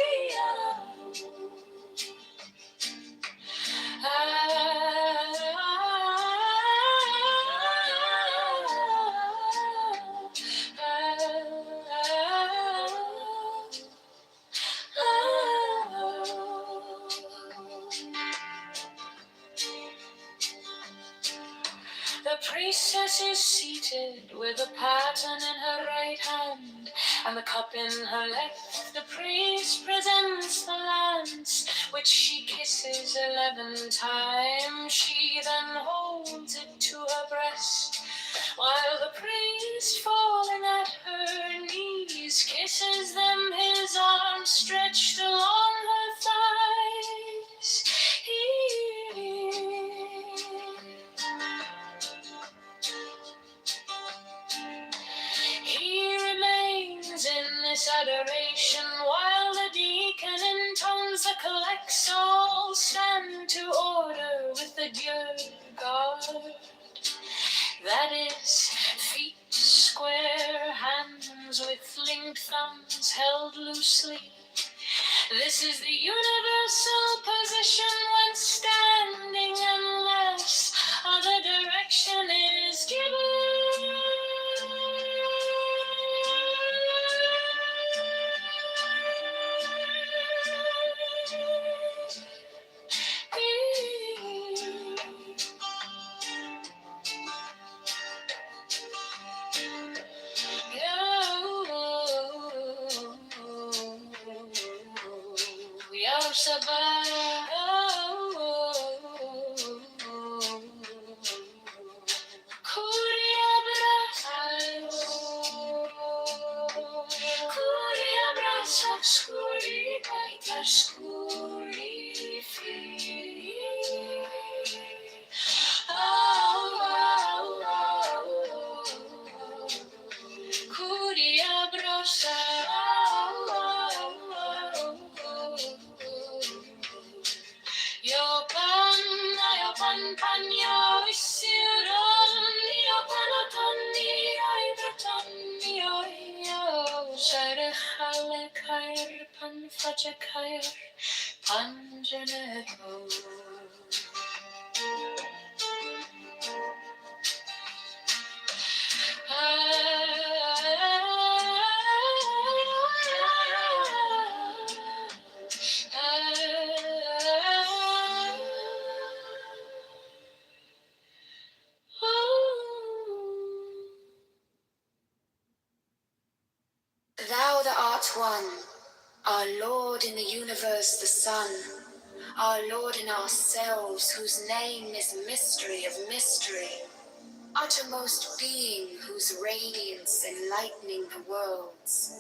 The priestess is seated with a paten in her right hand and the cup in her left. The priest presents the lance, which she kisses 11 times. She then holds it to her breast, while the priest, falling at her knees, kisses them, his arms stretched along her thighs. He remains in this adoration while the deacon intones the collect. All stand to order with the Dieu guard. That is, feet square, hands with linked thumbs held loosely. This is the universal position when standing, unless other direction is given. Thou that art one, our Lord in the universe, the Son, our Lord in ourselves, whose name is mystery of mystery, uttermost being, whose radiance enlightening the worlds,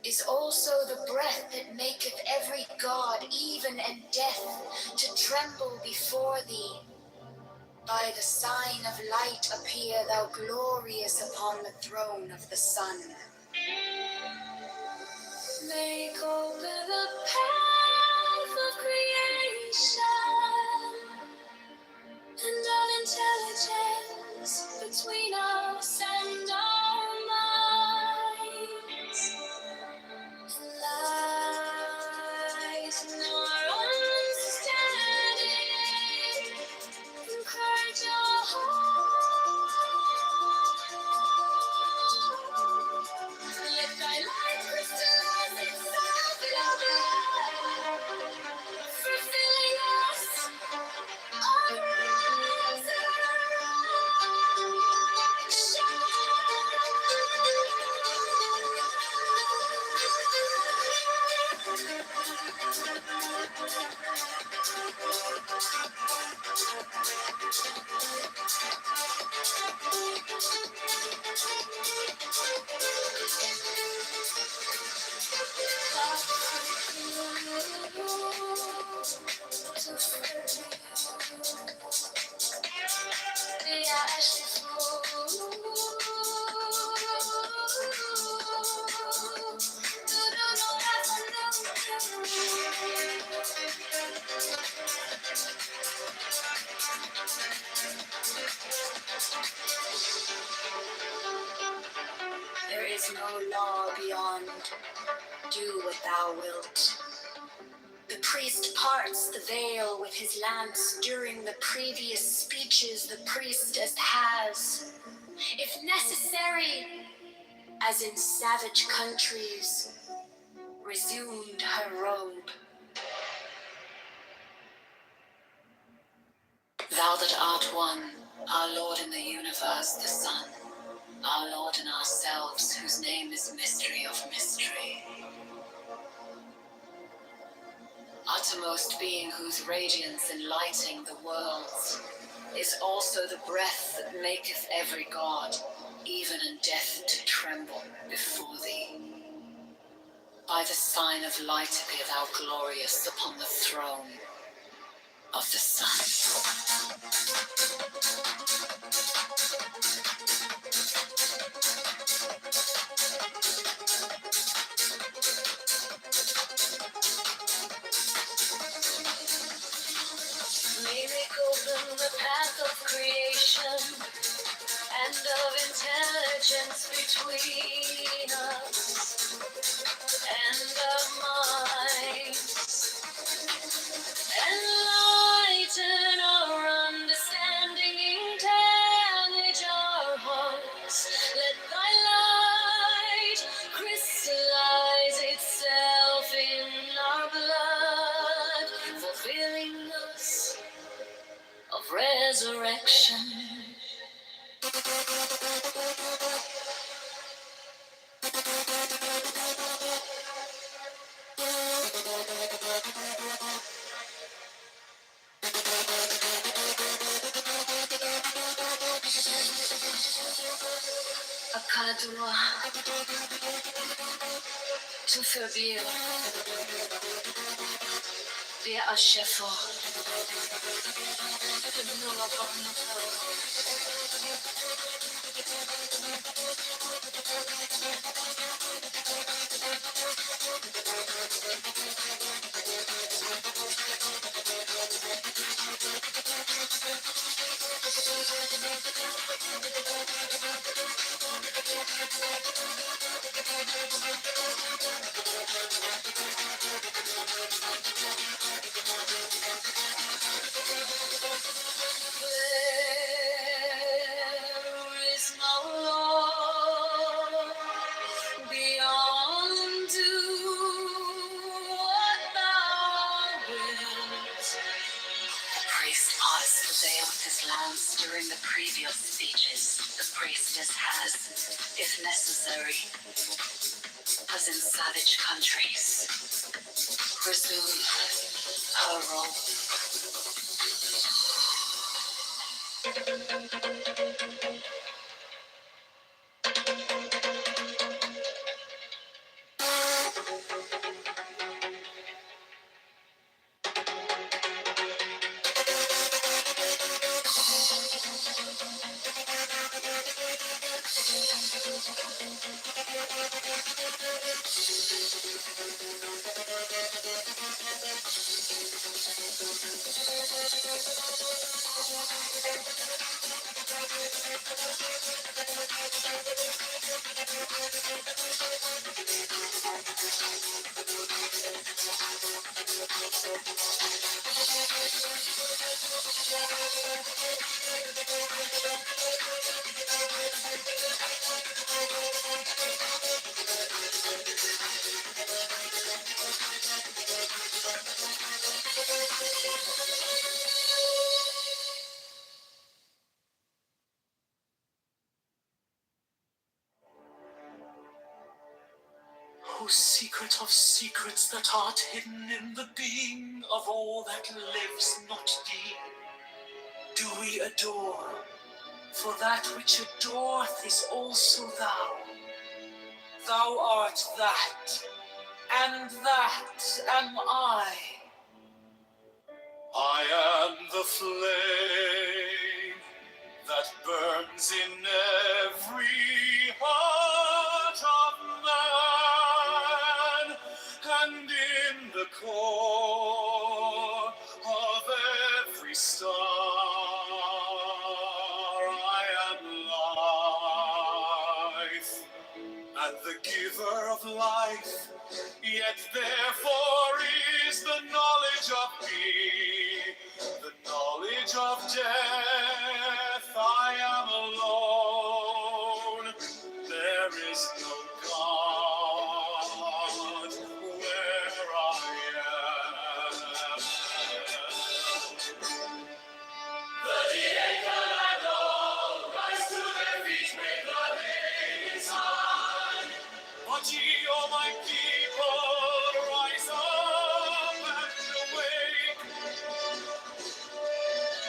is also the breath that maketh every god, even and death, to tremble before thee. By the sign of light appear thou glorious upon the throne of the Son. Make over the path of creation and all intelligence between us and our minds. Enlighten our understanding, encourage our heart. There is no law beyond. Do what thou wilt. The priest parts the veil with his lance. During the previous speeches, the priestess has, if necessary, as in savage countries, resumed her robe. Thou that art one, our Lord in the universe, the Son, our Lord in ourselves, whose name is mystery of mystery. Uttermost being whose radiance enlightening the worlds is also the breath that maketh every god, even in death, to tremble before thee. By the sign of light be thou glorious upon the throne of the sun. Lyric open the path of creation and of intelligence between us and of minds. Enlighten our understanding, encourage our hearts. Let thy light crystallize itself in our blood, fulfilling us of resurrection. Akadua, Tufabir, Be Ashefo, Nula There is no law beyond. Do what thou wilt. The priest parts the veil with his lance. During the previous speeches, the priestess has, if necessary, as in savage countries, resumed her role. O secret of secrets that art hidden in the being of all that lives not thee, do we adore, for that which adoreth is also thou. Thou art that, and that am I. I am the flame that burns in every heart of man, and in the core of every star. I am and the giver of life, yet therefore is the knowledge of me, the knowledge of death. I am alone, there is no God where I am. The creator and all rise to their feet, make the names high. But ye, O my people, rise up and awake.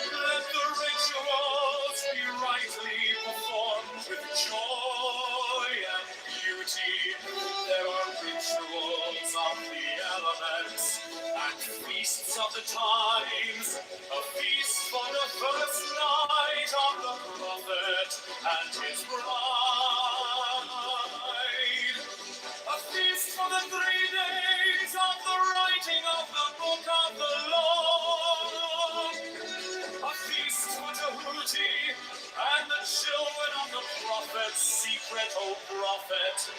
Let the rituals be rightly performed with joy and beauty. There are rituals of the elements and feasts of the times. A feast for the first night of the prophet and his bride. A feast for the 3 days of the writing of the book of the law. A feast for Tahuti and the children of the prophet's secret, O prophet. A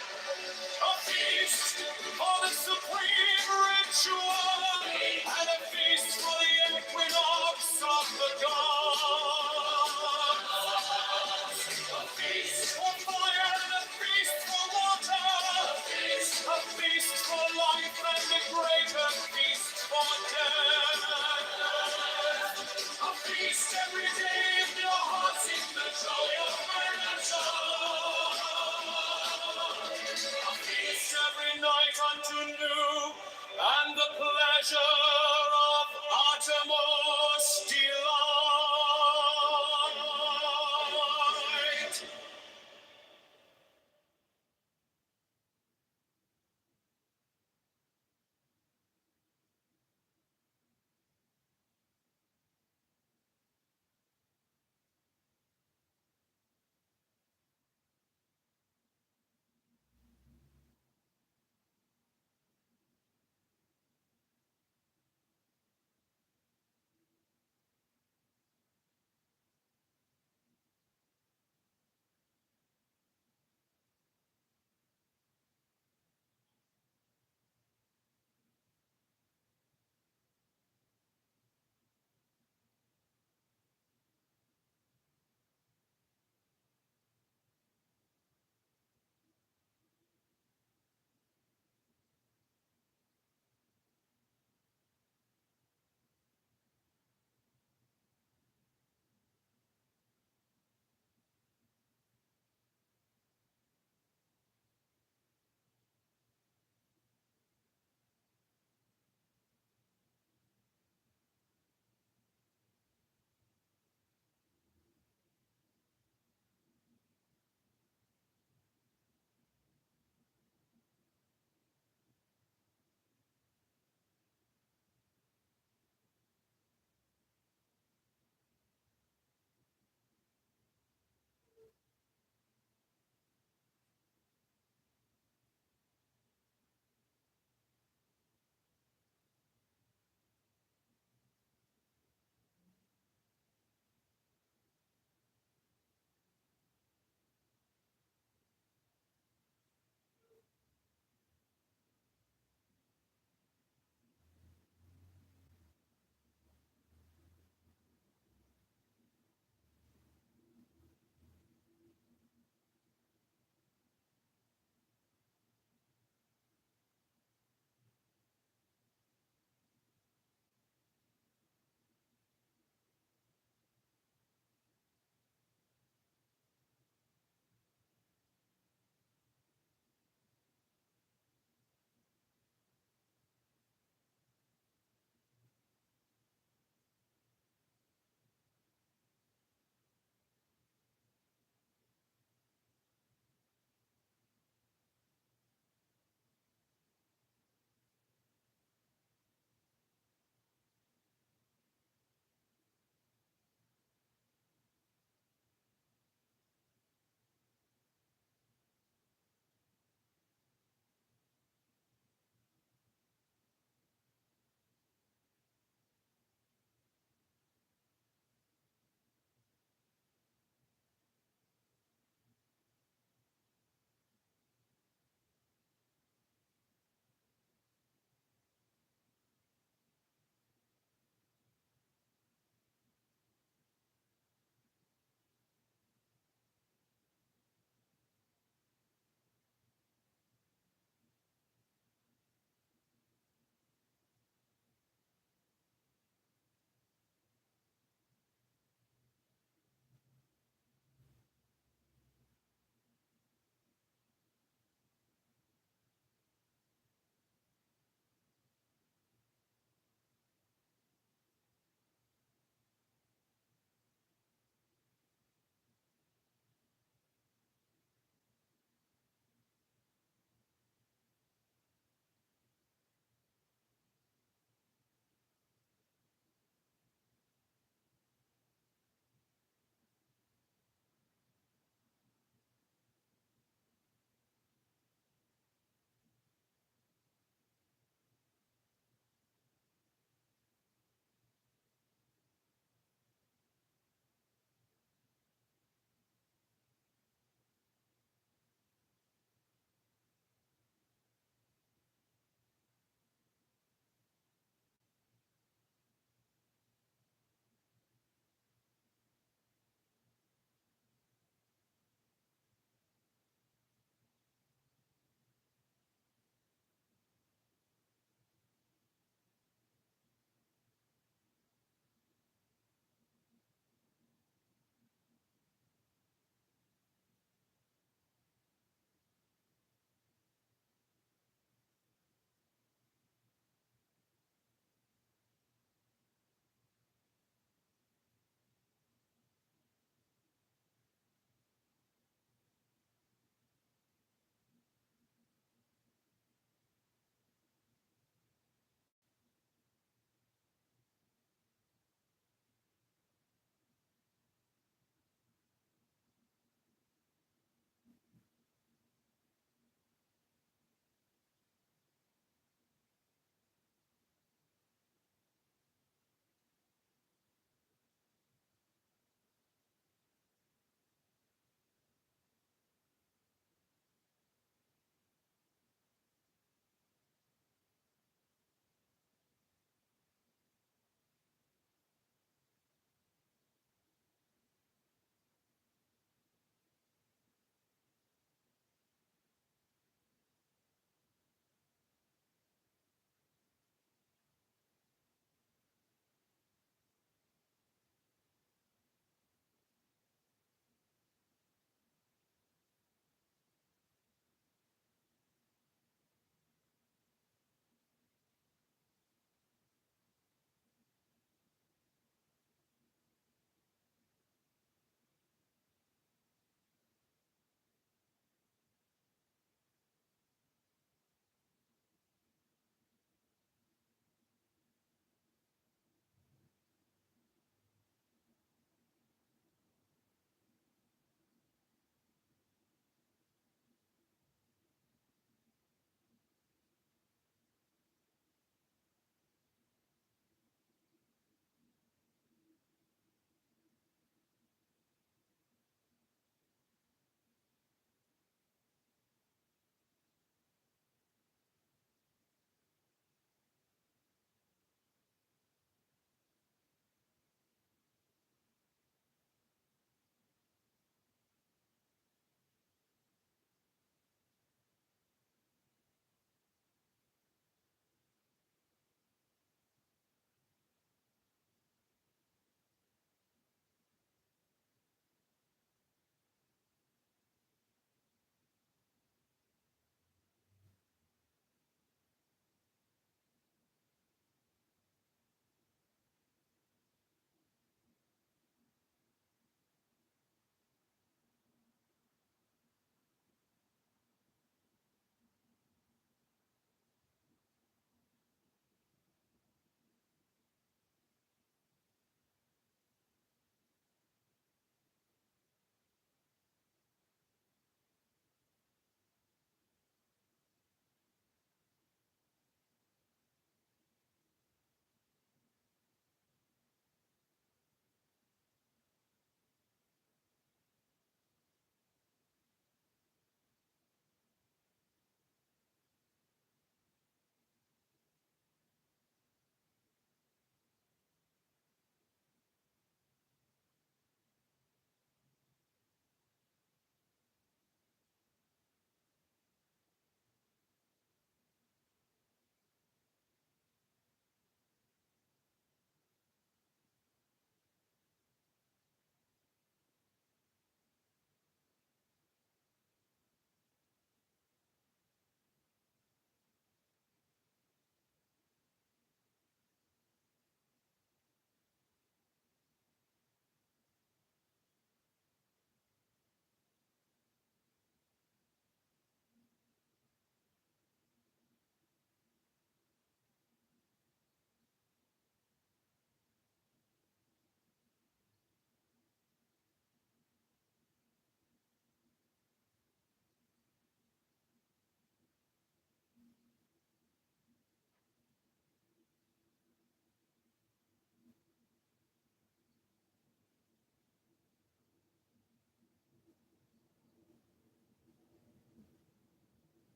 feast for the supreme ritual and a feast for the equinox of the gods. A feast for fire and a feast for water. A feast for life and a greater feast for death. A feast every day in your hearts in the joy of Maranatha. A feast every night unto new, and the pleasure of uttermost delight.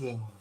Oh.